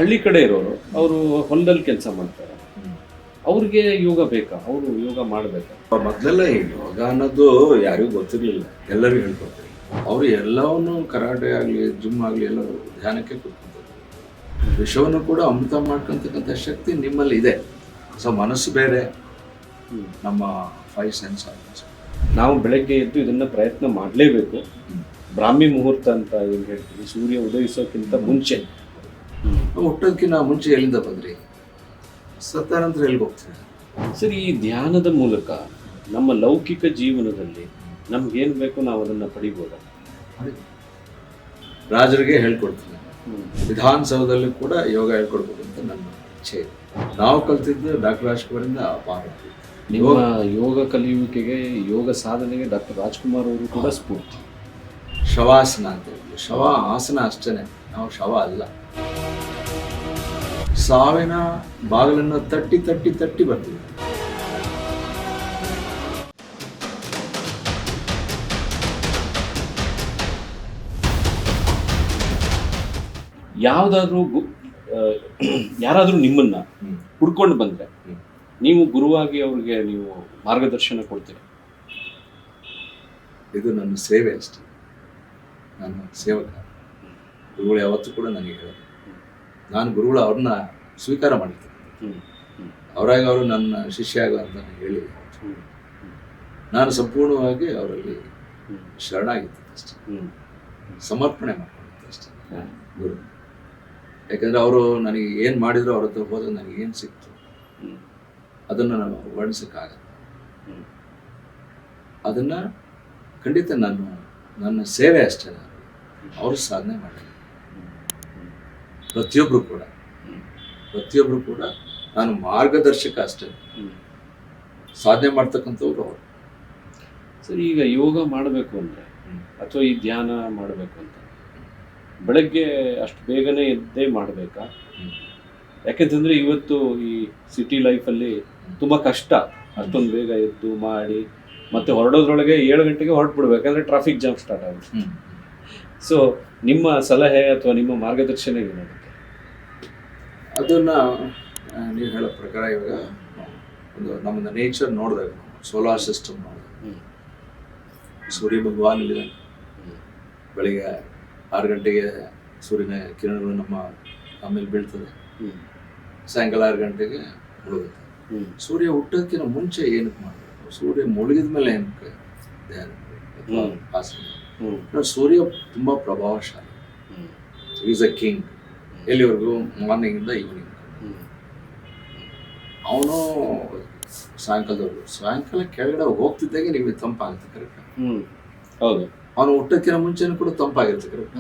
ಹಳ್ಳಿ ಕಡೆ ಇರೋರು ಅವರು ಹೊಲದಲ್ಲಿ ಕೆಲಸ ಮಾಡ್ತಾರೆ, ಅವ್ರಿಗೆ ಯೋಗ ಬೇಕಾ? ಅವರು ಯೋಗ ಮಾಡಬೇಕಾ? ಮೊದಲೆಲ್ಲ ಈ ಯೋಗ ಅನ್ನೋದು ಯಾರಿಗೂ ಗೊತ್ತಿರಲಿಲ್ಲ, ಎಲ್ಲರಿಗೂ ಹೇಳ್ಕೊಡ್ತಾರೆ. ಅವರು ಎಲ್ಲವನ್ನೂ ಕರಾಟೆ ಆಗಲಿ ಜಿಮ್ ಆಗಲಿ ಎಲ್ಲ ಧ್ಯಾನಕ್ಕೆ ಕೂತ್ಕೊತಾರೆ. ವಿಷವನ್ನು ಕೂಡ ಅಮೃತ ಮಾಡ್ಕೊತಕ್ಕಂಥ ಶಕ್ತಿ ನಿಮ್ಮಲ್ಲಿ ಇದೆ. ಸೊ ಮನಸ್ಸು ಬೇರೆ, ನಮ್ಮ 5 ಸೆನ್ಸ್ ಆರ್ಗನ್ಸ್. ನಾವು ಬೆಳಗ್ಗೆ ಎದ್ದು ಇದನ್ನ ಪ್ರಯತ್ನ ಮಾಡಲೇಬೇಕು. ಬ್ರಾಹ್ಮಿ ಮುಹೂರ್ತ ಅಂತ ಏನು ಹೇಳ್ತೀವಿ, ಸೂರ್ಯ ಉದಯಿಸೋಕ್ಕಿಂತ ಮುಂಚೆ. ಹುಟ್ಟೋದಕ್ಕಿಂತ ಮುಂಚೆ ಎಲ್ಲಿಂದ ಬಂದ್ರಿ? ಸತ್ತಾನಂತರ ಎಲ್ಲಿಗೆ ಹೋಗ್ತೀರಿ? ಸರಿ, ಈ ಧ್ಯಾನದ ಮೂಲಕ ನಮ್ಮ ಲೌಕಿಕ ಜೀವನದಲ್ಲಿ ನಮ್ಗೇನು ಬೇಕು ನಾವು ಅದನ್ನು ಪಡಿಬೋದ? ರಾಜರಿಗೆ ಹೇಳ್ಕೊಡ್ತೀನಿ, ವಿಧಾನಸೌಧದಲ್ಲಿ ಕೂಡ ಯೋಗ ಹೇಳ್ಕೊಡ್ಬೇಕು ಅಂತ ನನ್ನ ಇಚ್ಛೆ ಇದೆ. ನಾವು ಕಲ್ತಿದ್ದು ಡಾಕ್ಟರ್ ರಾಜ್ಕುಮಾರಿಂದ ಅಪಾರ. ನಿಮ್ಮ ಯೋಗ ಕಲಿಯುವಿಕೆಗೆ, ಯೋಗ ಸಾಧನೆಗೆ ಡಾಕ್ಟರ್ ರಾಜ್ಕುಮಾರ್ ಅವರು ಕೂಡ ಸ್ಫೂರ್ತಿ. ಶವಾಸನ ಅಂತ ಹೇಳಿ, ಶವ ಆಸನ ಅಷ್ಟೇ, ನಾವು ಶವ ಅಲ್ಲ. ಸಾವಿನ ಬಾಗಿಲನ್ನು ತಟ್ಟಿ ತಟ್ಟಿ ತಟ್ಟಿ ಬರ್ತೀವಿ. ಯಾರಾದರೂ ನಿಮ್ಮನ್ನ ಹುಡ್ಕೊಂಡು ಬಂದ್ರೆ ನೀವು ಗುರುವಾಗಿ ಅವ್ರಿಗೆ ನೀವು ಮಾರ್ಗದರ್ಶನ ಕೊಡ್ತೀರಿ? ಇದು ನನ್ನ ಸೇವೆ ಅಷ್ಟೇ, ನಾನು ಸೇವಕ. ಗುರುಗಳು ಯಾವತ್ತೂ ಕೂಡ ನನಗೆ ಹೇಳೋದು, ನಾನು ಗುರುಗಳು ಅವ್ರನ್ನ ಸ್ವೀಕಾರ ಮಾಡಿರ್ತೀನಿ. ಅವರಾಗ ಅವರು ನನ್ನ ಶಿಷ್ಯ ಆಗೋ ಅಂತ ಹೇಳಿ ನಾನು ಸಂಪೂರ್ಣವಾಗಿ ಅವರಲ್ಲಿ ಶರಣಾಗಿದ್ದೆ ಅಷ್ಟೇ, ಸಮರ್ಪಣೆ ಮಾಡ್ಕೊಂಡಿದ್ದೆ ಅಷ್ಟೇ ಗುರು. ಯಾಕಂದರೆ ಅವರು ನನಗೆ ಏನು ಮಾಡಿದ್ರು, ಅವ್ರ ಹತ್ರ ಹೋದಾಗ ನನಗೆ ಏನು ಸಿಕ್ತು ಅದನ್ನು ನಾನು ವರ್ಣಿಸೋಕ್ಕಾಗಲ್ಲ. ಅದನ್ನು ಖಂಡಿತ ನಾನು ನನ್ನ ಸೇವೆ ಅಷ್ಟೇ, ನಾನು ಅವರು ಸಾಧನೆ ಮಾಡಿ ಪ್ರತಿಯೊಬ್ಬರು ಕೂಡ ನಾನು ಮಾರ್ಗದರ್ಶಕ ಅಷ್ಟೇ, ಸಾಧನೆ ಮಾಡ್ತಕ್ಕಂಥವ್ರು ಅವರು. ಸರಿ, ಈಗ ಯೋಗ ಮಾಡಬೇಕು ಅಂದರೆ ಅಥವಾ ಈ ಧ್ಯಾನ ಮಾಡಬೇಕು ಅಂತ ಬೆಳಗ್ಗೆ ಅಷ್ಟು ಬೇಗನೆ ಎದ್ದೇ ಮಾಡಬೇಕಾ? ಯಾಕೆಂತಂದರೆ ಇವತ್ತು ಈ ಸಿಟಿ ಲೈಫಲ್ಲಿ ತುಂಬ ಕಷ್ಟ, ಅಷ್ಟೊಂದು ಬೇಗ ಎದ್ದು ಮಾಡಿ ಮತ್ತೆ ಹೊರಡೋದ್ರೊಳಗೆ 7 ಗಂಟೆಗೆ ಹೊರಟ್ಬಿಡ್ಬೇಕು, ಯಾಕಂದರೆ ಟ್ರಾಫಿಕ್ ಜಾಮ್ ಸ್ಟಾರ್ಟ್ ಆಗುತ್ತೆ. ಸೊ ನಿಮ್ಮ ಸಲಹೆ ಅಥವಾ ನಿಮ್ಮ ಮಾರ್ಗದರ್ಶನ ಏನಾಗುತ್ತೆ? ಅದನ್ನು ನೀವು ಹೇಳೋ ಪ್ರಕಾರ ಇವಾಗ ಒಂದು ನಮ್ಮದು ನೇಚರ್ ನೋಡಿದಾಗ, ಸೋಲಾರ್ ಸಿಸ್ಟಮ್ ನೋಡಿದಾಗ, ಸೂರ್ಯ ಭಗವಾನ್ ಇಲ್ಲಿದೆ. ಬೆಳಿಗ್ಗೆ 6 ಗಂಟೆಗೆ ಸೂರ್ಯನ ಕಿರಣಗಳು ಆಮೇಲೆ ಬೀಳ್ತದೆ, ಸಾಯಂಕಾಲ 6 ಗಂಟೆಗೆ ಮುಳುಗುತ್ತೆ. ಸೂರ್ಯ ಹುಟ್ಟೋದಕ್ಕಿಂತ ಮುಂಚೆ ಏನಕ್ಕೆ ಮಾಡಬೇಕು? ಸೂರ್ಯ ಮುಳುಗಿದ ಮೇಲೆ ಏನಕ್ಕೆ ಧ್ಯಾನ ಆಸನ? ಸೂರ್ಯ ತುಂಬ ಪ್ರಭಾವಶಾಲಿ, ಈಸ್ ಅ ಕಿಂಗ್. ಎಲ್ಲಿವರೆಗೂ? ಮಾರ್ನಿಂಗಿಂದ ಈವ್ನಿಂಗ್. ಅವನು ಸಾಯಂಕಾಲ ಕೆಳಗಡೆ ಹೋಗ್ತಿದ್ದಾಗೆ ನಿಮಗೆ ತಂಪಾಗುತ್ತೆ, ಕರೆಕ್ಟ್? ಹೌದು. ಅವನು ಹುಟ್ಟಕ್ಕಿಂತ ಮುಂಚೆನೂ ಕೂಡ ತಂಪಾಗಿರುತ್ತೆ, ಕರೆಕ್ಟ್?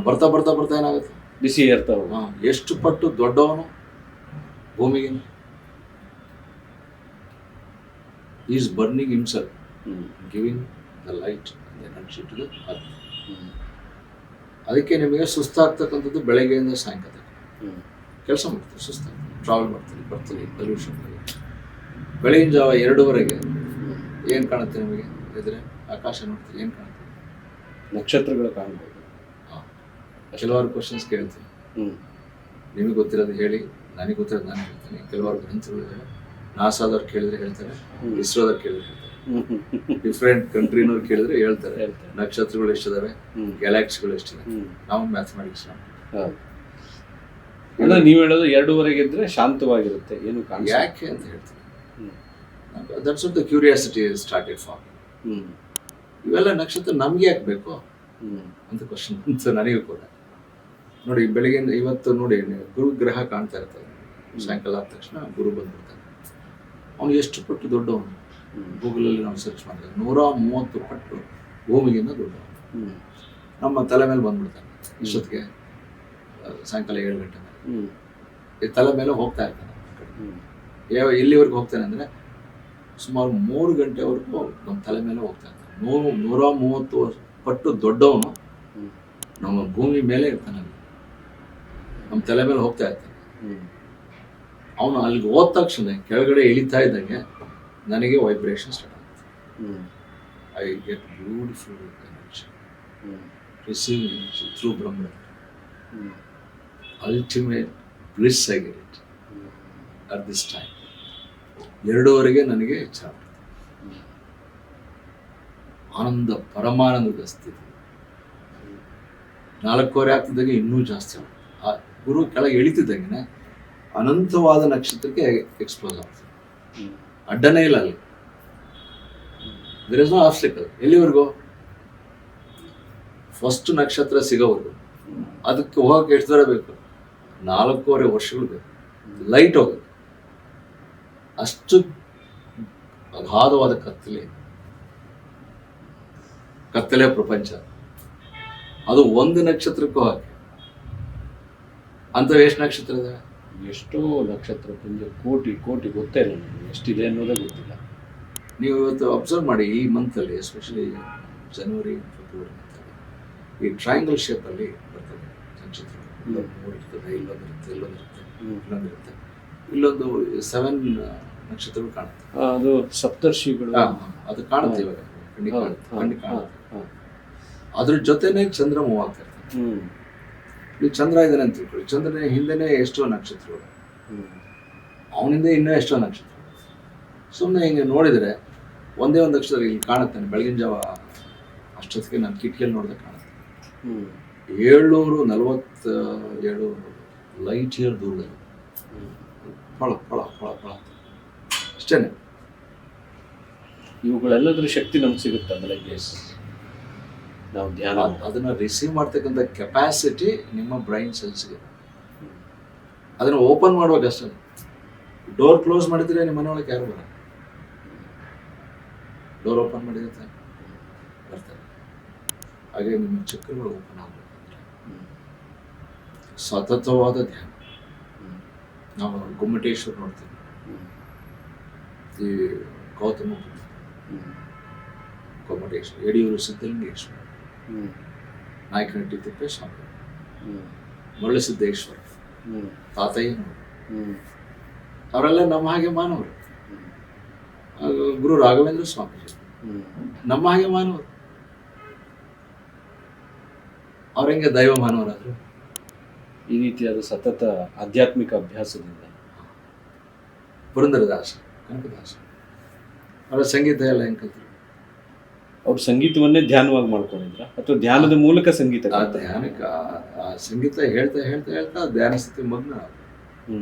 ಬರ್ತಾ ಬರ್ತಾ ಬರ್ತಾ ಏನಾಗುತ್ತೆ? ಬಿಸಿ ಇರ್ತಾವೆ. ಎಷ್ಟು ಪಟ್ಟು ದೊಡ್ಡವನು ಭೂಮಿಗೆ. Is burning himself, giving the light and energy to the earth. ಅದಕ್ಕೆ ನಿಮಗೆ ಸುಸ್ತಾಗ್ತಕ್ಕಂಥದ್ದು ಬೆಳಗ್ಗೆಯಿಂದ ಸಾಯಂಕಾಲ ಕೆಲಸ ಮಾಡ್ತೀವಿ, ಸುಸ್ತಾಗ್ತದೆ, ಟ್ರಾವೆಲ್ ಮಾಡ್ತೀವಿ, ಬರ್ತೀವಿ, ಪೊಲ್ಯೂಷನ್. ಬೆಳಗಿನ ಜಾವ 2:30ಗೆ ಏನು ಕಾಣುತ್ತೆ ನಿಮಗೆ? ಎದುರೆ ಆಕಾಶ ನೋಡ್ತೀವಿ, ಏನು ಕಾಣುತ್ತೆ? ನಕ್ಷತ್ರಗಳು ಕಾಣ್ಬೋದು. ಕೆಲವಾರು ಕ್ವಶನ್ಸ್ ಕೇಳ್ತೀನಿ, ನಿಮಗೆ ಗೊತ್ತಿರೋದು ಹೇಳಿ, ನನಗೆ ಗೊತ್ತಿರೋದು ನಾನು ಹೇಳ್ತೀನಿ. ಕೆಲವಾರು ಗ್ರಂಥಗಳಿದ್ದಾರೆ, ನಾಸಾದವ್ರು ಕೇಳಿದ್ರೆ ಹೇಳ್ತಾರೆ, ಇಸ್ರೋದವ್ರು ಕೇಳಿದ್ರೆ ಹೇಳ್ತಾರೆ, ಡಿಫ್ರೆಂಟ್ ಕಂಟ್ರಿನವ್ರು ಕೇಳಿದ್ರೆ ಹೇಳ್ತಾರೆ ನಕ್ಷತ್ರಗಳು ಎಷ್ಟಿದಾವೆ, ಗ್ಯಾಲಾಕ್ಸಿಗಳು ಎಷ್ಟಿದೆ. ನಾವು ಮ್ಯಾಥಮೆಟಿಕ್ಸ್ ಅಲ್ಲ, ನೀವು ಹೇಳೋದು 2:30ಗೆ ಇದ್ರೆ ಶಾಂತವಾಗಿರುತ್ತೆ, ಏನು ಯಾಕೆ ಅಂತ ಹೇಳ್ತೀನಿ. That's what the curiosity started for. ಇವೆಲ್ಲ ನಕ್ಷತ್ರ ನಮ್ಗೆ ಯಾಕೆ ಬೇಕು ಅಂತ ಕ್ವಶನ್ ಅಂತ ನನಗೂ ಕೂಡ. ನೋಡಿ, ಬೆಳಗ್ಗೆಯಿಂದ ಇವತ್ತು ನೋಡಿ, ಗುರು ಗ್ರಹ ಕಾಣ್ತಾ ಇರ್ತದೆ, ಸಾಯಂಕಾಲ ಆದ ತಕ್ಷಣ ಗುರು ಬಂದ್ಬಿಡ್ತಾನೆ. ಅವನು ಎಷ್ಟು ಪಟ್ಟು ದೊಡ್ಡವನು? ಗೂಗಲಲ್ಲಿ ನಾವು ಸರ್ಚ್ ಮಾಡಿದ್ರೆ 130 ಪಟ್ಟು ಭೂಮಿಗಿಂತ ದೊಡ್ಡವನು. ನಮ್ಮ ತಲೆ ಮೇಲೆ ಬಂದ್ಬಿಡ್ತಾನೆ ಇಷ್ಟೊತ್ತಿಗೆ, ಸಾಯಂಕಾಲ 7 ಗಂಟೆ ಮೇಲೆ ಈ ತಲೆ ಮೇಲೆ ಹೋಗ್ತಾ ಇರ್ತಾನೆ. ಎಲ್ಲಿವರೆಗೂ ಹೋಗ್ತಾನೆ ಅಂದರೆ ಸುಮಾರು 3 ಗಂಟೆವರೆಗೂ ನಮ್ಮ ತಲೆ ಮೇಲೆ ಹೋಗ್ತಾ ಇರ್ತಾನೆ. 130 ಪಟ್ಟು ದೊಡ್ಡವನು ನಮ್ಮ ಭೂಮಿ ಮೇಲೆ ಇರ್ತಾನೆ, ನಮ್ಮ ತಲೆ ಮೇಲೆ ಹೋಗ್ತಾ ಇರ್ತಾನೆ. ಅವನು ಅಲ್ಲಿಗೆ ಹೋದ ತಕ್ಷಣ ಕೆಳಗಡೆ ಇಳಿತಾ ಇದ್ದಂಗೆ ನನಗೆ ವೈಬ್ರೇಷನ್ ಸ್ಟಾರ್ಟ್ ಆಗುತ್ತೆ. I get beautiful energy, receive energy through Brahma. Ultimate bliss ಆಗಿರುತ್ತೆ ಅಟ್ ದಿಸ್ ಟೈಮ್. 2:30ಗೆ ನನಗೆ ಎಚ್ಚರ, ಆನಂದ, ಪರಮಾನಂದದ ಸ್ಥಿತಿ. 4:15 ಆಗ್ತಿದ್ದಾಗ ಇನ್ನೂ ಜಾಸ್ತಿ ಆಗುತ್ತೆ. ಆ ಗುರು ಕೆಳಗೆ ಇಳಿತಿದ್ದಂಗೆ ಅನಂತವಾದ ನಕ್ಷತ್ರಕ್ಕೆ ಎಕ್ಸ್ಪ್ಲೋಸ್ ಆಗ್ತದೆ. ಅಡ್ಡನೇ ಇಲ್ಲ ಅಲ್ಲಿ, ದೇರ್ ಇಸ್ ನೋ ಆಬ್ಸ್ಟಿಕಲ್. ಎಲ್ಲಿವರೆಗೂ? ಫಸ್ಟ್ ನಕ್ಷತ್ರ ಸಿಗೋವರೆಗೂ. ಅದಕ್ಕೆ ಹೋಗಕ್ಕೆ ಎಷ್ಟು ದೂರ ಬೇಕು? 4.25 ವರ್ಷಗಳು ಬೇಕು. ಲೈಟ್ ಹೋಗುತ್ತೆ. ಅಷ್ಟು ಅಗಾಧವಾದ ಕತ್ತಲೆ ಪ್ರಪಂಚ. ಅದು ಒಂದು ನಕ್ಷತ್ರಕ್ಕೂ ಹಾಕಿ ಅಂತ ಎಷ್ಟು ನಕ್ಷತ್ರ ಇದೆ? ಎಷ್ಟೋ ನಕ್ಷತ್ರ ಪುಂಜ, ಕೋಟಿ ಕೋಟಿ ಗೊತ್ತೇ ಇಲ್ಲ ನನಗೆ ಎಷ್ಟಿದೆ ಅನ್ನೋದೇ ಗೊತ್ತಿಲ್ಲ. ನೀವು ಇವತ್ತು ಅಬ್ಸರ್ವ್ ಮಾಡಿ, ಈ ಮಂತಲ್ಲಿ ಎಸ್ಪೆಷಲಿ ಜನವರಿ, ಫೆಬ್ರವರಿ ಮಂತಲ್ಲಿ ಈ ಟ್ರಯಾಂಗಲ್ ಶೇಪಲ್ಲಿ ಬರ್ತದೆ ನಕ್ಷತ್ರ. 3 ಇರ್ತದೆ, ಇಲ್ಲೊಂದಿರುತ್ತೆ. ಇಲ್ಲೊಂದು 7 ನಕ್ಷತ್ರಗಳು ಕಾಣುತ್ತೆ. ಅದು ಸಪ್ತರ್ಷಿಗಳು. ಅದು ಕಾಣುತ್ತೆ ಇವಾಗ, ಕಣ್ಣಿ ಕಾಣುತ್ತೆ. ಅದ್ರ ಜೊತೆನೆ ಚಂದ್ರ ಮೂವ್ ಆಗ್ತಾ ಇರ್ತಾನೆ. ಈ ಚಂದ್ರ ಇದ್ದಾನೆ ಅಂತ ತಿಳ್ಕೊಳ್ಳಿ. ಚಂದ್ರನ ಹಿಂದೆನೇ ಎಷ್ಟೋ ನಕ್ಷತ್ರಗಳು, ಅವನಿಂದ ಇನ್ನೂ ಎಷ್ಟೋ ನಕ್ಷತ್ರಗಳು. ಸುಮ್ಮನೆ ಹಿಂಗೆ ನೋಡಿದರೆ ಒಂದೇ ಒಂದು ನಕ್ಷತ್ರ ಇಲ್ಲಿ ಕಾಣುತ್ತಾನೆ. ಬೆಳಗಿನ ಜಾವ ಅಷ್ಟೊತ್ತಿಗೆ ನಾನು ಕಿಟಕಿಯಲ್ಲಿ ನೋಡಿದ್ರೆ ಕಾಣುತ್ತೆ. 747 ಲೈಟ್ ಇಯರ್ ದೂರದಲ್ಲಿ ಫಳ ಫಳ ಫಳ ಫಳ ಅಷ್ಟೇನೆ. ಇವುಗಳೆಲ್ಲದರ ಶಕ್ತಿ ನಮ್ಗೆ ಸಿಗುತ್ತೆ ಬೆಳಗ್ಗೆ ನಾವು ಧ್ಯಾನ. ಅದನ್ನು ರಿಸೀವ್ ಮಾಡ್ತಕ್ಕಂಥ ಕೆಪಾಸಿಟಿ ನಿಮ್ಮ ಬ್ರೈನ್ ಸೆಲ್ಸ್ಗೆ. ಅದನ್ನು ಓಪನ್ ಮಾಡುವಾಗ ಅಷ್ಟೇ. ಡೋರ್ ಕ್ಲೋಸ್ ಮಾಡಿದ್ರೆ ನಿಮ್ಮ ಮನೆಯೊಳಗೆ ಯಾರು ಬರಲ್ಲ. ಡೋರ್ ಓಪನ್ ಮಾಡಿದ್ರೆ ಬರ್ತಾರೆ. ಹಾಗೆ ನಿಮ್ಮ ಚಕ್ರಗಳು ಓಪನ್ ಆಗಬೇಕಂದ್ರೆ ಸತತವಾದ ಧ್ಯಾನ. ನಾವು ಗೊಮ್ಮಟೇಶ್ವರ ನೋಡ್ತೀವಿ, ಈ ಗೌತಮ ಬುದ್ಧ, ಗೊಮ್ಮಟೇಶ್ವರ, ಯಡಿಯೂರು ಸಿದ್ಧಲಿಂಗೇಶ್ವರ, ನಾಯಕನಹಟ್ಟಿ ತಿಪ್ಪೇಸ್ವಾಮಿ, ಮರಳಸಿದ್ದೇಶ್ವರ, ತಾತಯ್ಯನವರು, ಅವರೆಲ್ಲ ನಮ್ಮ ಹಾಗೆ ಮಾನವರು. ಗುರು ರಾಘವೇಂದ್ರ ಸ್ವಾಮೀಜಿ ನಮ್ಮ ಹಾಗೆ ಮಾನವರು. ಅವ್ರ ಹೆಂಗೆ ದೈವ ಮಾನವರಾದ್ರು? ಈ ರೀತಿಯಾದ ಸತತ ಆಧ್ಯಾತ್ಮಿಕ ಅಭ್ಯಾಸದಿಂದ. ಪುರಂದರದಾಸ, ಕನಕದಾಸ ಅವರ ಸಂಗೀತ ಎಲ್ಲ ಹೆಂಗೆ ಕಲ್ತರು? ಅವ್ರು ಸಂಗೀತವನ್ನೇ ಧ್ಯಾನವಾಗಿ ಮಾಡ್ಕೊಂಡಿದ್ರ ಅಥವಾ ಧ್ಯಾನದ ಮೂಲಕ ಸಂಗೀತ? ಆ ಧ್ಯಾನಕ್ಕೆ ಆ ಸಂಗೀತ ಹೇಳ್ತಾ ಹೇಳ್ತಾ ಹೇಳ್ತಾ ಧ್ಯಾನ ಸ್ಥಿತಿ ಮಗ್ನ.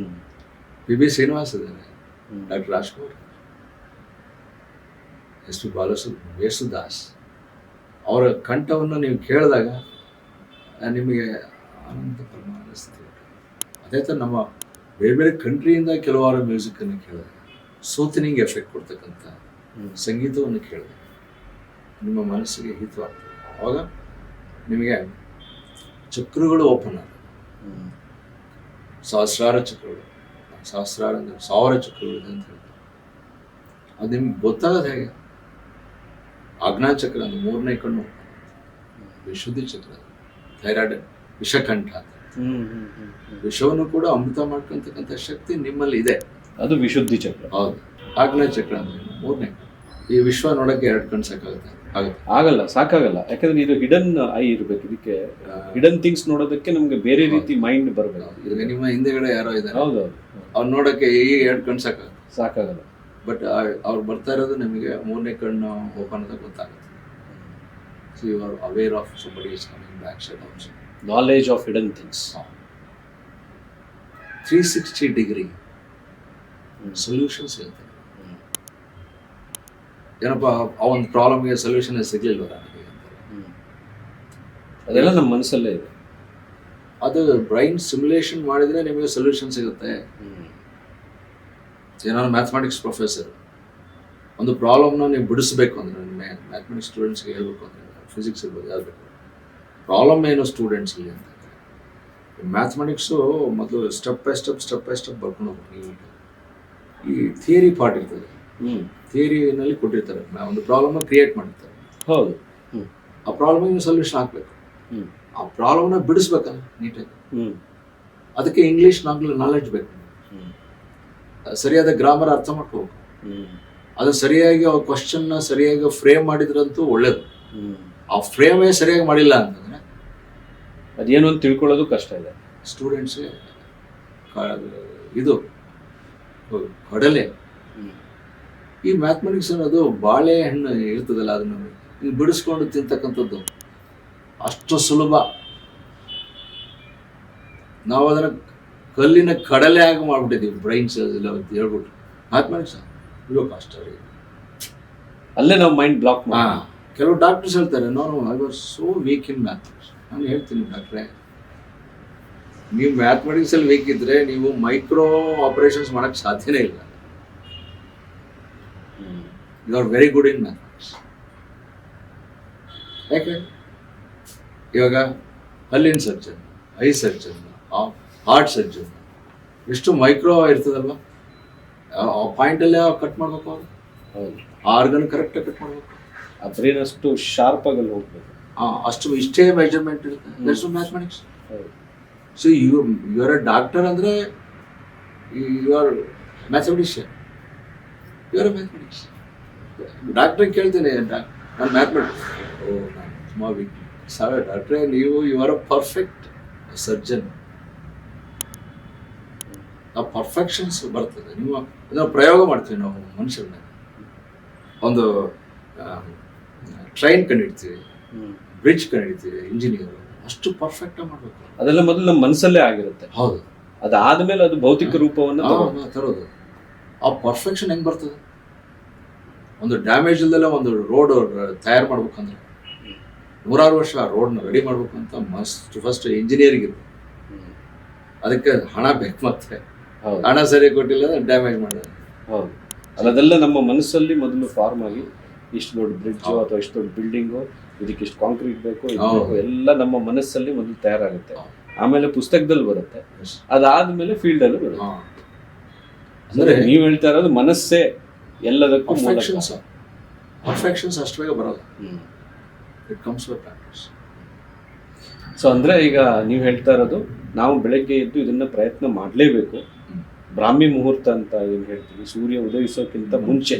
ಪಿ ಶ್ರೀನಿವಾಸ್ ಇದ್ದಾರೆ, ಡಾಕ್ಟರ್ ರಾಜ್ಕುಮಾರ್, ಎಸ್ ಯೇಸುದಾಸ್. ಅವರ ಕಂಠವನ್ನು ನೀವು ಕೇಳಿದಾಗ ನಿಮಗೆ ಅನಂತ ಪರಮಾನಂದ ಸ್ಥಿತಿ. ಅದೇ ಥರ ನಮ್ಮ ಬೇರೆ ಬೇರೆ ಕಂಟ್ರಿಯಿಂದ ಕೆಲವಾರು ಮ್ಯೂಸಿಕನ್ನು ಕೇಳಿದಾಗ, ಸೂತನಿಂಗ್ ಎಫೆಕ್ಟ್ ಕೊಡ್ತಕ್ಕಂಥ ಸಂಗೀತವನ್ನು ಕೇಳಿದಾಗ ನಿಮ್ಮ ಮನಸ್ಸಿಗೆ ಹಿತವಾಗ್ತದೆ. ಆವಾಗ ನಿಮಗೆ ಚಕ್ರಗಳು ಓಪನ್ ಆಗ, ಸಹಸ್ರಾರ ಚಕ್ರಗಳು, ಸಹಸ್ರಾರ ಅಂದರೆ 1000 ಚಕ್ರಗಳಿದೆ ಅಂತ ಹೇಳ್ತಾರೆ. ಅದು ನಿಮ್ಗೆ ಗೊತ್ತಾಗೋದು ಹೇಗೆ? ಆಜ್ಞಾ ಚಕ್ರ ಅಂದ್ರೆ 3ನೇ ಕಣ್ಣು, ವಿಶುದ್ಧಿ ಚಕ್ರ, ಥೈರಾಯ್ಡ್, ವಿಷಕಂಠ ಅಂತ. ವಿಷವನ್ನು ಕೂಡ ಅಮೃತ ಮಾಡ್ಕೊಂತಕ್ಕಂಥ ಶಕ್ತಿ ನಿಮ್ಮಲ್ಲಿ ಇದೆ, ಅದು ವಿಶುದ್ಧಿ ಚಕ್ರ. ಹೌದು. ಆಜ್ಞಾ ಚಕ್ರ ಅಂದ್ರೆ 3ನೇ. ಈ ವಿಶ್ವ ನೋಡಕ್ಕೆ 2 ಕಣ್ಣು ಸಾಕಾಗುತ್ತೆ? ಆಗಲ್ಲ, ಸಾಕಾಗಲ್ಲ. ಯಾಕಂದ್ರೆ ಇದು ಹಿಡನ್ ಐ ಇರ್ಬೇಕು. ಇದಕ್ಕೆ ಹಿಡನ್ ಥಿಂಗ್ಸ್ ನೋಡೋದಕ್ಕೆ ನಮ್ಗೆ ಬೇರೆ ರೀತಿ ಮೈಂಡ್ ಬರಬೇಕು. ಈಗ ನಿಮ್ಮ ಹಿಂದೆಗಡೆ ಯಾರೋ ಇದ್ದಾರೆ, ಹೌದೌದು, ಅವ್ರು ನೋಡಕ್ಕೆ ಈ 2 ಕಣ್ಣು ಸಾಕಾಗಲ್ಲ. ಬಟ್ ಅವ್ರು ಬರ್ತಾ ಇರೋದು ನಿಮಗೆ 3ನೇ ಕಣ್ಣು ಓಪನ್ ಅಂತ ಗೊತ್ತಾಗುತ್ತೆ. So you are aware of somebody is coming back side also. Knowledge of hidden things. 360 degree solutions ಇರುತ್ತೆ. ಏನಪ್ಪ ಆ ಒಂದು ಪ್ರಾಬ್ಲಮ್ಗೆ ಸೊಲ್ಯೂಷನ್ ಸಿಗ್ಲಿಲ್ವ ನನಗೆ ಅಂತಾರೆ. ಅದೆಲ್ಲ ನಮ್ಮ ಮನಸ್ಸಲ್ಲೇ ಇದೆ. ಅದು ಬ್ರೈನ್ ಸಿಮ್ಯುಲೇಷನ್ ಮಾಡಿದ್ರೆ ನಿಮಗೆ ಸೊಲ್ಯೂಷನ್ ಸಿಗುತ್ತೆ. ನಾನು ಮ್ಯಾಥಮೆಟಿಕ್ಸ್ ಪ್ರೊಫೆಸರ್, ಒಂದು ಪ್ರಾಬ್ಲಮ್ನ ನೀವು ಬಿಡಿಸ್ಬೇಕು ಅಂದರೆ, ಮ್ಯಾಥಮೆಟಿಕ್ಸ್ ಸ್ಟೂಡೆಂಟ್ಸ್ಗೆ ಹೇಳ್ಬೇಕು ಅಂದರೆ, ಫಿಸಿಕ್ಸ್ ಇರ್ಬೋದು, ಯಾರು ಬೇಕು, ಪ್ರಾಬ್ಲಮ್ ಏನು ಸ್ಟೂಡೆಂಟ್ಸ್ಗೆ ಅಂತ. ಮ್ಯಾಥಮೆಟಿಕ್ಸು ಮೊದಲು ಸ್ಟೆಪ್ ಬೈ ಸ್ಟೆಪ್ ಬರ್ಕೊಂಡು ಹೋಗ್ಬೇಕು. ಈ ಥಿಯರಿ ಪಾರ್ಟ್ ಇರ್ತದೆ, ಥಿಯರಿನಲ್ಲಿ ಕೊಟ್ಟಿರ್ತಾರೆ, ಒಂದು ಪ್ರಾಬ್ಲಮ್ನ ಕ್ರಿಯೇಟ್ ಮಾಡಿರ್ತಾರೆ. ಹೌದು. ಆ ಪ್ರಾಬ್ಲಮ್ಗೆ ಸೊಲ್ಯೂಷನ್ ಹಾಕ್ಬೇಕು. ಆ ಪ್ರಾಬ್ಲಮ್ನ ಬಿಡಿಸ್ಬೇಕಲ್ಲ ನೀಟಾಗಿ. ಅದಕ್ಕೆ ಇಂಗ್ಲೀಷ್ ನಾಲೆಡ್ಜ್ ಬೇಕು. ಸರಿಯಾದ ಗ್ರಾಮರ್ ಅರ್ಥ ಮಾಡ್ಕೋಬೇಕು. ಅದು ಸರಿಯಾಗಿ ಆ ಕ್ವಶನ್ನ ಸರಿಯಾಗಿ ಫ್ರೇಮ್ ಮಾಡಿದ್ರಂತೂ ಒಳ್ಳೇದು. ಆ ಫ್ರೇಮೇ ಸರಿಯಾಗಿ ಮಾಡಿಲ್ಲ ಅಂತಂದ್ರೆ ಅದೇನು ಅಂತ ತಿಳ್ಕೊಳ್ಳೋದು ಕಷ್ಟ ಇದೆ. ಸ್ಟೂಡೆಂಟ್ಸ್ಗೆ ಇದು ಕಡಲೆ, ಈ ಮ್ಯಾಥಮೆಟಿಕ್ಸ್ ಅನ್ನೋದು ಬಾಳೆಹಣ್ಣು ಇರ್ತದಲ್ಲ, ಅದನ್ನು ನೀವು ಬಿಡಿಸ್ಕೊಂಡು ತಿಂತಕ್ಕಂಥದ್ದು ಅಷ್ಟು ಸುಲಭ. ನಾವು ಅದನ್ನು ಕಲ್ಲಿನ ಕಡಲೆ ಆಗಿ ಮಾಡ್ಬಿಟ್ಟಿದ್ದೀವಿ, ಬ್ರೈನ್ ಸೆಲ್ಸ್ ಎಲ್ಲ ಅಂತ ಹೇಳ್ಬಿಟ್ಟು. ಮ್ಯಾಥಮೆಟಿಕ್ಸ್ ಇವಾಗ ಕಷ್ಟ ರೀ, ಅಲ್ಲೇ ನಾವು ಮೈಂಡ್ ಬ್ಲಾಕ್ ಮಾಡಿ. ಕೆಲವು ಡಾಕ್ಟರ್ಸ್ ಹೇಳ್ತಾರೆ, ನಾನು I was so weak in mathematics. ನಾನು ಹೇಳ್ತೀನಿ, ಡಾಕ್ಟ್ರೇ, ನೀವು ಮ್ಯಾಥಮೆಟಿಕ್ಸಲ್ಲಿ ವೀಕ್ ಇದ್ದರೆ ನೀವು ಮೈಕ್ರೋ ಆಪರೇಷನ್ಸ್ ಮಾಡೋಕ್ಕೆ ಸಾಧ್ಯನೇ ಇಲ್ಲ. You are very good in mathematics. ಯಾಕೆ ಇವಾಗ ಹಲ್ಲಿನ surgeon, eye surgeon, heart surgeon, ಎಷ್ಟು ಮೈಕ್ರೋ ಇರ್ತದಲ್ವ, ಆ ಪಾಯಿಂಟಲ್ಲೇ ಕಟ್ ಮಾಡಬೇಕು, ಅವರು ಆರ್ಗನ್ ಕರೆಕ್ಟಾಗಿ ಕಟ್ ಮಾಡಬೇಕು, ಆ ಬ್ರೈನ್ ಅಷ್ಟು ಶಾರ್ಪ್ ಆಗಲ್ಲಿ ಹೋಗ್ಬೇಕು, ಅಷ್ಟು ಇಷ್ಟೇ ಮೆಜರ್ಮೆಂಟ್ ಇರುತ್ತೆ. That's mathematics. So you are a doctor ಅಂದರೆ you are mathematician, you are a mathematics. ಡಾಕ್ಟ್ರಿಗೆ ಕೇಳ್ತೇನೆ, ನಾನು ಮ್ಯಾಥಮೆಟಿಕ್ಸ್, ನಾನು ತುಂಬ ವೀಕ್. ಡಾಕ್ಟ್ರೇ, ನೀವು you are a perfect surgeon. ಆ ಪರ್ಫೆಕ್ಷನ್ಸ್ ಬರ್ತದೆ, ನೀವು ಅದನ್ನು ಪ್ರಯೋಗ ಮಾಡ್ತೀವಿ ನಾವು ಮನುಷ್ಯರನ್ನ. ಒಂದು ಟ್ರೈನ್ ಕಂಡಿಡ್ತೀವಿ, ಬ್ರಿಡ್ಜ್ ಕಂಡಿಡ್ತೀವಿ, ಇಂಜಿನಿಯರ್ ಅಷ್ಟು ಪರ್ಫೆಕ್ಟಾಗಿ ಮಾಡಬೇಕು. ಅದೆಲ್ಲ ಮೊದಲು ನಮ್ಮ ಮನಸ್ಸಲ್ಲೇ ಆಗಿರುತ್ತೆ. ಹೌದು, ಅದಾದ್ಮೇಲೆ ಅದು ಭೌತಿಕ ರೂಪವನ್ನು ತರೋದು. ಆ ಪರ್ಫೆಕ್ಷನ್ ಹೆಂಗೆ ಬರ್ತದೆ? ಒಂದು ಡ್ಯಾಮೇಜ್ ಇಲ್ದೆಲ್ಲ ಒಂದು ರೋಡ್ ತಯಾರು ಮಾಡ್ಬೇಕಂದ್ರೆ 100 ವರ್ಷ ಆ ರೋಡ್ನ ರೆಡಿ ಮಾಡ್ಬೇಕಂತ ಫಸ್ಟ್ ಇಂಜಿನಿಯರಿಂಗ್ ಇರುತ್ತೆ. ಅದಕ್ಕೆ ಹಣ ಬೇಕು, ಮತ್ತೆ ಹಣ ಸರಿ ಕೊಟ್ಟಿಲ್ಲ ಡ್ಯಾಮೇಜ್ ಮಾಡೋದು. ಹೌದು, ಅದೆಲ್ಲ ನಮ್ಮ ಮನಸ್ಸಲ್ಲಿ ಮೊದಲು ಫಾರ್ಮ್ ಆಗಿ ಇಷ್ಟು ದೊಡ್ಡ ಬ್ರಿಡ್ಜು ಅಥವಾ ಇಷ್ಟು ದೊಡ್ಡ ಬಿಲ್ಡಿಂಗು, ಇದಕ್ಕೆ ಇಷ್ಟು ಕಾಂಕ್ರೀಟ್ ಬೇಕು, ಎಲ್ಲ ನಮ್ಮ ಮನಸ್ಸಲ್ಲಿ ಮೊದಲು ತಯಾರಾಗುತ್ತೆ. ಆಮೇಲೆ ಪುಸ್ತಕದಲ್ಲಿ ಬರುತ್ತೆ, ಅದಾದ್ಮೇಲೆ ಫೀಲ್ಡ್ ಅಲ್ಲಿ ಬರುತ್ತೆ. ಅಂದ್ರೆ ನೀವು ಹೇಳ್ತಾ ಇರೋದು ಮನಸ್ಸೇ ಎಲ್ಲದಕ್ಕೂ ಪರ್ಫೆಕ್ಷನ್ಸ್ ಅಷ್ಟು ಬೇಗ ಬರೋದು. It comes with practice. So ಅಂದ್ರೆ ಈಗ ನೀವು ಹೇಳ್ತಾ ಇರೋದು, ನಾವು ಬೆಳಗ್ಗೆ ಎದ್ದು ಇದನ್ನ ಪ್ರಯತ್ನ ಮಾಡಲೇಬೇಕು. ಬ್ರಾಹ್ಮಿ ಮುಹೂರ್ತ ಅಂತ ಏನು ಹೇಳ್ತೀವಿ, ಸೂರ್ಯ ಉದಯಿಸೋಕ್ಕಿಂತ ಮುಂಚೆ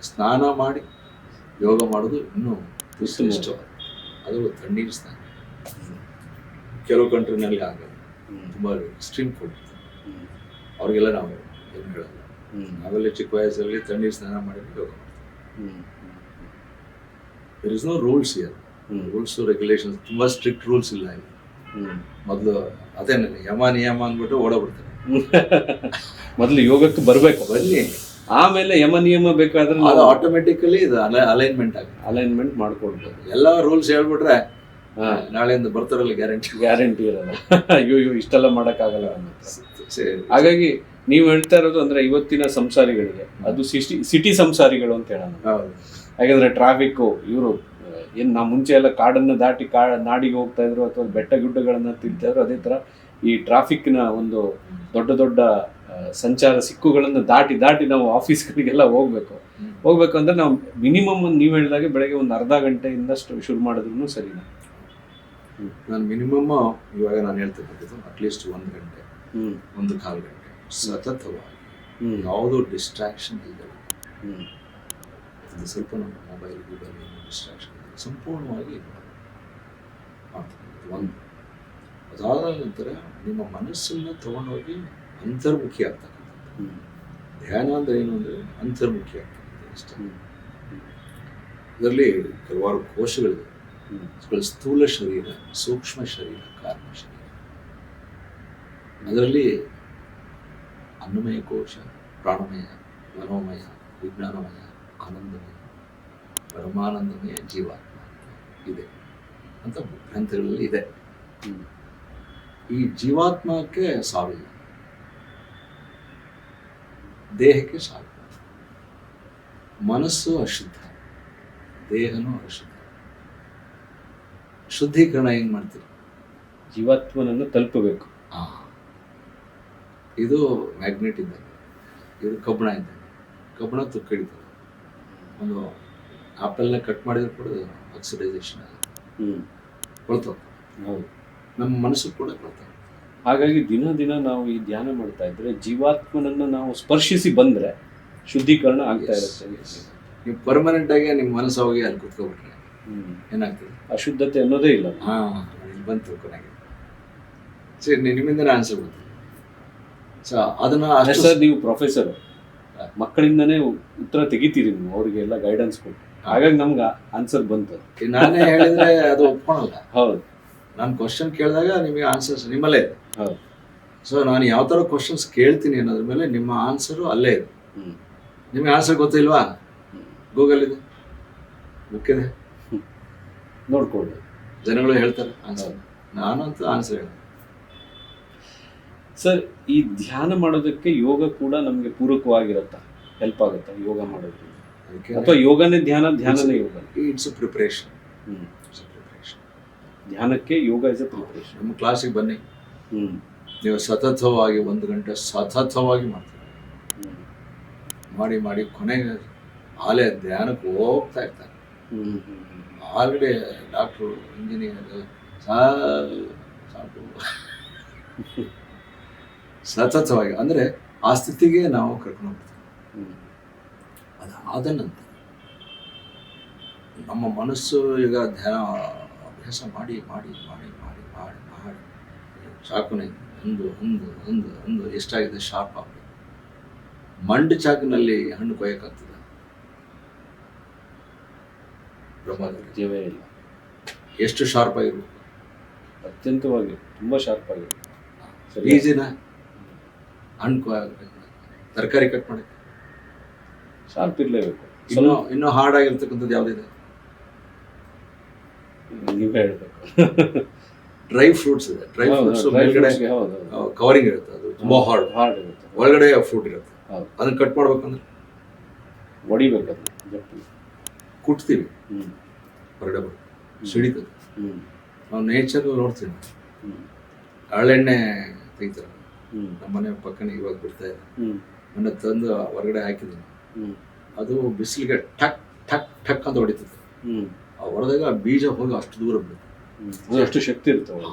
ಸ್ನಾನ ಮಾಡಿ ಯೋಗ ಮಾಡೋದು ಇನ್ನೂ ಇಷ್ಟ. ಅದು ತಣ್ಣೀರು ಸ್ನಾನ. ಕೆಲವು ಕಂಟ್ರಿನಲ್ಲಿ ಆಗಲ್ಲ, ತುಂಬ ಎಕ್ಸ್ಟ್ರೀಮ್ ಕೊಡ್ತಾರೆ, ಅವ್ರಿಗೆಲ್ಲ ನಾವು ಏನು ಹೇಳೋದು. ನಾವೆಲ್ಲ ಚಿಕ್ಕ ವಯಸ್ಸಲ್ಲಿ ತಣ್ಣೀರು ಸ್ನಾನ ಮಾಡಿದ್ರೆ ಯೋಗ ಮಾಡ್ತೀವಿ. There is no rules here. Rules regulations ತುಂಬ ಸ್ಟ್ರಿಕ್ಟ್ ರೂಲ್ಸ್ ಇಲ್ಲ ಇಲ್ಲಿ. ಮೊದಲು ಅದೇನೆ ಯಮ ನಿಯಮ ಅಂದ್ಬಿಟ್ಟು ಓಡೋಗ್ಬಿಡ್ತಾರೆ. ಮೊದಲು ಯೋಗಕ್ಕೆ ಬರಬೇಕು, ಬನ್ನಿ, ಆಮೇಲೆ ಯಮ ನಿಯಮ ಬೇಕಾದ್ರೆ ಅದು ಆಟೋಮೆಟಿಕಲಿ ಇದು ಅಲೈನ್ಮೆಂಟ್ ಆಗುತ್ತೆ. ಅಲೈನ್ಮೆಂಟ್ ಮಾಡ್ಕೊಳ್ಬೋದು. ಎಲ್ಲ ರೂಲ್ಸ್ ಹೇಳ್ಬಿಟ್ರೆ ನಾಳೆಯಿಂದ ಬರ್ತಾರಲ್ಲ ಗ್ಯಾರಂಟಿ ಇರಲ್ಲ. ಅಯ್ಯೋ ಇಷ್ಟೆಲ್ಲ ಮಾಡೋಕ್ಕಾಗಲ್ಲ. ಹಾಗಾಗಿ ನೀವು ಹೇಳ್ತಾ ಇರೋದು ಅಂದ್ರೆ ಇವತ್ತಿನ ಸಂಸಾರಿಗಳಿಗೆ ಅದು ಸಿಟಿ ಸಂಸಾರಿಗಳು ಅಂತ ಹೇಳೋಣ. ಯಾಕಂದ್ರೆ ಟ್ರಾಫಿಕ್, ಇವರು ಏನ್ ನಾವು ಮುಂಚೆ ಎಲ್ಲ ಕಾಡನ್ನು ದಾಟಿ ನಾಡಿಗೆ ಹೋಗ್ತಾ ಇದ್ರು ಅಥವಾ ಬೆಟ್ಟ ಗುಡ್ಡಗಳನ್ನ ತಿಂತಾ ಇದ್ರು, ಅದೇ ತರ ಈ ಟ್ರಾಫಿಕ್ನ ಒಂದು ದೊಡ್ಡ ದೊಡ್ಡ ಸಂಚಾರ ಸಿಕ್ಕುಗಳನ್ನು ದಾಟಿ ನಾವು ಆಫೀಸ್ಗಳಿಗೆಲ್ಲ ಹೋಗ್ಬೇಕು ಅಂದ್ರೆ ನಾವು ಮಿನಿಮಮ್ ನೀವು ಹೇಳಿದಾಗೆ ಬೆಳಗ್ಗೆ ಒಂದು ಅರ್ಧ ಗಂಟೆಯಿಂದಷ್ಟು ಶುರು ಮಾಡಿದ್ರು ಸರಿನಾ? ನಾನು ಮಿನಿಮಮ್ ಇವಾಗ ನಾನು ಹೇಳ್ತಕ್ಕಂಥದ್ದು ಅಟ್ಲೀಸ್ಟ್ 1 ಗಂಟೆ, 1.25 ಗಂಟೆ ಸತತವಾಗಿ ಯಾವುದೋ ಡಿಸ್ಟ್ರಾಕ್ಷನ್ ಇದೆ. ಸ್ವಲ್ಪ ನಮ್ಮ ಮೊಬೈಲ್ ಡಿಸ್ಟ್ರಾಕ್ಷನ್ ಸಂಪೂರ್ಣವಾಗಿ ಮಾಡ್ತಕ್ಕಂಥದ್ದು. ಅದಾದ ನಂತರ ನಿಮ್ಮ ಮನಸ್ಸನ್ನು ತಗೊಂಡೋಗಿ ಅಂತರ್ಮುಖಿ ಆಗ್ತಕ್ಕಂಥದ್ದು. ಧ್ಯಾನ ಅಂದ್ರೆ ಏನು ಅಂದರೆ ಅಂತರ್ಮುಖಿ ಆಗ್ತಕ್ಕಂಥದ್ದು ಅಷ್ಟೇ. ಇದರಲ್ಲಿ ಕೆಲವಾರು ಕೋಶಗಳಿವೆ. ಸ್ಥೂಲ ಶರೀರ, ಸೂಕ್ಷ್ಮ ಶರೀರ, ಕಾರಣ ಶರೀರ. ಅದರಲ್ಲಿ ಅನ್ನಮಯ ಕೋಶ, ಪ್ರಾಣಮಯ, ಮನೋಮಯ, ವಿಜ್ಞಾನಮಯ, ಆನಂದಮಯ, ಪರಮಾನಂದಮಯ, ಜೀವಾತ್ಮ ಇದೆ ಅಂತ ಗ್ರಂಥಗಳಲ್ಲಿ ಇದೆ. ಈ ಜೀವಾತ್ಮಕ್ಕೆ ಸಾವಿಲ್ಲ, ದೇಹಕ್ಕೆ ಸಾವಿಲ್ಲ. ಮನಸ್ಸು ಅಶುದ್ಧ, ದೇಹನೂ ಅಶುದ್ಧ. ಶುದ್ಧೀಕರಣ ಹೆಂಗ್ ಮಾಡ್ತೀರಿ? ಜೀವಾತ್ಮನನ್ನು ತಲುಪಬೇಕು. ಇದು ಮ್ಯಾಗ್ನೆಟ್ ಇದ್ದಾಗ, ಇದು ಕಬ್ಬಣ ಇದ್ದಾಗ. ಕಬ್ಬಣ ತುಕ್ಕಿಡಿತದೆ. ಒಂದು ಆಪಲ್ನ ಕಟ್ ಮಾಡಿದ್ರು ಕೂಡ ಆಕ್ಸಿಡೈಸೇಷನ್ ಕೊಳ್ತವೆ. ಹೌದು, ನಮ್ಮ ಮನಸ್ಸು ಕೂಡ ಕೊಳ್ತವೆ. ಹಾಗಾಗಿ ದಿನ ನಾವು ಈ ಧ್ಯಾನ ಮಾಡ್ತಾ ಇದ್ರೆ ಜೀವಾತ್ಮನನ್ನು ನಾವು ಸ್ಪರ್ಶಿಸಿ ಬಂದ್ರೆ ಶುದ್ಧೀಕರಣ ಆಗ್ತಾ ಇರುತ್ತೆ. ನೀವು ಪರ್ಮನೆಂಟ್ ಆಗಿ ನಿಮ್ಮ ಮನಸ್ಸು ಹೋಗಿ ಅಲ್ಲಿ ಕುತ್ಕೊಬಿಟ್ರೆ ಏನಾಗ್ತದೆ? ಅಶುದ್ಧತೆ ಅನ್ನೋದೇ ಇಲ್ಲ. ಇಲ್ಲಿ ಬಂತು ಕೊನೆಗೆ. ಸರಿ ನಿಮ್ಮಿಂದನೇ ಆನ್ಸರ್ ಬರುತ್ತೆ. ಸೊ ಅದನ್ನ ಅಷ್ಟು ಸರ್ ನೀವು ಪ್ರೊಫೆಸರ್, ಮಕ್ಕಳಿಂದನೇ ಉತ್ತರ ತೆಗಿತೀರಿ ನೀವು, ಅವರಿಗೆಲ್ಲ ಗೈಡೆನ್ಸ್ ಕೊಟ್ಟು, ಹಾಗಾಗಿ ನಮ್ಗೆ ಆನ್ಸರ್ ಬಂತು. ನಾನೇ ಹೇಳಿದ್ರೆ ಅದು ಒಪ್ಕೊಳಲ್ಲ. ಹೌದು, ನಾನು ಕ್ವಶನ್ ಕೇಳಿದಾಗ ನಿಮಗೆ ಆನ್ಸರ್ಸ್ ನಿಮ್ಮಲ್ಲೇ ಇದೆ. ಹೌದು. ಸೊ ನಾನು ಯಾವ ಥರ ಕ್ವಶನ್ಸ್ ಕೇಳ್ತೀನಿ ಅನ್ನೋದ್ರ ಮೇಲೆ ನಿಮ್ಮ ಆನ್ಸರು ಅಲ್ಲೇ ಇದೆ. ನಿಮಗೆ ಆನ್ಸರ್ ಗೊತ್ತಿಲ್ವಾ? ಗೂಗಲ್ ಇದೆ, ಬುಕ್ ಇದೆ, ನೋಡ್ಕೊಳ್ಳಿ. ಜನಗಳು ಹೇಳ್ತಾರೆ ಆನ್ಸರ್. ನಾನಂತೂ ಆನ್ಸರ್ ಹೇಳ. ಸರ್, ಈ ಧ್ಯಾನ ಮಾಡೋದಕ್ಕೆ ಯೋಗ ಕೂಡ ನಮಗೆ ಪೂರಕವಾಗಿರುತ್ತಾ, ಹೆಲ್ಪ್ ಆಗುತ್ತಾ ಯೋಗ ಮಾಡೋದ್ರಿಂದ? ಅಥವಾ ಯೋಗನೇ ಧ್ಯಾನ, ಧ್ಯಾನನೇ ಯೋಗ? It's a preparation. ಧ್ಯಾನಕ್ಕೆ ಯೋಗ ಇಸ್ ಅ ಪ್ರಿಪರೇಷನ್. ನಮ್ಮ ಕ್ಲಾಸಿಗೆ ಬನ್ನಿ, ನೀವು ಸತತವಾಗಿ 1 ಗಂಟೆ ಸತತವಾಗಿ ಮಾಡ್ತೀರಿ. ಮಾಡಿ ಮಾಡಿ ಕೊನೆಗೆ ಆಲೇ ಧ್ಯಾನಕ್ಕೆ ಹೋಗ್ತಾ ಇರ್ತಾರೆ. ಆಲ್ರೆಡಿ ಡಾಕ್ಟ್ರು, ಇಂಜಿನಿಯರ್, ಸಾಕು ಸತತವಾಗಿ ಅಂದರೆ ಆ ಸ್ಥಿತಿಗೆ ನಾವು ಕರ್ಕೊಂಡು ಹೋಗ್ತೀವಿ. ಅದಾದ ನಂತರ ನಮ್ಮ ಮನಸ್ಸು ಈಗ ಧ್ಯಾನ ಅಭ್ಯಾಸ ಮಾಡಿ ಮಾಡಿ ಮಾಡಿ ಮಾಡಿ ಮಾಡಿ ಮಾಡಿ ಚಾಕುನೇ ಒಂದು ಎಷ್ಟಾಗಿದೆ ಶಾರ್ಪ್ ಆಗಬೇಕು. ಮಂಡು ಚಾಕಿನಲ್ಲಿ ಹಣ್ಣು ಕೊಯ್ಯಕ್ಕಾಗ್ತದೆ? ಸಾಧ್ಯವೇ ಇಲ್ಲ. ಎಷ್ಟು ಶಾರ್ಪ್ ಆಗಿರ್ಬೇಕು? ಅತ್ಯಂತವಾಗಿ ತುಂಬ ಶಾರ್ಪ್ ಆಗಿದೆ. ಈಜಿನ ಹಣ್ಣು ತರಕಾರಿ ಕಟ್ ಮಾಡಿ ಶಾರ್ಪ್ ಇರಲೇಬೇಕು. ಇನ್ನೂ ಹಾರ್ಡ್ ಆಗಿರ್ತಕ್ಕಂಥದ್ದು ಯಾವುದಿದೆ? ನೀವೇ ಹೇಳ್ಬೇಕು. ಡ್ರೈ ಫ್ರೂಟ್ಸ್ ಇದೆ. ಡ್ರೈ ಫ್ರೂಟ್ಸ್ ಮೇಲ್ಗಡೆ ಕವರಿಂಗ್ ಇರುತ್ತೆ, ಅದು ತುಂಬಾ ಹಾರ್ಡ್ ಇರುತ್ತೆ. ಒಳಗಡೆ ಫ್ರೂಟ್ ಇರುತ್ತೆ. ಅದನ್ನ ಕಟ್ ಮಾಡ್ಬೇಕಂದ್ರೆ ಹೊಡಿಬೇಕು, ಕುಟ್ತೀವಿ, ಹೊರಗಡೆ ಬರುತ್ತೆ, ಸಿಡಿತದೆ. ನಾವು ನೇಚರ್ ನೋಡ್ತೀವಿ. ಹರಳೆಣ್ಣೆ ತೆಗಿತಾರೆ, ನಮ್ಮ ಮನೆ ಪಕ್ಕನೆ ಇವಾಗ ಬಿಡ್ತಾ ಇದೆ. ನನ್ನ ತಂದು ಹೊರಗಡೆ ಹಾಕಿದ್ದೀನಿ. ಅದು ಬಿಸಿಲಿಗೆ ಟಕ್ ಟಕ್ ಟಕ್ ಅಂತ ಹೊಡಿತದೆ. ಆ ಹೊಡೆದಾಗ ಬೀಜ ಹೋಗಿ ಅಷ್ಟು ದೂರ ಬಿಡುತ್ತೆ. ಅಷ್ಟು ಶಕ್ತಿ ಇರ್ತವೆ,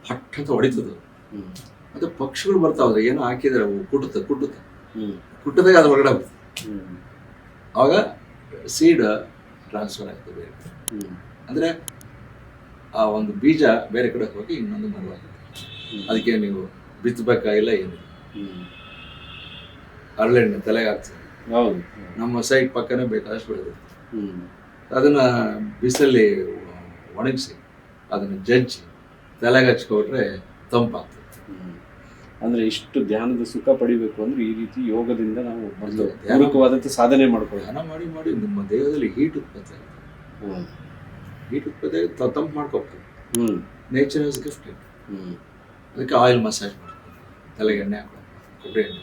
ಪಟ್ ಅಂತ ಹೊಡಿತದೆ. ಅದು ಪಕ್ಷಿಗಳು ಬರ್ತಾವೆ, ಏನೋ ಹಾಕಿದ್ರೆ ಅವು ಕುಟ್ಟದಾಗ ಅದು ಹೊರಗಡೆ ಬರ್ತದೆ. ಆವಾಗ ಸೀಡ್ ಟ್ರಾನ್ಸ್ಫರ್ ಆಗ್ತದೆ ಬೇರೆ. ಅಂದರೆ ಆ ಒಂದು ಬೀಜ ಬೇರೆ ಕಡೆ ಹೋಗಿ ಇನ್ನೊಂದು ಮರವಾಗುತ್ತೆ. ಅದಕ್ಕೆ ನೀವು ಬಿತ್ತಬೇಕಾಗಿಲ್ಲ, ಏನು ಹರಳೆಣ್ಣೆ ತಲೆಗೆ ಹಾಕ್ತೀವಿ. ನಮ್ಮ ಸೈಡ್ ಪಕ್ಕನೇ ಬೇಕಾದಷ್ಟು ಬೆಳೆದಿರುತ್ತೆ. ಅದನ್ನು ಬಿಸಿಲಲ್ಲಿ ಒಣಗಿಸಿ ಅದನ್ನು ಜಜ್ಜಿ ತಲೆಗೆ ಹಚ್ಕೊಟ್ರೆ ತಂಪಾಗ್ತದೆ. ಅಂದರೆ ಇಷ್ಟು ಧ್ಯಾನದ ಸುಖ ಪಡಿಬೇಕು ಅಂದರೆ ಈ ರೀತಿ ಯೋಗದಿಂದ ನಾವು ಮೊದಲು ಪೂರಕವಾದಂಥ ಸಾಧನೆ ಮಾಡ್ಕೊಳ್ಳಿ. ಧ್ಯಾನ ಮಾಡಿ ಮಾಡಿ ನಿಮ್ಮ ದೇಹದಲ್ಲಿ ಹೀಟ್ ಉತ್ಪತ್ತಿ ಆಗುತ್ತೆ. ಹೀಟ್ ಉತ್ಪತ್ತಿ ಆಗಿ ತಂಪು ಮಾಡ್ಕೊಳ್ತದೆ. Nature is gifted. ಅದಕ್ಕೆ ಆಯಿಲ್ ಮಸಾಜ್ ಮಾಡ್ಕೊಂಡು ತಲೆಗೆ ಎಣ್ಣೆ ಹಾಕೋದು, ಕೊಬ್ಬರಿ ಎಣ್ಣೆ,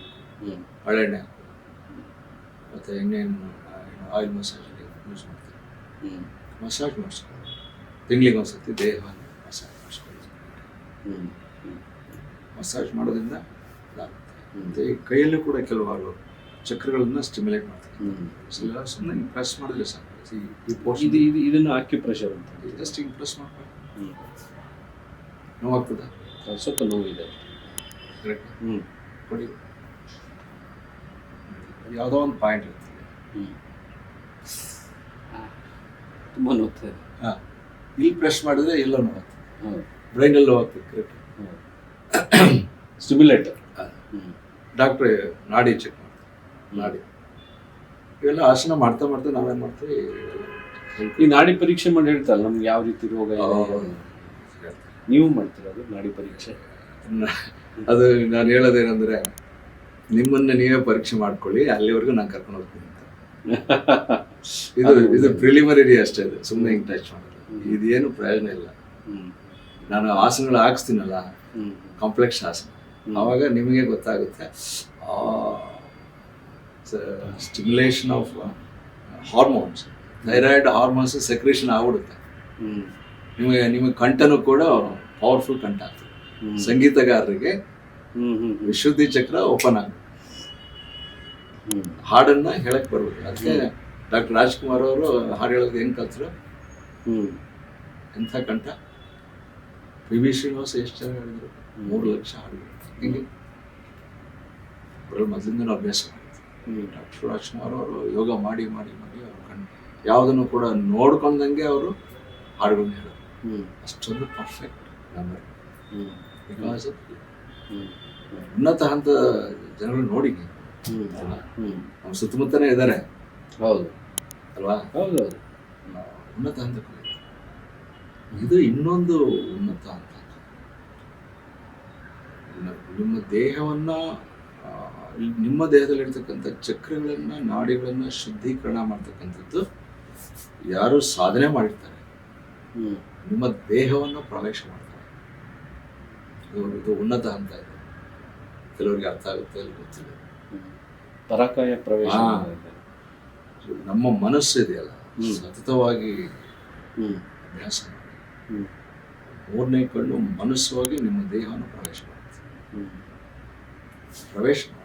ಹಳೆಣ್ಣೆ ಹಾಕೋದು, ಮತ್ತು ಇನ್ನೇನು ಆಯಿಲ್ ಮಸಾಜ್ ಯೂಸ್ ಮಾಡ್ತೀವಿ. ಮಸಾಜ್ ಮಾಡಿಸ್ಕೊಂಡು ತಿಂಗಳಿಗೆ ಒಂದ್ಸತಿ ದೇಹ ಮಸಾಜ್ ಮಾಡಿಸ್ಕೊಳ್ಳಿ. ಮಸಾಜ್ ಮಾಡೋದ್ರಿಂದ ಇದಾಗುತ್ತೆ. ಮತ್ತು ಈ ಕೈಯಲ್ಲೂ ಕೂಡ ಕೆಲವಾರು ಚಕ್ರಗಳನ್ನ ಸ್ಟಿಮ್ಯುಲೇಟ್ ಮಾಡ್ತಾರೆ. ಸುಮ್ಮನೆ ಪ್ರೆಸ್ ಮಾಡಿದ್ರೆ ಸಾಕು. ಇದನ್ನು ಆಕ್ಯುಪ್ರೆಷರ್ ಅಂತ ಜಸ್ಟ್ ಹಿಂಗೆ ಪ್ರೆಸ್ ಮಾಡ್ಬೇಕು. ನೋವಾಗ್ತದೆ? ಸ್ವಲ್ಪ ನೋವಿದೆ. ಕರೆಕ್ಟ್. ಕೊಡಿ. ಯಾವುದೋ ಒಂದು ಪಾಯಿಂಟ್ ಇರ್ತದೆ, ತುಂಬ ನೋಡ್ತದೆ. ಇಲ್ಲಿ ಪ್ರೆಸ್ ಮಾಡಿದ್ರೆ ಎಲ್ಲೋ ನೋವಾಗ್ತದೆ, ಬ್ರೈನಲ್ಲಿ ನೋವಾಗ್ತದೆ. ಕರೆಕ್ಟ್. ಸ್ಟಿಮ್ಯುಲೇಟರ್. ಡಾಕ್ಟ್ರೆ ನಾಡಿ ಚೆಕ್ ಮಾಡ್ತಾರೆ. ನಾಡಿ ಇವೆಲ್ಲ ಆಸನ ಮಾಡ್ತಾ ಮಾಡ್ತಾ ನಾವೇನು ಮಾಡ್ತೀವಿ, ಈ ನಾಡಿ ಪರೀಕ್ಷೆ ಮಾಡಿ ಹೇಳ್ತಾರೆ ನಮ್ಗೆ ಯಾವ ರೀತಿ ರೋಗ ಇದೆ. ನೀವು ಮಾಡ್ತೀರ ಅದು ನಾಡಿ ಪರೀಕ್ಷೆ? ಅದು ನಾನು ಹೇಳೋದೇನೆಂದರೆ, ನಿಮ್ಮನ್ನು ನೀವೇ ಪರೀಕ್ಷೆ ಮಾಡ್ಕೊಳ್ಳಿ, ಅಲ್ಲಿವರೆಗೂ ನಾನು ಕರ್ಕೊಂಡು ಹೋಗ್ತೀನಿ ಅಂತ. ಇದು ಪ್ರಿಲಿಮಿನರಿ ಅಷ್ಟೇ. ಇದು ಸುಮ್ಮನೆ ಹಿಂಗೆ ಟಚ್ ಮಾಡೋದು, ಇದೇನು ಪ್ರಯೋಜನ ಇಲ್ಲ. ನಾನು ಆಸನಗಳು ಹಾಕ್ಸ್ತೀನಲ್ಲ, ಕಾಂಪ್ಲೆಕ್ಸ್ ಆಸನ, ಆವಾಗ ನಿಮಗೆ ಗೊತ್ತಾಗುತ್ತೆ stimulation of hormones, thyroid hormones secretion ಆಗ್ಬಿಡುತ್ತೆ. ನಿಮಗೆ ಕಂಠನೂ ಕೂಡ ಪವರ್ಫುಲ್ ಕಂಠ ಆಗ್ತದೆ. ಸಂಗೀತಗಾರರಿಗೆ ವಿಶುದ್ಧಿ ಚಕ್ರ ಓಪನ್ ಆಗುತ್ತೆ, ಹಾಡನ್ನ ಹೇಳಕ್ ಬರ್ಬೇಕು. ಅದಕ್ಕೆ ಡಾಕ್ಟರ್ ರಾಜ್ಕುಮಾರ್ ಅವರು ಹಾಡು ಹೇಳೋದು ಹೆಂಗ್ ಕಲ್ತರು, ಎಂಥ ಕಂಠ. ಪಿ.ವಿ. ಶ್ರೀನಿವಾಸ ಎಷ್ಟು ಚೆನ್ನಾಗಿ ಹೇಳಿದ್ರು, 3 ಲಕ್ಷ ಹಾಡುಗಳು. ಹಿಂಗೆ ಅವರಲ್ಲಿ ಮೊದಲಿಂದ ಅಭ್ಯಾಸ ಮಾಡಿದ್ರು. ಡಾಕ್ಟರ್ ರಾಜ್ಕುಮಾರ್ ಅವರು ಯೋಗ ಮಾಡಿ ಮಾಡಿ ಮಾಡಿ ಅವ್ರ ಯಾವುದನ್ನು ಕೂಡ ನೋಡ್ಕೊಂಡಂಗೆ ಅವರು ಹಾಡುಗಳನ್ನ ಹೇಳೋರು. ಅಷ್ಟೊಂದು ಪರ್ಫೆಕ್ಟ್ ಮೆಮೊರಿ. ಬಿಕಾಸ್ ಹ್ಮ್. ಉನ್ನತ ಹಂತ ಜನಗಳು ನೋಡಿ ಹ್ಮ್. ಅಲ್ವಾ? ಹ್ಮ್. ನಮ್ಮ ಸುತ್ತಮುತ್ತನೇ ಇದ್ದಾರೆ ಹೌದು ಅಲ್ವಾ? ಹೌದು ಉನ್ನತ ಹಂತ ಇದು ಇನ್ನೊಂದು ಉನ್ನತ ಹಂತ. ನಿಮ್ಮ ದೇಹವನ್ನ ಆ, ನಿಮ್ಮ ದೇಹದಲ್ಲಿರ್ತಕ್ಕಂಥ ಚಕ್ರಗಳನ್ನ ನಾಡಿಗಳನ್ನ ಶುದ್ಧೀಕರಣ ಮಾಡ್ತಕ್ಕಂಥದ್ದು ಯಾರು ಸಾಧನೆ ಮಾಡಿರ್ತಾರೆ ಹ್ಮ್. ನಿಮ್ಮ ದೇಹವನ್ನು ಪ್ರವೇಶ ಮಾಡ್ತಾರೆ. ಇದು ಉನ್ನತ ಹಂತ ಇದೆ. ಕೆಲವರಿಗೆ ಅರ್ಥ ಆಗುತ್ತೆ, ಅಲ್ಲಿ ಗೊತ್ತಿಲ್ಲ. ಹ್ಮ್. ಪರಕಾಯ ಪ್ರವೇಶ ಹಾ. ಮಾಡಿದ್ದಾರೆ. ನಮ್ಮ ಮನಸ್ಸು ಇದೆಯಲ್ಲ, ಹ್ಮ್. ಸತತವಾಗಿ ಹ್ಮ್. ಅಭ್ಯಾಸ ಮಾಡಿ. ಹ್ಮ್. ಮೂರನೇ ಕಣ್ಣು ಮನಸ್ಸು ಹೋಗಿ ನಿಮ್ಮ ದೇಹವನ್ನು ಪ್ರವೇಶ ಮಾಡುತ್ತೆ. ಹ್ಮ್. ಪ್ರವೇಶ ಮಾಡಿ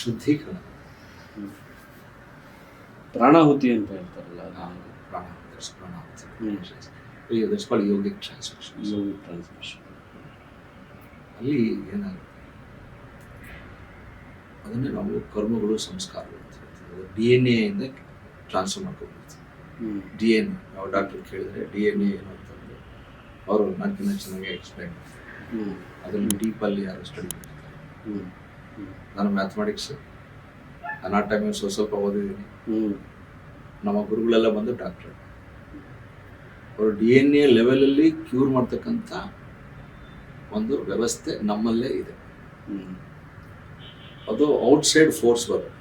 ಶುದ್ಧೀಕರಣ. ಪ್ರಾಣಾಹುತಿ ಅಂತ ಹೇಳ್ತಾರಲ್ಲ ಯೋಗಿಕ್ ಟ್ರಾನ್ಸ್ಮಿಷನ್. Yogic transmission. ಅಲ್ಲಿ ಏನಾಗುತ್ತೆ, ಅದನ್ನೇ ನಾವು ಕರ್ಮಗಳು ಸಂಸ್ಕಾರಗಳು ಅಂತ ಹೇಳ್ತೀವಿ. DNA ಇಂದ ಟ್ರಾನ್ಸ್ಫರ್ ಮಾಡ್ಕೊಬಿಡ್ತೀವಿ. DNA ನಾವು ಡಾಕ್ಟರ್ ಕೇಳಿದ್ರೆ DNA ಏನು ಅಂತಂದ್ರೆ ಅವರು ನನಗಿನ್ನ ಚೆನ್ನಾಗಿ ಎಕ್ಸ್ಪ್ಲೈನ್ ಮಾಡ್ತಾರೆ. ಅದರಲ್ಲಿ ಡೀಪಲ್ಲಿ ಯಾರು ಸ್ಟಡಿ ಮಾಡ್ತಾರೆ. ನಾನು ಮ್ಯಾಥಮೆಟಿಕ್ಸ್ ಅನಾಟಮಿ ಸ್ವಲ್ಪ ಓದಿದ್ದೀನಿ. ನಮ್ಮ ಗುರುಗಳೆಲ್ಲ ಬಂದು ಡಾಕ್ಟರ್. ಅವರು DNA ಲೆವೆಲಲ್ಲಿ ಕ್ಯೂರ್ ಮಾಡ್ತಕ್ಕಂಥ ಒಂದು ವ್ಯವಸ್ಥೆ ನಮ್ಮಲ್ಲೇ ಇದೆ. ಅದು ಔಟ್ಸೈಡ್ ಫೋರ್ಸ್ ಬರುತ್ತೆ.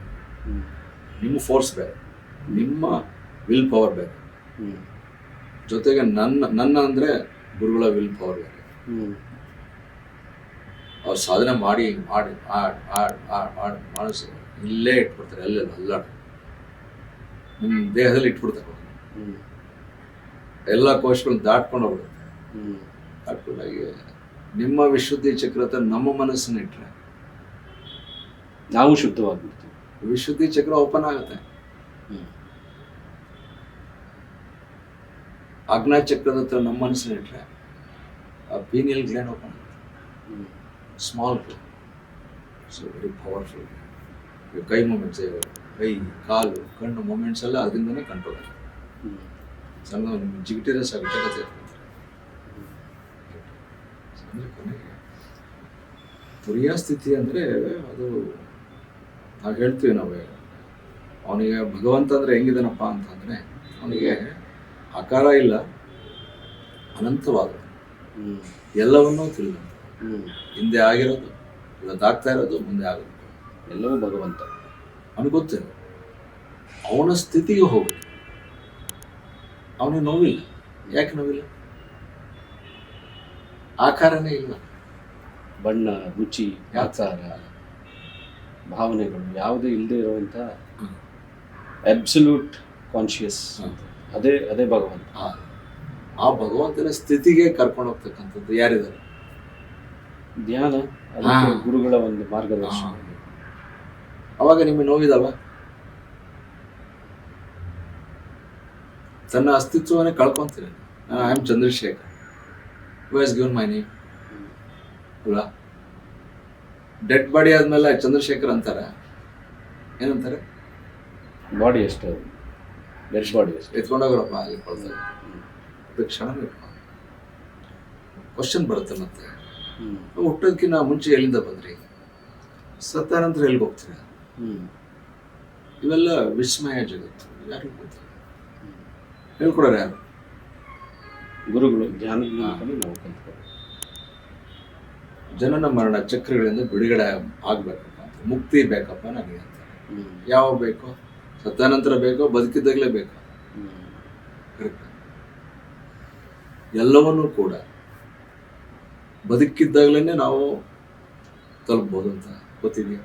ನಿಮ್ಮ ಫೋರ್ಸ್ ಬೇರೆ, ನಿಮ್ಮ ವಿಲ್ ಪವರ್ ಬೇರೆ, ಜೊತೆಗೆ ನನ್ನ ಅಂದರೆ ಗುರುಗಳ ವಿಲ್ ಪವರ್ ಬೇರೆ. ಅವ್ರು ಸಾಧನೆ ಮಾಡಿ ಮಾಡಿ ಮಾಡಿಸಿ ಇಲ್ಲೇ ಇಟ್ಬಿಡ್ತಾರೆ, ಅಲ್ಲೆಲ್ಲ ಅಲ್ಲಾಡ ನಿಮ್ಮ ದೇಹದಲ್ಲಿ ಇಟ್ಬಿಡ್ತಾರೆ. ಎಲ್ಲ ಕೋಶಗಳನ್ನ ದಾಟ್ಕೊಂಡು ಹೋಗ್ಬಿಡುತ್ತೆ. ದಾಟ್ಕೊಂಡಾಗಿ ನಿಮ್ಮ ವಿಶುದ್ಧಿ ಚಕ್ರ ನಮ್ಮ ಮನಸ್ಸನ್ನ ಇಟ್ಟರೆ ನಾವು ಶುದ್ಧವಾಗ್ಬಿಡ್ತೀವಿ. ವಿಶುದ್ಧಿ ಚಕ್ರ ಓಪನ್ ಆಗುತ್ತೆ. ಆಜ್ಞಾ ಚಕ್ರದ ಹತ್ರ ನಮ್ಮ ಮನಸ್ಸನ್ನ ಇಟ್ಟರೆ ಆ ಪೀನಿಯಲ್ ಗ್ಲ್ಯಾಂಡ್ ಓಪನ್ ಆಗುತ್ತೆ. Small gland, so very powerful. ಕೈ ಮೂಮೆಂಟ್ಸ್, ಕೈ ಕಾಲು ಕಣ್ಣು ಮೂಮೆಂಟ್ಸ್ ಎಲ್ಲ ಅದರಿಂದನೇ ಕಂಟ್ರೋಲ್ ಆಗುತ್ತೆ. ಸಣ್ಣ ನಿಮ್ಗೆ ಜಿಗಿಟಿರಸ್ ಆಗುತ್ತೆ ಕತೆ ಅಂದರೆ ಕೊನೆಗೆ ತುರಿಯ ಸ್ಥಿತಿ ಅಂದರೆ ಅದು ನಾವು ಹೇಳ್ತೀವಿ ನಾವೇ. ಅವನಿಗೆ ಭಗವಂತ ಅಂದರೆ ಹೆಂಗಿದಾನಪ್ಪ ಅಂತಂದರೆ ಅವನಿಗೆ ಆಕಾರ ಇಲ್ಲ, ಅನಂತವಾದ, ಎಲ್ಲವನ್ನೂ ತಿಳಿದ, ಹಿಂದೆ ಆಗಿರೋದು, ಇವತ್ತಾಗ್ತಾ ಇರೋದು, ಮುಂದೆ ಆಗೋದು ಎಲ್ಲವೂ ಭಗವಂತ ಅವನಿಗೆ ಗೊತ್ತಿಲ್ಲ. ಅವನ ಸ್ಥಿತಿಗೆ ಹೋಗಿ ಅವನಿಗೆ ನೋವಿಲ್ಲ. ಯಾಕೆ ನೋವಿಲ್ಲ? ಆಕಾರನೇ ಇಲ್ಲ. ಬಣ್ಣ, ರುಚಿ, ಆಚಾರ, ಭಾವನೆಗಳು ಯಾವುದೇ ಇಲ್ಲದೆ ಇರುವಂಥ ಅಬ್ಸಲ್ಯೂಟ್ ಕಾನ್ಶಿಯಸ್, ಅದೇ ಭಗವಂತ. ಆ ಭಗವಂತನ ಸ್ಥಿತಿಗೆ ಕರ್ಕೊಂಡು ಹೋಗ್ತಕ್ಕಂಥದ್ದು ಯಾರಿದ್ದಾರೆ? ಧ್ಯಾನ, ಅದಕ್ಕೆ ಗುರುಗಳ ಒಂದು ಮಾರ್ಗದರ್ಶನ. ಅವಾಗ ನಿಮಗೆ ನೋವಿದಾವ? ತನ್ನ ಅಸ್ತಿತ್ವವನ್ನೇ ಕಳ್ಕೊಂತೀರ. I am Chandrashekar, who has given my name ಅಲ್ಲ. ಡೆಡ್ ಬಾಡಿ ಆದ್ಮೇಲೆ ಚಂದ್ರಶೇಖರ್ ಅಂತಾರೆ, ಏನಂತಾರೆ? ಬಾಡಿ ಎಷ್ಟು, ಡೆಡ್ ಬಾಡಿ ಎಷ್ಟು ಎತ್ಕೊಂಡೋಗ್ರಪ್ಪ ಅಲ್ಲಿ ಕೊಳ್ತಾರೆ. ಅದು ಕ್ಷಣ ಕ್ವಶನ್ ಬರುತ್ತೆ. ಮತ್ತೆ ಹುಟ್ಟೋದಕ್ಕಿಂತ ಮುಂಚೆ ಎಲ್ಲಿಂದ ಬಂದ್ರಿ? ಸತ್ತ ನಂತರ ಎಲ್ಲಿಗೆ ಹೋಗ್ತೀರ? ಇವೆಲ್ಲ ವಿಸ್ಮಯ ಜಗತ್ತು. ಯಾರಿಗೂ ಗೊತ್ತಿಲ್ಲ. ಹೇಳ್ಕೊಡೋರು ಯಾರು? ಗುರುಗಳು. ಧ್ಯಾನದ ಮೂಲಕನೇ ನಾವು ಕಲ್ತ್ಕೊಳ್ಳೋದು. ಜನನ ಮರಣ ಚಕ್ರಗಳಿಂದ ಬಿಡುಗಡೆ ಆಗ್ಬೇಕಪ್ಪ ಅಂತ, ಮುಕ್ತಿ ಬೇಕಪ್ಪ ನನಗೆ ಅಂತ. ಯಾವಾಗ ಬೇಕೋ? ಸತ್ತ ನಂತರ ಬೇಕೋ, ಬದುಕಿದ್ದಾಗಲೇ ಬೇಕೋ? ಕರೆಕ್ಟ್. ಎಲ್ಲವನ್ನೂ ಕೂಡ ಬದುಕಿದ್ದಾಗಲೇ ನಾವು ತಲುಪ್ಬೋದು ಅಂತ ಗೊತ್ತಿದೆಯಾ?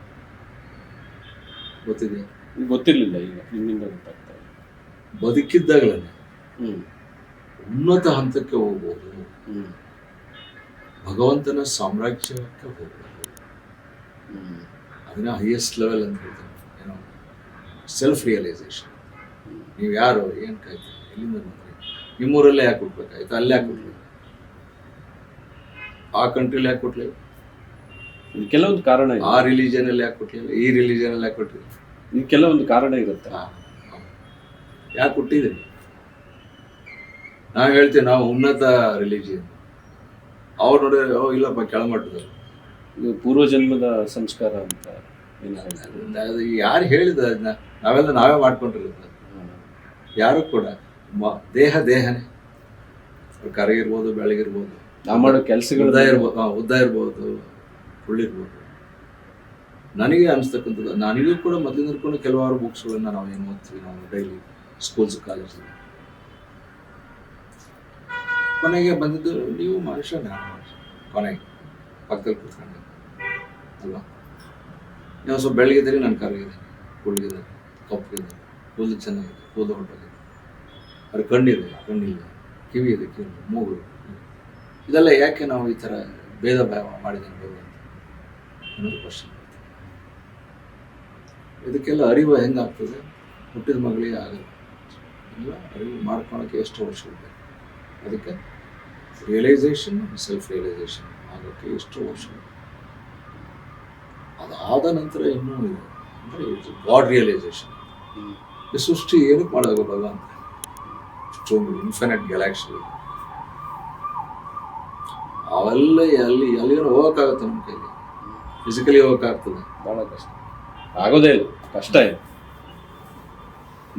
ಗೊತ್ತಿರಲಿಲ್ಲ, ಈಗ ನಿಮ್ಮಿಂದ ಗೊತ್ತಾಗ್ತಾ ಇದೆ. ಬದುಕಿದ್ದಾಗಲೇ ಉನ್ನತ ಹಂತಕ್ಕೆ ಹೋಗ್ಬೋದು, ಭಗವಂತನ ಸಾಮ್ರಾಜ್ಯಕ್ಕೆ ಹೋಗ್ಬೋದು. ಅದನ್ನ ಹೈಯೆಸ್ಟ್ ಲೆವೆಲ್ ಅಂತ ಹೇಳ್ತಾರೆ. ಏನೋ ಸೆಲ್ಫ್ ರಿಯಲೈಸೇಷನ್. ನೀವು ಯಾರು, ಏನು ಕಾಯ್ತು, ಎಲ್ಲಿಂದ ಬಂದ್ರಿ, ನಿಮ್ಮೂರಲ್ಲೇ ಯಾಕೆ ಹುಟ್ಬೇಕಾಯ್ತು, ಅಲ್ಲೇ ಯಾಕೆ ಹುಟ್ಲಿ, ಆ ಕಂಟ್ರಿಲಿ ಯಾಕೆ ಹುಟ್ಲಿ, ಕೆಲವೊಂದು ಕಾರಣ ಇದೆ. ಆ ರಿಲಿಜನಲ್ಲಿ ಯಾಕೆ ಹುಟ್ಲಿಲ್ಲ, ಈ ರಿಲಿಜನಲ್ಲಿ ಯಾಕೆ ಹುಟ್ಲಿಲ್ಲ, ಕೆಲವೊಂದು ಕಾರಣ ಇರುತ್ತೆ. ಯಾಕೆ ಹುಟ್ಟಿದ್ರಿ? ನಾವು ಹೇಳ್ತೀವಿ ನಾವು ಉನ್ನತ ರಿಲಿಜಿಯನ್. ಅವ್ರು ನೋಡಿದ್ರೆ ಇಲ್ಲಪ್ಪ ಕೆಳಮಟ್ಟದಲ್ಲಿ. ಇದು ಪೂರ್ವಜನ್ಮದ ಸಂಸ್ಕಾರ ಅಂತ ಏನು ಹೇಳ್ತಾರೆ. ಅದು ಯಾರು ಹೇಳಿದ ಅದನ್ನ? ನಾವೇ ಮಾಡ್ಕೊಂಡಿರೋದು. ಯಾರು ಕೂಡ ದೇಹನೇ ಕರಗಿರ್ಬೋದು, ಬೆಳಗಿರ್ಬೋದು, ನಾವು ಮಾಡೋ ಕೆಲಸಗಳು ಉದ್ದ ಇರ್ಬೋದು, ಉಳ್ಳಿರ್ಬೋದು. ನನಗೆ ಅನಿಸ್ತಕ್ಕಂಥದ್ದು, ನನಗೂ ಕೂಡ ಮೊದಲಿಂದ ಕೂಡ ಕೆಲವಾರು ಬುಕ್ಸ್ಗಳನ್ನ ನಾವು ಏನು ಓದ್ತೀವಿ ನಾವು ಡೈಲಿ ಸ್ಕೂಲ್ಸ್ ಕಾಲೇಜಲ್ಲಿ. ಕೊನೆಗೆ ಬಂದಿದ್ದು ನೀವು ಮನುಷ್ಯ, ಕೊನೆಗೆ ಪಕ್ಕದಲ್ಲಿ ಕೂತ್ಕೊಂಡೆ ಅಲ್ವಾ? ನೀವು ಸ್ವಲ್ಪ ಬೆಳಗಿದ್ದೀರಿ, ನಾನು ಕರಗಿದ್ದೀನಿ, ಕುಳ್ಳಿದ್ದೀನಿ, ಕಪ್ಪಗಿದೆ, ಕೂದಲು ಚೆನ್ನಾಗಿದೆ, ಕೂದಲು ಹೊರಟೋಗಿದೆ, ಅದು ಕಣ್ಣಿದೆ, ಕಣ್ಣಿಲ್ಲ, ಕಿವಿ ಇದೆ, ಕಿವಿ, ಮೂಗು. ಇದೆಲ್ಲ ಯಾಕೆ ನಾವು ಈ ಥರ ಭೇದ ಭಾವ ಮಾಡಿದ್ದೀನಿ ಭಗವಂತ ಅನ್ನೋದು ಕ್ವಶನ್. ಇದಕ್ಕೆಲ್ಲ ಅರಿವು ಹೆಂಗಾಗ್ತದೆ? ಹುಟ್ಟಿದ ಮಗಳಿಗೆ ಆಗಲ್ಲ. ಇಲ್ಲ, ಅರಿವು ಮಾಡ್ಕೊಳಕ್ಕೆ ಎಷ್ಟು ವರ್ಷಗಳು ಬೇಕು. ಅದಕ್ಕೆ ರಿಯಲೈಸೇಷನ್, ಸೆಲ್ಫ್ ರಿಯಲೈಸೇಷನ್ ಆಗೋಕ್ಕೆ ಎಷ್ಟು ವರ್ಷಗಳು. ಅದಾದ ನಂತರ ಇನ್ನೂ ಇದೆ ಅಂದರೆ ಇಟ್ಸ್ ಗಾಡ್ ರಿಯಲೈಸೇಷನ್. ಈ ಸೃಷ್ಟಿ ಏನಕ್ಕೆ ಮಾಡೋದು ಭಗವಂತ? ಇಷ್ಟೊಂದು ಇನ್ಫಿನಿಟ್ ಗ್ಯಾಲಾಕ್ಸಿ ಅವೆಲ್ಲ ಅಲ್ಲಿಗೇನು ಹೋಗೋಕ್ಕಾಗತ್ತೆ ನಮ್ಮ ಕೈಲಿ? ಫಿಸಿಕಲಿ ಹೋಗೋಕ್ಕಾಗ್ತದೆ? ಭಾಳ ಕಷ್ಟ, ಆಗೋದೇ ಇಲ್ಲ, ಕಷ್ಟ ಇದೆ.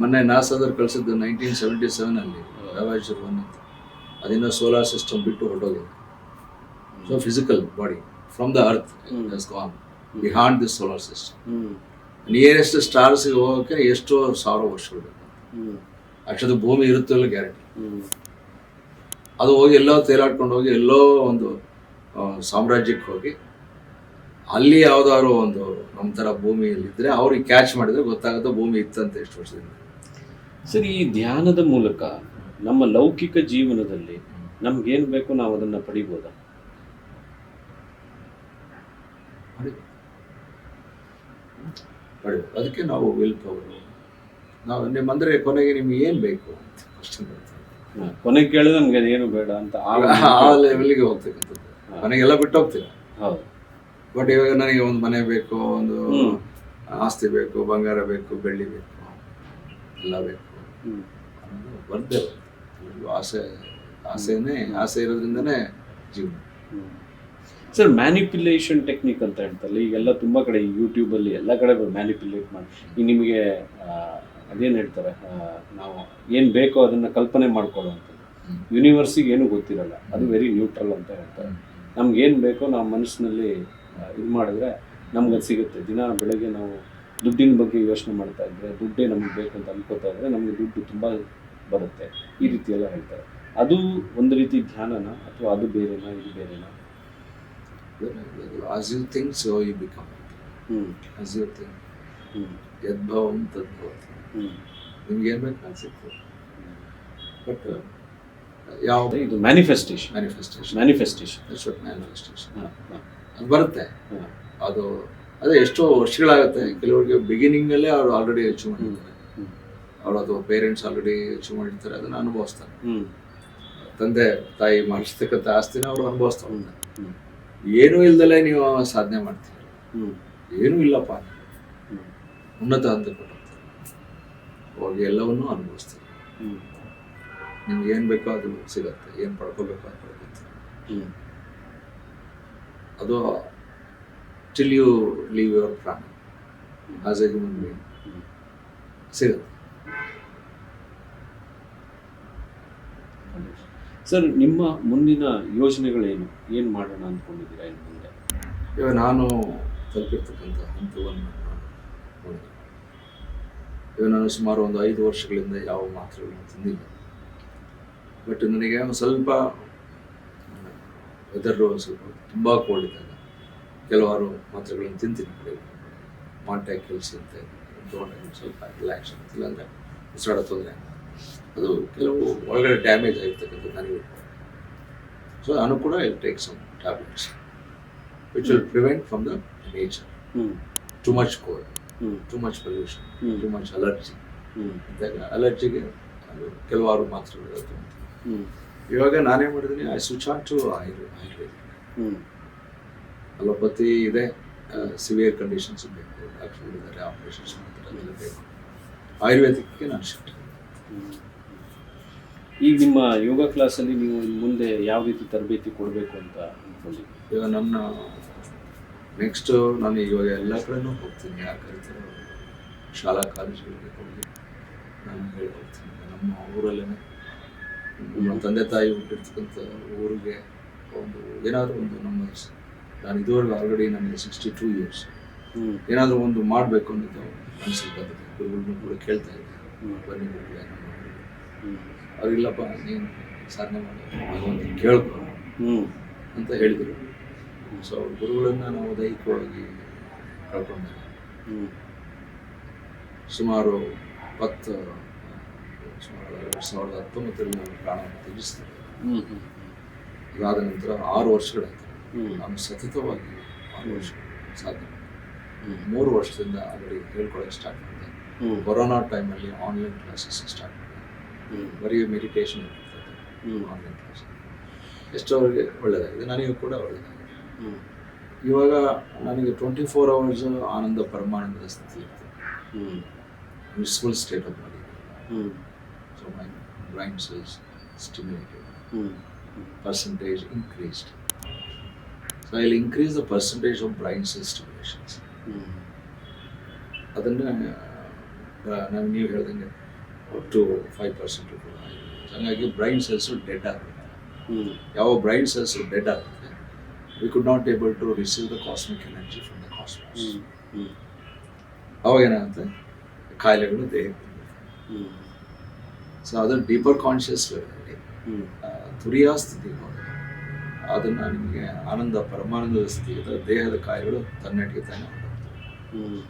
ಮೊನ್ನೆ ನಾಸಾದವ್ರು ಕಳಿಸಿದ್ದು 1977 ವ್ಯಾವಾಜರ್ 1 ಅಂತ. ಅದಿನ್ನ ಸೋಲಾರ್ ಸಿಸ್ಟಮ್ ಬಿಟ್ಟು ಹೊರಟೋಗಿದೆ. So physical body from the earth has gone beyond this solar system. Nearest ಸ್ಟಾರ್ಸ್ಗೆ ಹೋಗೋಕ್ಕೆ ಎಷ್ಟೋ ಸಾವಿರ ವರ್ಷಗಳು ಬೇಕು. ಅಷ್ಟೊಂದು ಭೂಮಿ ಇರುತ್ತೋ ಇಲ್ಲ ಗ್ಯಾರಂಟಿ. ಅದು ಹೋಗಿ ಎಲ್ಲೋ ತೇಲಾಡ್ಕೊಂಡು ಹೋಗಿ ಎಲ್ಲೋ ಒಂದು ಸಾಮ್ರಾಜ್ಯಕ್ಕೆ ಹೋಗಿ ಅಲ್ಲಿ ಯಾವುದಾದ್ರು ಒಂದು ನಮ್ಮ ಥರ ಭೂಮಿಯಲ್ಲಿದ್ದರೆ ಅವ್ರಿಗೆ ಕ್ಯಾಚ್ ಮಾಡಿದರೆ ಗೊತ್ತಾಗುತ್ತೆ ಭೂಮಿ ಇತ್ತಂತ ಎಷ್ಟು ವರ್ಷದಿಂದ. ಸರಿ, ಈ ಧ್ಯಾನದ ಮೂಲಕ ನಮ್ಮ ಲೌಕಿಕ ಜೀವನದಲ್ಲಿ ನಮ್ಗೇನು ಬೇಕೋ ನಾವು ಅದನ್ನು ಪಡಿಬೋದಾ? ಪಡಿಬೋದು. ಅದಕ್ಕೆ ನಾವು ವಿಲ್ ಪವರ್, ನಾವು ನಿಮ್ಮಂದರೆ ಕೊನೆಗೆ ನಿಮ್ಗೆ ಏನು ಬೇಕು ಅಂತ ಕ್ವಶನ್ ಬರ್ತದೆ. ಕೊನೆಗೆ ಕೇಳಿದ್ರೆ ನಮ್ಗೆ ಅದೇನು ಬೇಡ ಅಂತ ಆ ಲೆವೆಲ್ಗೆ ಹೋಗ್ತಕ್ಕಂಥದ್ದು. ಕೊನೆಗೆಲ್ಲ ಬಿಟ್ಟು ಹೋಗ್ತೀರ. ಹೌದು. ಬಟ್ ಇವಾಗ ನನಗೆ ಒಂದು ಮನೆ ಬೇಕು, ಒಂದು ಆಸ್ತಿ ಬೇಕು, ಬಂಗಾರ ಬೇಕು, ಬೆಳ್ಳಿ ಬೇಕು, ಎಲ್ಲ ಬೇಕು ಅನ್ನೋದು ಬರ್ದೇ ಆಸೆ ಇರೋದ್ರಿಂದನೇ ಜೀವನ. ಸರ್, ಮ್ಯಾನಿಪ್ಯುಲೇಷನ್ ಟೆಕ್ನಿಕ್ ಅಂತ ಹೇಳ್ತಾರಲ್ಲ, ಈಗೆಲ್ಲ ತುಂಬ ಕಡೆ ಯೂಟ್ಯೂಬಲ್ಲಿ ಎಲ್ಲ ಕಡೆ ಮ್ಯಾನಿಪ್ಯುಲೇಟ್ ಮಾಡಿ ಈಗ ನಿಮಗೆ ಅದೇನು ಹೇಳ್ತಾರೆ, ನಾವು ಏನು ಬೇಕೋ ಅದನ್ನು ಕಲ್ಪನೆ ಮಾಡ್ಕೊಳ್ಳುವಂಥದ್ದು. ಯೂನಿವರ್ಸಿಗೆ ಏನೂ ಗೊತ್ತಿರಲ್ಲ, ಅದು ವೆರಿ ನ್ಯೂಟ್ರಲ್ ಅಂತ ಹೇಳ್ತಾರೆ. ನಮ್ಗೇನು ಬೇಕೋ ನಾವು ಮನಸ್ಸಿನಲ್ಲಿ ಇದು ಮಾಡಿದ್ರೆ ನಮ್ಗೆ ಅದು ಸಿಗುತ್ತೆ. ದಿನ ಬೆಳಗ್ಗೆ ನಾವು ದುಡ್ಡಿನ ಬಗ್ಗೆ ಯೋಚನೆ ಮಾಡ್ತಾ ಇದ್ದರೆ, ದುಡ್ಡೇ ನಮ್ಗೆ ಬೇಕು ಅಂತ ಅನ್ಕೋತಾ ಇದ್ದರೆ ನಮಗೆ ದುಡ್ಡು ತುಂಬ ಬರುತ್ತೆ. ಈ ರೀತಿ ಎಲ್ಲ ಹೇಳ್ತಾರೆ. ಅದು ಒಂದು ರೀತಿ ಧ್ಯಾನನ, ಅಥವಾ ಅದು ಬೇರೆನಾ, ಇದು ಬೇರೆನಾ? As you think, so you become. As you think. ಯದ್ಭವಂ ತದ್ಭವತಿ. ನಿಮ್ಗೆ ಏನು ಬೇಕು ಅನ್ಸುತ್ತೆ. ಬಟ್ ಯಾವುದು ಇದು ಮ್ಯಾನಿಫೆಸ್ಟೇಷನ್ ಅದು ಬರುತ್ತೆ. ಅದು ಅದೇ ಎಷ್ಟೋ ವರ್ಷಗಳಾಗುತ್ತೆ. ಕೆಲವರಿಗೆ ಬಿಗಿನಿಂಗಲ್ಲೇ ಅವ್ರು ಆಲ್ರೆಡಿ ಅಚೀವ್ ಮಾಡಿರ್ತಾರೆ. ಅವರು ಅಥವಾ ಪೇರೆಂಟ್ಸ್ ಆಲ್ರೆಡಿ ಅಚೀವ್ ಮಾಡಿರ್ತಾರೆ. ಅದನ್ನು ಅನುಭವಿಸ್ತಾರೆ. ತಂದೆ ತಾಯಿ ಮಾಡಿಸ್ತಕ್ಕಂಥ ಆಸ್ತಿನ ಅವರು ಅನುಭವಿಸ್ತಾ ಹೋಗ್ತಾರೆ. ಏನೂ ಇಲ್ದಲೇ ನೀವು ಸಾಧನೆ ಮಾಡ್ತೀರಿ. ಏನೂ ಇಲ್ಲಪ್ಪ, ಉನ್ನತ ಅಂತ ಕೊಟ್ಟಿರ್ತಾರೆ. ಹೋಗಿ ಎಲ್ಲವನ್ನೂ ಅನುಭವಿಸ್ತೀರಿ. ನಿಮ್ಗೆ ಏನು ಬೇಕೋ ಅದು ಸಿಗತ್ತೆ, ಏನು ಪಡ್ಕೋಬೇಕೋ ಅದು ಪಡ್ಕೊತೀರಿ. ಅದು ಟಿಲ್ ಯು ಲೀವ್ ಯುವರ್ ಪ್ರಾಣ ಆಸ್ ಎ ಹ್ಯೂಮನ್ ಬೀಯಿಂಗ್ ಸಿಗುತ್ತೆ. ಸರ್, ನಿಮ್ಮ ಮುಂದಿನ ಯೋಜನೆಗಳೇನು? ಏನು ಮಾಡೋಣ ಅಂದ್ಕೊಂಡಿದ್ದೀರಾ ಇನ್ನು ಮುಂದೆ? ಇವಾಗ ನಾನು ತಲುಪಿರ್ತಕ್ಕಂಥ ಹಂತವನ್ನು ನೋಡಿದೆ. ಇವಾಗ ನಾನು ಸುಮಾರು ಒಂದು 5 ವರ್ಷಗಳಿಂದ ಯಾವ ಮಾತ್ರೆಗಳನ್ನು ತಿಂದಿಲ್ಲ. ಬಟ್ ನನಗೆ ಒಂದು ಸ್ವಲ್ಪ ವೆದರು ಸ್ವಲ್ಪ ತುಂಬ ಕೋಲ್ಡ್ ಇದ್ದಾಗ ಕೆಲವಾರು ಮಾತ್ರೆಗಳನ್ನು ತಿಂತೀನಿ. ಮಾಂಟ್ಯಾಕ್ ಕೆಲ್ಸಿ ಅಂತ ತೊಗೊಂಡಾಗ ಸ್ವಲ್ಪ ರಿಲ್ಯಾಕ್ಸ್ ಆಗ್ತಿಲ್ಲ ಅಂದರೆ ಉಸಿರಾಡ ತೊಂದರೆ. ಅದು ಕೆಲವು ಒಳಗಡೆ ಡ್ಯಾಮೇಜ್ ಆಗಿರ್ತಕ್ಕಂಥದ್ದು ನನಗೆ. ಸೊ ನಾನು ಕೂಡ I'll take some tablets which will prevent from the nature. Too much cold, too much pollution, too much allergy ಇದ್ದಾಗ ಅಲರ್ಜಿಗೆ ಕೆಲವಾರು ಮಾತ್ರೆಗಳು. ಇವಾಗ ನಾನೇ ಮಾಡಿದ್ದೀನಿ, I switch on to Ayurvedic. Allopathy ಇದೆ, ಸಿವಿಯರ್ ಕಂಡೀಷನ್ಸ್ ಬೇಕು, ಡಾಕ್ಟರ್ ಇದ್ದಾರೆ, ಆಪರೇಷನ್ಸ್ ಮಾಡ್ತಾರೆ, ಅದೆಲ್ಲ ಬೇಕು. ಆಯುರ್ವೇದಿಕ್ಗೆ ನಾನು ಶಿಫ್ಟ್. ಈಗ ನಿಮ್ಮ ಯೋಗ ಕ್ಲಾಸಲ್ಲಿ ನೀವು ಇನ್ನು ಮುಂದೆ ಯಾವ ರೀತಿ ತರಬೇತಿ ಕೊಡಬೇಕು ಅಂತ ಅಂದ್ಕೊಂಡಿದ್ದೀವಿ? ಈಗ ನನ್ನ ನೆಕ್ಸ್ಟು ನಾನು ಇವಾಗ ಎಲ್ಲ ಕಡೆನೂ ಹೋಗ್ತೀನಿ, ಯಾರು ಕರೀತಾರೋ ಶಾಲಾ ಕಾಲೇಜುಗಳಿಗೆ ಹೋಗಿ ನಾನು ಹೇಳಿ ಹೋಗ್ತೀನಿ. ನಮ್ಮ ಊರಲ್ಲೇ ನಮ್ಮ ತಂದೆ ತಾಯಿ ಹುಟ್ಟಿರ್ತಕ್ಕಂಥ ಊರಿಗೆ ಒಂದು ಏನಾದರೂ ಒಂದು ನಾನು ಇದುವರೆಗೂ ಆಲ್ರೆಡಿ ನನಗೆ 62 ಇಯರ್ಸ್ ಏನಾದರೂ ಒಂದು ಮಾಡಬೇಕು ಅನ್ನೋದು ಮನಸ್ಸಿಗೆ ಬಂದಿದೆ. ಗುರುಗಳನ್ನೂ ಕೂಡ ಕೇಳ್ತಾ ಇದ್ದೆ, ಬನ್ನಿ ಗುರುಗಳೇ ಅವ್ರಿಲ್ಲಪ್ಪ ನೀನು ಸಾಧನೆ ಮಾಡಿ ಭಗವಂತನ ಕೇಳ್ಕೊ ಅಂತ ಹೇಳಿದರು. ಸೊ ಅವ್ರ ಗುರುಗಳನ್ನು ನಾವು ದೈಹಿಕವಾಗಿ ಕಳ್ಕೊಂಡಾಗ ಸುಮಾರು 2019ರಲ್ಲಿ ನಾವು ಪ್ರಾಣವನ್ನು ತ್ಯಜಿಸ್ತಾರೆ. ಇದಾದ ನಂತರ 6 ವರ್ಷಗಳಾಯ್ತು. ನಾನು ಸತತವಾಗಿ 6 ವರ್ಷ ಸಾಧನೆ ಮಾಡಿದೆ. 3 ವರ್ಷದಿಂದ ಆಲ್ರೆಡಿ ಹೇಳ್ಕೊಳ್ಳೋಕೆ ಸ್ಟಾರ್ಟ್ ಮಾಡಿದೆ. ಕೊರೋನಾ ಟೈಮಲ್ಲಿ ಆನ್ಲೈನ್ ಕ್ಲಾಸಸ್ ಸ್ಟಾರ್ಟ್ ಮಾಡಿದೆ. ಬರೀ ಮೆಡಿಟೇಷನ್ ಇರ್ತದೆ ಆನ್ಲೈನ್ ಕ್ಲಾಸ್. ಎಷ್ಟೋರಿಗೆ ಒಳ್ಳೆಯದಾಗಿದೆ, ನನಗೂ ಕೂಡ ಒಳ್ಳೆಯದಾಗಿದೆ. ಇವಾಗ ನನಗೆ 24 hours ಆನಂದ ಪರಮಾನಂದದ ಸ್ಥಿತಿ ಇರ್ತದೆ. blissful state of body. So my brain cells stimulated. Percentage increased. So I'll increase the percentage of brain cell stimulations. ಅದನ್ನು ನಾನು ನೀವು ಹೇಳ್ದಂಗೆ ಅಪ್ ಟು 5% ಕೂಡ ಹಾಗಾಗಿ ಬ್ರೈನ್ ಸೆಲ್ಸು ಡೆಡ್ ಆಗುತ್ತೆ. ಯಾವ ಬ್ರೈನ್ ಸೆಲ್ಸು ಡೆಡ್ ಆಗುತ್ತೆ, we could not able to receive the cosmic energy from the cosmos. ಅವಾಗ ಏನಾಗುತ್ತೆ, ಕಾಯಿಲೆಗಳು ದೇಹಕ್ಕೆ ಬಂದಿದೆ. ಸೊ ಅದನ್ನು ಡೀಪರ್ ಕಾನ್ಷಿಯಸ್ ಲೆವೆಲಲ್ಲಿ ತುರಿಯಾ ಸ್ಥಿತಿ ಹೋದರೆ ಅದನ್ನು ನಿಮಗೆ ಆನಂದ ಪರಮಾನಂದದ ಸ್ಥಿತಿ ದೇಹದ ಕಾಯಿಲೆಗಳು ತನ್ನಟ್ಟಿಗೆ ತಾನೇ ಹೊರಡ್ತವೆ.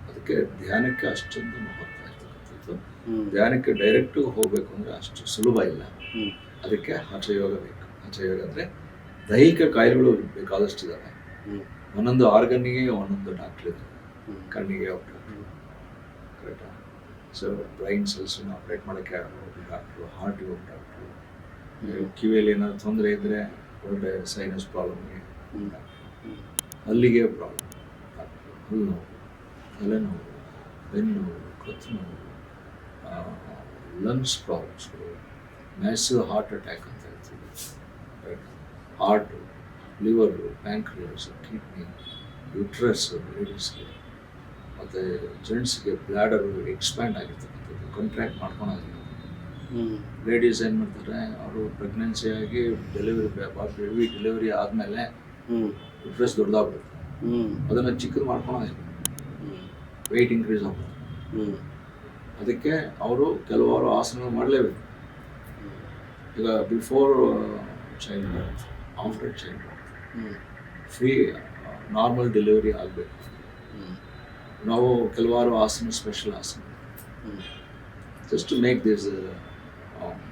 ಅದಕ್ಕೆ ಧ್ಯಾನಕ್ಕೆ ಅಷ್ಟೊಂದು ಮಹತ್ವ ಇರ್ತಕ್ಕಂಥದ್ದು. ಧ್ಯಾನಕ್ಕೆ ಡೈರೆಕ್ಟು ಹೋಗಬೇಕು ಅಂದರೆ ಅಷ್ಟು ಸುಲಭ ಇಲ್ಲ. ಅದಕ್ಕೆ ಹಠಯೋಗ ಬೇಕು. ಹಠಯೋಗ ಅಂದರೆ ದೈಹಿಕ ಕಾಯಿಲೆಗಳು ಬೇಕಾದಷ್ಟಿದ್ದಾವೆ. ಒಂದೊಂದು ಆರ್ಗನ್ನಿಗೆ ಒಂದೊಂದು ಡಾಕ್ಟ್ರ್ ಇದ್ದಾರೆ. ಕಣ್ಣಿಗೆ ಒಬ್ಬ ಡಾಕ್ಟ್ರು, ಕರೆಕ್ಟಾ? ಸೊ ಬ್ರೈನ್ ಸೆಲ್ಸನ್ನು ಆಪ್ರೇಟ್ ಮಾಡೋಕ್ಕೆ ಒಬ್ಬ ಡಾಕ್ಟ್ರು, ಹಾರ್ಟಿಗೆ ಒಬ್ಬ ಡಾಕ್ಟ್ರು, ಕಿವಿಯಲ್ಲಿ ಏನಾದ್ರು ತೊಂದರೆ ಇದ್ದರೆ ಒಳ್ಳೆ ಸೈನಸ್ ಪ್ರಾಬ್ಲಮ್ಗೆ ಡಾಕ್ಟ್ರು, ಹಲ್ಲಿಗೆ ಪ್ರಾಬ್ಲಮ್ ಡಾಕ್ಟ್ರು, ಹಲ್ಲು ನೋವು, ತಲೆನೋವು, ಬೆನ್ನು, ಕತ್ತು ನೋವು, ಲಂಗ್ಸ್ ಪ್ರಾಬ್ಲಮ್ಸ್ಗಳು, ಮ್ಯಾಸಿವ್ ಹಾರ್ಟ್ ಅಟ್ಯಾಕ್ ಅಂತ ಹೇಳ್ತೀವಿ. Heart, liver, pancreas, kidney, uterus ಲೇಡೀಸ್ಗೆ, ಮತ್ತು ಜೆಂಟ್ಸ್ಗೆ ಬ್ಲ್ಯಾಡರು ಎಕ್ಸ್ಪ್ಯಾಂಡ್ ಆಗಿರ್ತಕ್ಕಂಥದ್ದು, ಕಾಂಟ್ರ್ಯಾಕ್ಟ್ ಮಾಡ್ಕೊಳೋದಿಲ್ಲ. ಲೇಡೀಸ್ ಏನು ಮಾಡ್ತಾರೆ, ಅವರು ಪ್ರೆಗ್ನೆನ್ಸಿ ಆಗಿ ಬೇಬಿ ಡೆಲಿವರಿ ಆದಮೇಲೆ ಯುಟ್ರಸ್ ದೊಡ್ಡದಾಗ್ಬಿಡುತ್ತೆ. ಅದನ್ನು ಚಿಕ್ಕದು ಮಾಡ್ಕೊಳೋದಿಲ್ಲ, ವೆಯ್ಟ್ ಇನ್ಕ್ರೀಸ್ ಆಗ್ಬಿಡುತ್ತೆ. ಅದಕ್ಕೆ ಅವರು ಕೆಲವಾರು ಆಸನಗಳು ಮಾಡಲೇಬೇಕು. ಈಗ before child birth, after child birth, free normal delivery ಆಗಬೇಕು. ನಾವು ಕೆಲವಾರು asana, special asana, just to make this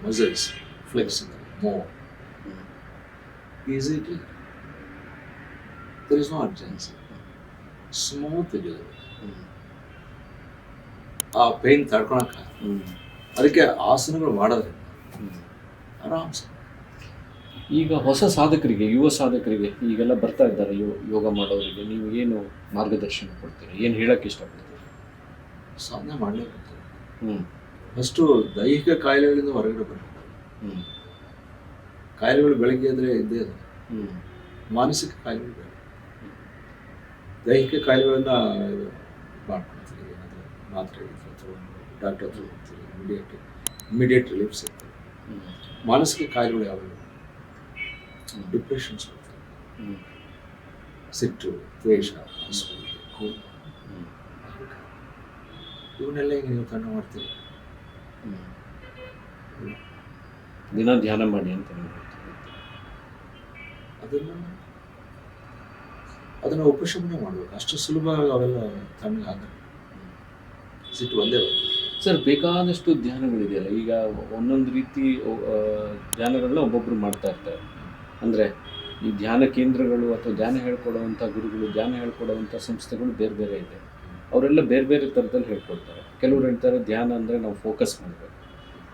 muscles flexible more easily. There is no urgency, smooth delivery. ಆ ಪೇನ್ ತಡ್ಕೊಳಕ್ಕ ಅದಕ್ಕೆ ಆಸನಗಳು ಮಾಡೋದ್ರಿಂದ ಆರಾಮ್ಸೆ. ಈಗ ಹೊಸ ಸಾಧಕರಿಗೆ, ಯುವ ಸಾಧಕರಿಗೆ ಈಗೆಲ್ಲ ಬರ್ತಾ ಇದ್ದಾರೆ ಯೋಗ ಮಾಡೋರಿಗೆ ನೀವು ಏನು ಮಾರ್ಗದರ್ಶನ ಕೊಡ್ತೀರಿ, ಏನು ಹೇಳಕ್ಕೆ ಇಷ್ಟಪಡ್ತೀರಿ? ಸಾಧನೆ ಮಾಡಲೇಬೇಕು. ಫಸ್ಟು ದೈಹಿಕ ಕಾಯಿಲೆಗಳಿಂದ ಹೊರಗಡೆ ಬರಬೇಕು. ಕಾಯಿಲೆಗಳು ಬೆಳಗ್ಗೆ ಎದ್ರೆ ಇದ್ದೇ ಇದೆ. ಮಾನಸಿಕ ಕಾಯಿಲೆಗಳು ಬೇಡ. ದೈಹಿಕ ಕಾಯಿಲೆಗಳನ್ನ ಮಾಡ್ಕೊಳ್ತೀವಿ, ಏನಾದರೂ ಮಾತ್ರೆ ಡಾಕ್ಟರ್ ಹತ್ರ ಹೋಗ್ತೀವಿ, ಇಮಿಡಿಯೇಟ್ ರಿಲೀಫ್ ಸಿಗ್ತದೆ. ಮಾನಸಿಕ ಕಾಯಿಲೆಗಳು ಯಾವ್ಯಾವ? ಡಿಪ್ರೆಷನ್ಸ್ ಬರ್ತದೆ, ಸಿಟ್ಟು, ದ್ವೇಷ, ಅಸೂಯೆ, ಕೋಪ, ಇವನ್ನೆಲ್ಲ ಈಗ ನೀವು ಕಂಡು ಮಾಡ್ತೀರಿ. ದಿನ ಧ್ಯಾನ ಮಾಡಿ ಅಂತ ಅದನ್ನು ಉಪಶಮನ ಮಾಡಬೇಕು. ಅಷ್ಟು ಸುಲಭವಾಗಿ ಅವೆಲ್ಲ ತಣ್ಣಗಾಗಲ್ಲ. ಸಿಟ್ಟು ಒಂದೇ ಬರ್ತದೆ. ಸರ್, ಬೇಕಾದಷ್ಟು ಧ್ಯಾನಗಳಿದೆಯಲ್ಲ, ಈಗ ಒಂದೊಂದು ರೀತಿ ಧ್ಯಾನಗಳನ್ನ ಒಬ್ಬೊಬ್ಬರು ಮಾಡ್ತಾ ಇರ್ತಾರೆ. ಅಂದರೆ ಈ ಧ್ಯಾನ ಕೇಂದ್ರಗಳು ಅಥವಾ ಧ್ಯಾನ ಹೇಳ್ಕೊಡುವಂಥ ಗುರುಗಳು, ಧ್ಯಾನ ಹೇಳ್ಕೊಡುವಂಥ ಸಂಸ್ಥೆಗಳು ಬೇರೆ ಬೇರೆ ಇದೆ. ಅವರೆಲ್ಲ ಬೇರೆ ಬೇರೆ ಥರದಲ್ಲಿ ಹೇಳ್ಕೊಡ್ತಾರೆ. ಕೆಲವರು ಹೇಳ್ತಾರೆ ಧ್ಯಾನ ಅಂದರೆ ನಾವು ಫೋಕಸ್ ಮಾಡಬೇಕು.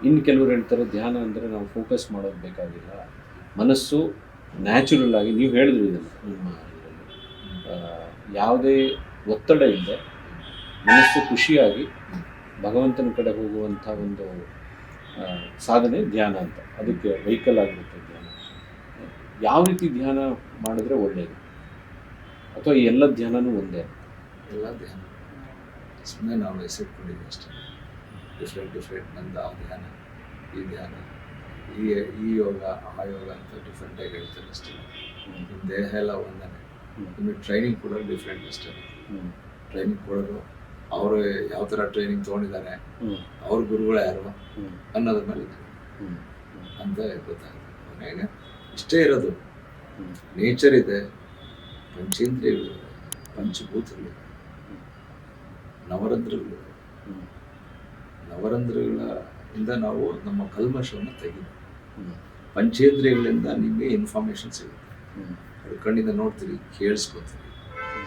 ಇನ್ನು ಕೆಲವರು ಹೇಳ್ತಾರೆ ಧ್ಯಾನ ಅಂದರೆ ನಾವು ಫೋಕಸ್ ಮಾಡೋದು ಬೇಕಾಗಿಲ್ಲ, ಮನಸ್ಸು ನ್ಯಾಚುರಲ್ ಆಗಿ, ನೀವು ಹೇಳಿದ್ರಿ ಇದನ್ನು, ನಿಮ್ಮ ಯಾವುದೇ ಒತ್ತಡ ಇಲ್ಲದೆ ಮನಸ್ಸು ಖುಷಿಯಾಗಿ ಭಗವಂತನ ಕಡೆ ಹೋಗುವಂಥ ಒಂದು ಸಾಧನೆ ಧ್ಯಾನ ಅಂತ. ಅದಕ್ಕೆ ವೆಹಿಕಲ್ ಆಗಿರುತ್ತೆ ಧ್ಯಾನ. ಯಾವ ರೀತಿ ಧ್ಯಾನ ಮಾಡಿದ್ರೆ ಒಳ್ಳೆಯದು, ಅಥವಾ ಈ ಎಲ್ಲ ಧ್ಯಾನನೂ ಒಂದೇ? ಎಲ್ಲ ಧ್ಯಾನ ಸುಮ್ಮನೆ ನಾವು ಹೆಸರಿಟ್ಕೊಂಡಿದ್ದೀವಿ ಅಷ್ಟೇ. ಡಿಫ್ರೆಂಟ್ ನಂದು ಆ ಧ್ಯಾನ, ಈ ಧ್ಯಾನ, ಈ ಯೋಗ, ಆ ಯೋಗ ಅಂತ ಡಿಫ್ರೆಂಟಾಗಿ ಹೇಳ್ತಾರೆ ಅಷ್ಟೇ. ನಿಮ್ಮ ದೇಹ ಎಲ್ಲ ಒಂದೇ. ನಿಮಗೆ ಟ್ರೈನಿಂಗ್ ಕೊಡೋರು ಡಿಫ್ರೆಂಟ್ ಅಷ್ಟೇ. ಟ್ರೈನಿಂಗ್ ಕೊಡೋರು ಅವರು ಯಾವ ಥರ ಟ್ರೈನಿಂಗ್ ತೊಗೊಂಡಿದ್ದಾರೆ, ಅವ್ರ ಗುರುಗಳು ಯಾರು ಅನ್ನೋದ್ರ ಮೇಲೆ ಅಂತ ಗೊತ್ತಾಗುತ್ತೆ. ಮನೆಗೆ ಇಷ್ಟೇ ಇರೋದು. ನೇಚರ್ ಇದೆ, ಪಂಚೇಂದ್ರಿಯಗಳಿವೆ, ಪಂಚಭೂತಗಳಿವೆ, ನವರಂಧ್ರಗಳಿವೆ. ನವರಂಧ್ರಗಳಿಂದ ನಾವು ನಮ್ಮ ಕಲ್ಮಶವನ್ನು ತೆಗಿತೀವಿ. ಪಂಚೇಂದ್ರಿಯಗಳಿಂದ ನಿಮಗೆ ಇನ್ಫಾರ್ಮೇಷನ್ ಸಿಗುತ್ತೆ. ಅದು ಕಣ್ಣಿಂದ ನೋಡ್ತೀರಿ, ಕೇಳಿಸ್ಕೊತೀರಿ,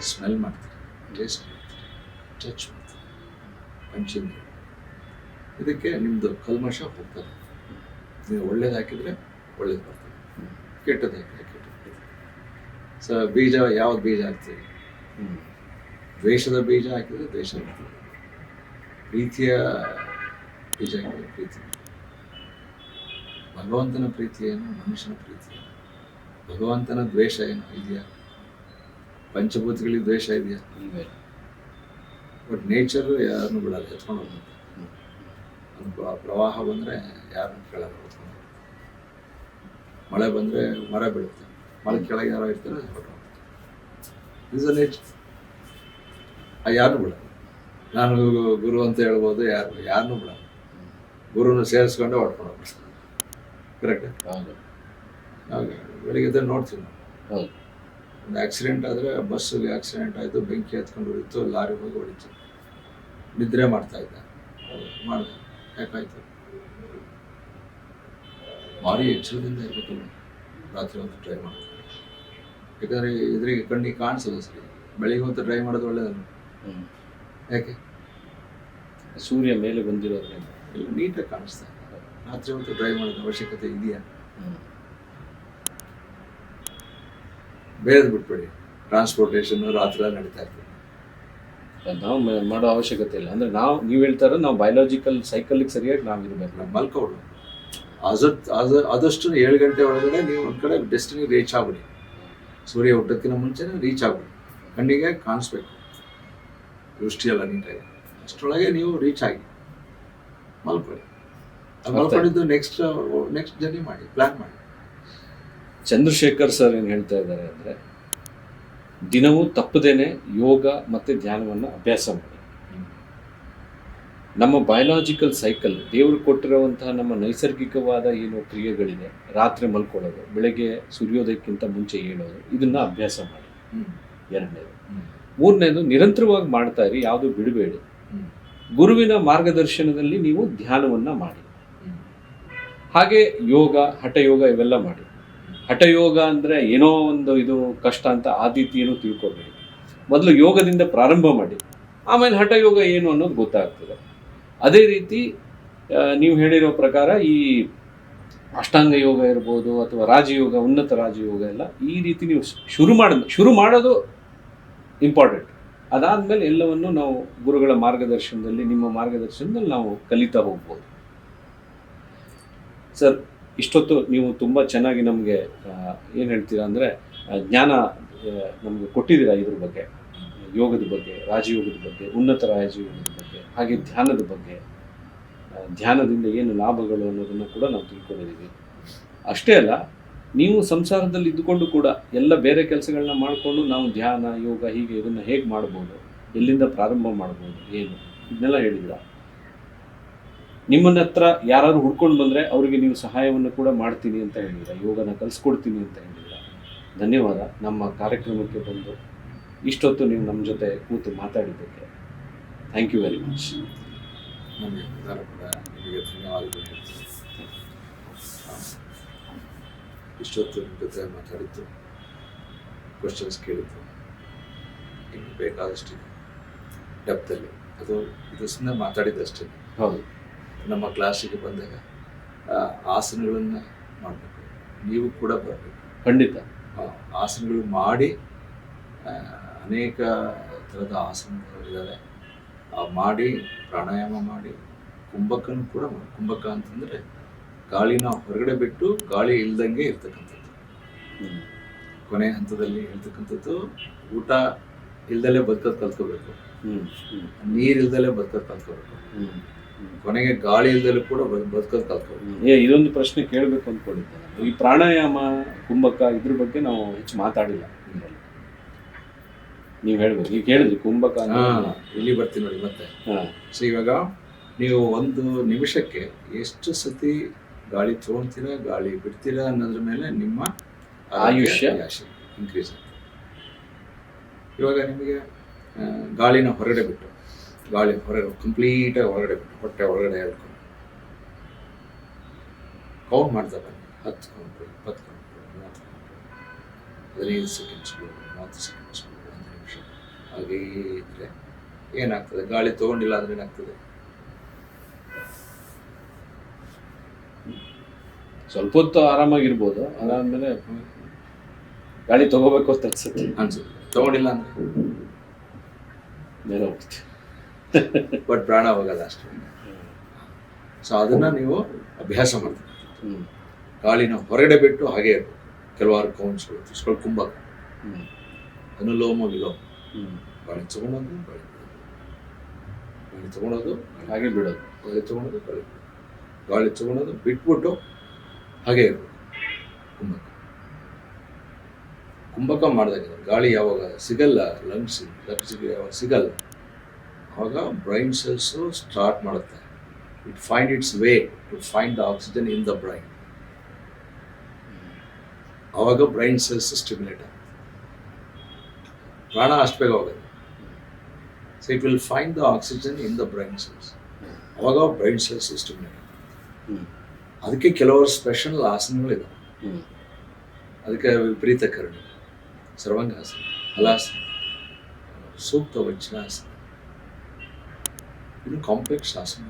ಸ್ಮೆಲ್ ಮಾಡ್ತೀರಿ, ಟೇಸ್ಟ್ ಮಾಡ್ತೀರಿ, ಟಚ್ ಮಾಡ್ತೀರಿ. ಪಂಚೇಂದ್ರಿಯ ಇದಕ್ಕೆ ನಿಮ್ಮದು ಕಲ್ಮಶ ಹೋಗ್ತದೆ. ನೀವು ಒಳ್ಳೇದು ಹಾಕಿದರೆ ಒಳ್ಳೇದು ಬರ್ತದೆ, ಕೆಟ್ಟದ್ದು ಹಾಕಿದರೆ ಕೆಟ್ಟದ್ದು. ಬೀಜ ಯಾವ್ದು ಬೀಜ ಹಾಕ್ತೀವಿ? ದ್ವೇಷದ ಬೀಜ ಹಾಕಿದರೆ ದ್ವೇಷ ಬರ್ತದೆ. ಪ್ರೀತಿಯ ಬೀಜ ಹಾಕಿದರೆ ಪ್ರೀತಿ. ಭಗವಂತನ ಪ್ರೀತಿ ಏನು, ಮನುಷ್ಯನ ಪ್ರೀತಿ ಏನು? ಭಗವಂತನ ದ್ವೇಷ ಏನು ಇದೆಯಾ? ಪಂಚಭೂತಗಳಿಗೆ ದ್ವೇಷ ಇದೆಯಾ? ಬಟ್ ನೇಚರು ಯಾರನ್ನು ಬಿಡಲ್ಲ, ಎತ್ಕೊಂಡು ಹೋಗುತ್ತೆ. ಒಂದು ಪ್ರವಾಹ ಬಂದರೆ ಯಾರನ್ನು ಕೆಳಗೆ ಹೊತ್ಕೊಂಡು ಹೋಗುತ್ತೆ. ಮಳೆ ಬಂದರೆ ಮರ ಬೀಳುತ್ತೆ, ಮರ ಕೆಳಗೆ ಯಾರೋ ಇರ್ತಾರೆ, ಹೊರಟು ಹೋಗುತ್ತೆ. Is a nature. ಯಾರನ್ನೂ ಬಿಡಲ್ಲ. ನಾನು ಗುರು ಅಂತ ಹೇಳ್ಬೋದು, ಯಾರನ್ನೂ ಬಿಡಲ್ಲ. ಗುರುನ ಸೇರಿಸ್ಕೊಂಡು ಹೊಡ್ಕೊಂಡು ಹೋಗ್ತಾರೆ. ಕರೆಕ್ಟ್. ಹಾಗೆ ಬೆಳಿಗ್ಗೆ ನೋಡ್ತೀವಿ ನಾವು. ಒಂದು ಆಕ್ಸಿಡೆಂಟ್ ಆದರೆ, ಬಸ್ಸಿಗೆ ಆಕ್ಸಿಡೆಂಟ್ ಆಯಿತು, ಬೆಂಕಿ ಹತ್ಕೊಂಡು ಹೊಡಿತು, ಲಾರಿ ಹೋಗಿ ಹೊಡಿತು. ನಿದ್ರೆ ಮಾಡ್ತಾ ಇದ್ದ, ಮಾಡಿದೆ. ಯಾಕಾಯ್ತು? ಭಾರಿ ಎಚ್ಚರದಿಂದ ಇರಬೇಕಲ್ಲ ರಾತ್ರಿ ಹೊತ್ತು ಡ್ರೈವ್ ಮಾಡ್ತಾರೆ. ಯಾಕಂದರೆ ಇದ್ರಿಗೆ ಕಣ್ಣಿಗೆ ಕಾಣಿಸಲ್ಲ ಸರಿ. ಬೆಳಿಗ್ಗೆ ಹೊತ್ತು ಡ್ರೈವ್ ಮಾಡೋದು ಒಳ್ಳೆಯದಲ್ಲ. ಯಾಕೆ? ಸೂರ್ಯ ಮೇಲೆ ಬಂದಿರೋದ್ರಿಂದ ಎಲ್ಲ ನೀಟಾಗಿ ಕಾಣಿಸ್ತಾ ಇದೆ. ರಾತ್ರಿ ಹೊತ್ತು ಡ್ರೈವ್ ಮಾಡೋದು ಅವಶ್ಯಕತೆ ಇದೆಯಾ? ಬೇರೆದು ಬಿಟ್ಬಿಡಿ. ಟ್ರಾನ್ಸ್ಪೋರ್ಟೇಷನ್ ರಾತ್ರಿ ನಡೀತಾ ಇರ್ತದೆ. ನಾವು ಮಾಡೋ ಅವಶ್ಯಕತೆ ಇಲ್ಲ. ಅಂದರೆ ನೀವು ಹೇಳ್ತಾರ ನಾವು ಬಯೋಲಾಜಿಕಲ್ ಸೈಕಲ್ಗೆ ಸರಿಯಾಗಿ ನಾವು ಇರಬೇಕು. ಮಲ್ಕೋಡು ಆದಷ್ಟು 7 ಗಂಟೆ ಒಳಗಡೆ ನೀವು ಒಂದು ಕಡೆ ಡೆಸ್ಟಿನಿ ರೀಚ್ ಆಗ್ಬಿಡಿ. ಸೂರ್ಯ ಹುಟ್ಟೋಕ್ಕಿಂತ ಮುಂಚೆನೇ ರೀಚ್ ಆಗ್ಬಿಡಿ. ಕಣ್ಣಿಗೆ ಕಾಣಿಸ್ಬೇಕು, ದೃಷ್ಟಿಯೆಲ್ಲ ನೀಟಾಗಿ. ಅಷ್ಟರೊಳಗೆ ನೀವು ರೀಚ್ ಆಗಿ ಮಲ್ಕೊಳ್ಳಿ. ಮಲ್ಕೊಂಡಿದ್ದು ನೆಕ್ಸ್ಟ್ ಜರ್ನಿ ಮಾಡಿ, ಪ್ಲ್ಯಾನ್ ಮಾಡಿ. ಚಂದ್ರಶೇಖರ್ ಸರ್ ಏನು ಹೇಳ್ತಾ ಇದ್ದಾರೆ ಅಂದರೆ, ದಿನವೂ ತಪ್ಪದೇನೆ ಯೋಗ ಮತ್ತು ಧ್ಯಾನವನ್ನು ಅಭ್ಯಾಸ ಮಾಡಿ. ನಮ್ಮ ಬಯೋಲಾಜಿಕಲ್ ಸೈಕಲ್, ದೇವರು ಕೊಟ್ಟಿರುವಂತಹ ನಮ್ಮ ನೈಸರ್ಗಿಕವಾದ ಏನು ಕ್ರಿಯೆಗಳಿದೆ, ರಾತ್ರಿ ಮಲ್ಕೊಳ್ಳೋದು, ಬೆಳಗ್ಗೆ ಸೂರ್ಯೋದಯಕ್ಕಿಂತ ಮುಂಚೆ ಹೇಳೋದು, ಇದನ್ನು ಅಭ್ಯಾಸ ಮಾಡಿ. 2ನೇದು. 3ನೇದು, ನಿರಂತರವಾಗಿ ಮಾಡ್ತಾ ಇರಿ, ಯಾವುದು ಬಿಡಬೇಡಿ. ಗುರುವಿನ ಮಾರ್ಗದರ್ಶನದಲ್ಲಿ ನೀವು ಧ್ಯಾನವನ್ನು ಮಾಡಿ. ಹಾಗೆ ಯೋಗ, ಹಠಯೋಗ ಇವೆಲ್ಲ ಮಾಡಿ. ಹಠಯೋಗ ಅಂದರೆ ಏನೋ ಒಂದು ಇದು ಕಷ್ಟ ಅಂತ ಆ ರೀತಿ ಏನೂ ತಿಳ್ಕೊಬೇಡಿ. ಮೊದಲು ಯೋಗದಿಂದ ಪ್ರಾರಂಭ ಮಾಡಿ, ಆಮೇಲೆ ಹಠಯೋಗ ಏನು ಅನ್ನೋದು ಗೊತ್ತಾಗ್ತದೆ. ಅದೇ ರೀತಿ ನೀವು ಹೇಳಿರೋ ಪ್ರಕಾರ ಈ ಅಷ್ಟಾಂಗ ಯೋಗ ಇರ್ಬೋದು, ಅಥವಾ ರಾಜಯೋಗ, ಉನ್ನತ ರಾಜಯೋಗ ಎಲ್ಲ ಈ ರೀತಿ ನೀವು ಶುರು ಮಾಡೋದು ಇಂಪಾರ್ಟೆಂಟ್. ಅದಾದಮೇಲೆ ಎಲ್ಲವನ್ನು ನಾವು ಗುರುಗಳ ಮಾರ್ಗದರ್ಶನದಲ್ಲಿ, ನಿಮ್ಮ ಮಾರ್ಗದರ್ಶನದಲ್ಲಿ ನಾವು ಕಲಿತಾ ಹೋಗ್ಬೋದು. ಸರ್, ಇಷ್ಟೊತ್ತು ನೀವು ತುಂಬ ಚೆನ್ನಾಗಿ ನಮಗೆ ಏನು ಹೇಳ್ತೀರಾ ಅಂದರೆ ಜ್ಞಾನ ನಮಗೆ ಕೊಟ್ಟಿದ್ದೀರಾ ಇದ್ರ ಬಗ್ಗೆ, ಯೋಗದ ಬಗ್ಗೆ, ರಾಜಯೋಗದ ಬಗ್ಗೆ, ಉನ್ನತ ರಾಜಯೋಗದ ಬಗ್ಗೆ, ಹಾಗೆ ಧ್ಯಾನದ ಬಗ್ಗೆ, ಧ್ಯಾನದಿಂದ ಏನು ಲಾಭಗಳು ಅನ್ನೋದನ್ನು ಕೂಡ ನಾವು ತಿಳ್ಕೊಂಡಿದ್ದೀವಿ. ಅಷ್ಟೇ ಅಲ್ಲ, ನೀವು ಸಂಸಾರದಲ್ಲಿ ಇದ್ದುಕೊಂಡು ಕೂಡ ಎಲ್ಲ ಬೇರೆ ಕೆಲಸಗಳನ್ನ ಮಾಡಿಕೊಂಡು ನಾವು ಧ್ಯಾನ, ಯೋಗ ಹೀಗೆ ಇದನ್ನು ಹೇಗೆ ಮಾಡ್ಬೋದು, ಎಲ್ಲಿಂದ ಪ್ರಾರಂಭ ಮಾಡ್ಬೋದು, ಏನು ಇದನ್ನೆಲ್ಲ ಹೇಳಿದ್ದೀರಾ. ನಿಮ್ಮನ್ನ ಹತ್ರ ಯಾರು ಹುಡ್ಕೊಂಡು ಬಂದರೆ ಅವರಿಗೆ ನೀವು ಸಹಾಯವನ್ನು ಕೂಡ ಮಾಡ್ತೀನಿ ಅಂತ ಹೇಳಿದ್ದೀರಾ, ಯೋಗನ ಕಲಿಸ್ಕೊಡ್ತೀನಿ ಅಂತ ಹೇಳಿದ್ದೀರಾ. ಧನ್ಯವಾದ. ನಮ್ಮ ಕಾರ್ಯಕ್ರಮಕ್ಕೆ ಬಂದು ಇಷ್ಟೊತ್ತು ನೀವು ನಮ್ಮ ಜೊತೆ ಕೂತು ಮಾತಾಡಿದ್ದಕ್ಕೆ ಥ್ಯಾಂಕ್ ಯು ವೆರಿ ಮಚ್. ನಮಗೆ ಕೂಡ ನಿಮಗೆ ಧನ್ಯವಾದಗಳು ಹೇಳ್ತೀನಿ. ಇಷ್ಟೊತ್ತು ನಿಮ್ಮ ಜೊತೆ ಮಾತಾಡಿದ್ದು, ಕ್ವಶನ್ಸ್ ಕೇಳಿದ್ದು, ನಿಮಗೆ ಬೇಕಾದಷ್ಟು ಡೆಪ್ತಲ್ಲಿ, ಇದು ಸುಮ್ಮನೆ ಮಾತಾಡಿದ್ದಷ್ಟೇ. ಹೌದು. ನಮ್ಮ ಕ್ಲಾಸಿಗೆ ಬಂದಾಗ ಆಸನಗಳನ್ನು ಮಾಡಬೇಕು, ನೀವು ಕೂಡ ಬರಬೇಕು. ಖಂಡಿತ. ಆಸನಗಳು ಮಾಡಿ, ಅನೇಕ ಥರದ ಆಸನಗಳಿದ್ದಾವೆ, ಮಾಡಿ ಪ್ರಾಣಾಯಾಮ ಮಾಡಿ, ಕುಂಭಕನೂ ಕೂಡ ಕುಂಭಕ ಅಂತಂದರೆ ಗಾಳಿನ ಹೊರಗಡೆ ಬಿಟ್ಟು ಗಾಳಿ ಇಲ್ದಂಗೆ ಇರ್ತಕ್ಕಂಥದ್ದು. ಕೊನೆ ಹಂತದಲ್ಲಿ ಹೇಳ್ತಕ್ಕಂಥದ್ದು ಊಟ ಇಲ್ದಲೇ ಬದುಕೋದು ಕಲ್ತ್ಕೋಬೇಕು, ನೀರು ಇಲ್ದಲೇ ಬದುಕೋದು ಕಲ್ತ್ಕೋಬೇಕು, ಕೊನೆಗೆ ಗಾಳಿ ಇಲ್ದಲೂ ಕೂಡ ಬದುಕೋದು ಕಲ್ತ್ಕೋಬೇಕು. ಇದೊಂದು ಪ್ರಶ್ನೆ ಕೇಳಬೇಕು ಅಂದ್ಕೊಂಡಿದ್ದೆ ನಾನು. ಈ ಪ್ರಾಣಾಯಾಮ ಕುಂಭಕ ಇದ್ರ ಬಗ್ಗೆ ನಾವು ಹೆಚ್ಚು ಮಾತಾಡಿಲ್ಲ. ನೀವು ಹೇಳ್ಬೇಕು, ಈಗ ಹೇಳಿದ್ರಿ ಕುಂಭಕ. ಇಲ್ಲಿ ಬರ್ತೀನಿ ನೋಡಿ ಮತ್ತೆ. ಸೊ ಇವಾಗ ನೀವು ಒಂದು ನಿಮಿಷಕ್ಕೆ ಎಷ್ಟು ಸತಿ ಗಾಳಿ ತೊಗೊಳ್ತೀರಾ, ಗಾಳಿ ಬಿಡ್ತೀರಾ ಅನ್ನೋದ್ರ ಮೇಲೆ ನಿಮ್ಮ ಆಯುಷ್ಯ ಇನ್ಕ್ರೀಸ್ ಆಗುತ್ತೆ. ಇವಾಗ ನಿಮಗೆ ಗಾಳಿನ ಹೊರಗಡೆ ಬಿಟ್ಟು, ಗಾಳಿ ಹೊರಗಡೆ ಕಂಪ್ಲೀಟಾಗಿ ಹೊರಗಡೆ ಬಿಟ್ಟು, ಹೊಟ್ಟೆ ಒಳಗಡೆ ಹೇಳ್ಕೊಂಡು ಕೌಂಟ್ ಮಾಡ್ತಾ ಬನ್ನಿ. 10 ಕೌಂಟು, 20 ಕೌಂಟು, 30 ಕೌಂಟು, 15 ಸೆಕೆಂಡ್ಸ್ಗಳು, 30 ಸೆಕೆಂಡ್ಸ್ಗಳು, 1 ನಿಮಿಷ. ಹಾಗೇ ಇದ್ರೆ ಏನಾಗ್ತದೆ? ಗಾಳಿ ತೊಗೊಂಡಿಲ್ಲ ಅಂದ್ರೆ ಏನಾಗ್ತದೆ? ಸ್ವಲ್ಪ ಹೊತ್ತು ಆರಾಮಾಗಿರ್ಬೋದು, ಅದಾದ್ಮೇಲೆ ಗಾಳಿ ತಗೋಬೇಕು ಅಂತ ಅನ್ಸುತ್ತೆ. ತೊಗೊಂಡಿಲ್ಲ ಅಂದ್ರೆ ಮೇಲೆ ಹೋಗ್ತೀವಿ, ಬಟ್ ಪ್ರಾಣ ಹೋಗಲ್ಲ ಅಷ್ಟೇ. ಸೊ ಅದನ್ನ ನೀವು ಅಭ್ಯಾಸ ಮಾಡ್ತೀವಿ. ಗಾಳಿನ ಹೊರಗಡೆ ಬಿಟ್ಟು ಹಾಗೆ ಇರಬೇಕು. ಕೆಲವಾರು ಕೌಂಟ್ಸ್ಗಳು ಕುಂಭಕ, ಅನುಲೋಮ ವಿಲೋಮ. ಗಾಳಿ ತಗೊಳೋದು, ಗಾಳಿ ಬಿಡೋದು, ಗಾಳಿ ತಗೊಳೋದು, ಹಾಗೆ ಬಿಡೋದು, ಗಾಳಿ ತಗೊಳೋದು, ಗಾಳಿ ಬಿಡೋದು, ಗಾಳಿ ತಗೊಳೋದು ಬಿಟ್ಬಿಟ್ಟು ಹಾಗೆ ಇರಬೇಕು. ಕುಂಭಕ ಮಾಡಿದಾಗ ಗಾಳಿ ಯಾವಾಗ ಸಿಗಲ್ಲ, ಲಂಗ್ಸಿಗೆ ಯಾವಾಗ ಸಿಗಲ್ಲ, ಆವಾಗ ಬ್ರೈನ್ ಸೆಲ್ಸು ಸ್ಟಾರ್ಟ್ ಮಾಡುತ್ತೆ. It find its way to find the oxygen in the brain. ಆವಾಗ ಬ್ರೈನ್ ಸೆಲ್ಸ್ ಸ್ಟಿಮ್ಯುಲೇಟ್ ಆಗುತ್ತೆ. ಪ್ರಾಣ ಅಷ್ಟು ಬೇಗ ಹೋಗುತ್ತೆ. So it will find the oxygen in the brain cells. ಆವಾಗ ಬ್ರೈನ್ ಸೆಲ್ಸ್ ಸ್ಟಿಮ್ಯುಲೇಟ್ ಆಗುತ್ತೆ. ಅದಕ್ಕೆ ಕೆಲವರು ಸ್ಪೆಷಲ್ ಆಸನಗಳಿದಾವೆ. ಅದಕ್ಕೆ ವಿಪರೀತ ಕರಣಿ, ಸರ್ವಾಂಗಾಸನ, ಹಲಾಸನ, ಸೂಕ್ತ ವಜ್ರಾಸನ, ಇನ್ನು ಕಾಂಪ್ಲೆಕ್ಸ್ ಆಸನ.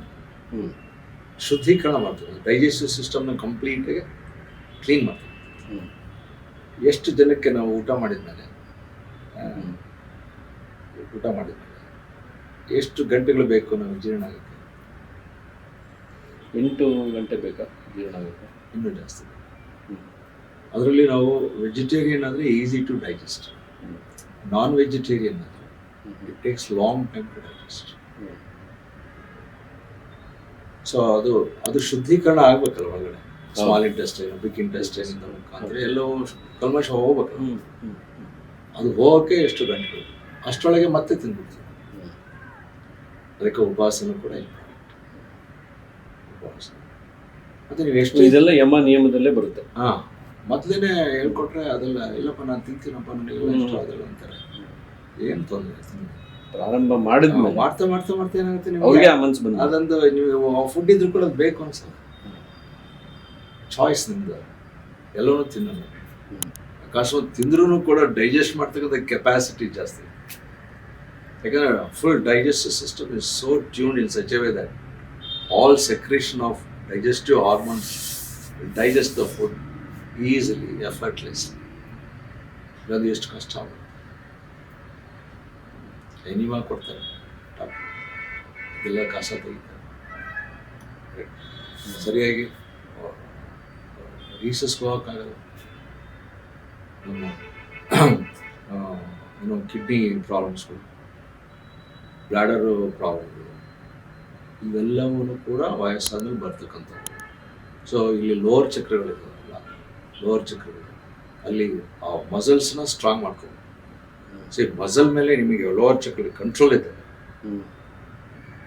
ಶುದ್ಧೀಕರಣ ಮಾಡ್ತದೆ, ಡೈಜೆಸ್ಟಿವ್ ಸಿಸ್ಟಮ್ನ ಕಂಪ್ಲೀಟಾಗಿ ಕ್ಲೀನ್ ಮಾಡ್ತದೆ. ಎಷ್ಟು ಜನಕ್ಕೆ ನಾವು ಊಟ ಮಾಡಿದ್ಮೇಲೆ ಎಷ್ಟು ಗಂಟೆಗಳು ಬೇಕು ನಮಗೆ ಜೀರ್ಣ ಆಗೋಕ್ಕೆ? 8 ಗಂಟೆ ಬೇಕಾ ಜೀರ್ಣ ಆಗುತ್ತೆ? ಇನ್ನೂ ಜಾಸ್ತಿ. ಅದರಲ್ಲಿ ನಾವು ವೆಜಿಟೇರಿಯನ್ ಆದರೆ easy to digest, non vegetarian ಆದರೆ it takes long time to digest. So ಅದು ಶುದ್ಧೀಕರಣ ಆಗ್ಬೇಕಲ್ಲ ಒಳಗಡೆ. ಸ್ಮಾಲ್ ಇಂಟೆಸ್ಟೈನ್, ಬಿಗ್ ಇಂಟೆಸ್ಟೈನ್ ಇಂದ ಮುಖಾಂತರ ಎಲ್ಲವೂ ಕಲ್ಮಶ ಹೋಗ್ಬೇಕಲ್ಲ. ಅದು ಹೋಗೋಕ್ಕೆ ಎಷ್ಟು ಗಂಟೆಗಳು, ಅಷ್ಟರೊಳಗೆ ಮತ್ತೆ ತಿಂದ್ಬಿಡ್ತೀವಿ. ಅದಕ್ಕೆ ಉಪವಾಸನೂ ಕೂಡ ಉಪವಾಸ. ಮತ್ತು ನೀವು ಎಷ್ಟು ಇದೆಲ್ಲ ಯಮ ನಿಯಮದಲ್ಲೇ ಬರುತ್ತೆ. ಮೊದಲೇ ಹೇಳ್ಕೊಟ್ರೆ ಅದೆಲ್ಲ ಇಲ್ಲಪ್ಪ ನಾನು ತಿಂತೀನಪ್ಪ, ನನಗೆಲ್ಲ ಇಷ್ಟ ಅದೆಲ್ಲ ಅಂತಾರೆ. ಏನು ತೊಂದರೆ? ಪ್ರಾರಂಭ ಮಾಡಿದ್ಮೇಲೆ ಮಾಡ್ತಾ ಏನಾಗುತ್ತೆ ಅವ್ರಿಗೆ ಮನ್ಸು ಬಂದ ಅದೊಂದು ನೀವು ಫುಡ್ ಇದ್ರೂ ಕೂಡ ಅದು ಬೇಕು ಅನ್ಸಲ್ಲ. ಚಾಯ್ಸ್ ನಿಮ್ದು, ಎಲ್ಲವೂ ತಿನ್ನೋಣ. ಅಕಸ್ಮಾತ್ ತಿಂದ್ರೂ ಕೂಡ ಡೈಜೆಸ್ಟ್ ಮಾಡ್ತಕ್ಕಂಥ ಕೆಪಾಸಿಟಿ ಜಾಸ್ತಿ. ಯಾಕಂದ್ರೆ full digestive system is so tuned in such A way that all secretion of digestive hormones will digest the food easily, effortlessly. ಅದು ಎಷ್ಟು ಕಷ್ಟ ಆಗುತ್ತೆ. ಎನಿಮಾ ಕೊಡ್ತಾರೆ, ಇದೆಲ್ಲ ಕಸ ತೆಗಿತಾರೆ, ಸರಿಯಾಗಿ ರೀಸಸ್ಗೆ ಹೋಗೋಕ್ಕಾಗಲ್ಲ. ನಮ್ಮ ಕಿಡ್ನಿ ಪ್ರಾಬ್ಲಮ್ಸ್ಗಳು, ಬ್ಲಾಡರು ಪ್ರಾಬ್ಲಮ್ಗಳು, ಇವೆಲ್ಲವೂ ಕೂಡ ವಯಸ್ಸಾದ್ಮೇಲೆ ಬರ್ತಕ್ಕಂಥದ್ದು. ಸೊ ಇಲ್ಲಿ ಲೋವರ್ ಚಕ್ರಗಳಿದಾವಲ್ಲ, ಲೋವರ್ ಚಕ್ರಗಳು ಅಲ್ಲಿ ಆ ಮಸಲ್ಸ್ನ ಸ್ಟ್ರಾಂಗ್ ಮಾಡ್ಕೋಬೇಕು. ಸೊ ಮಸಲ್ ಮೇಲೆ ನಿಮಗೆ ಲೋವರ್ ಚಕ್ರ ಕಂಟ್ರೋಲ್ ಇದೆ.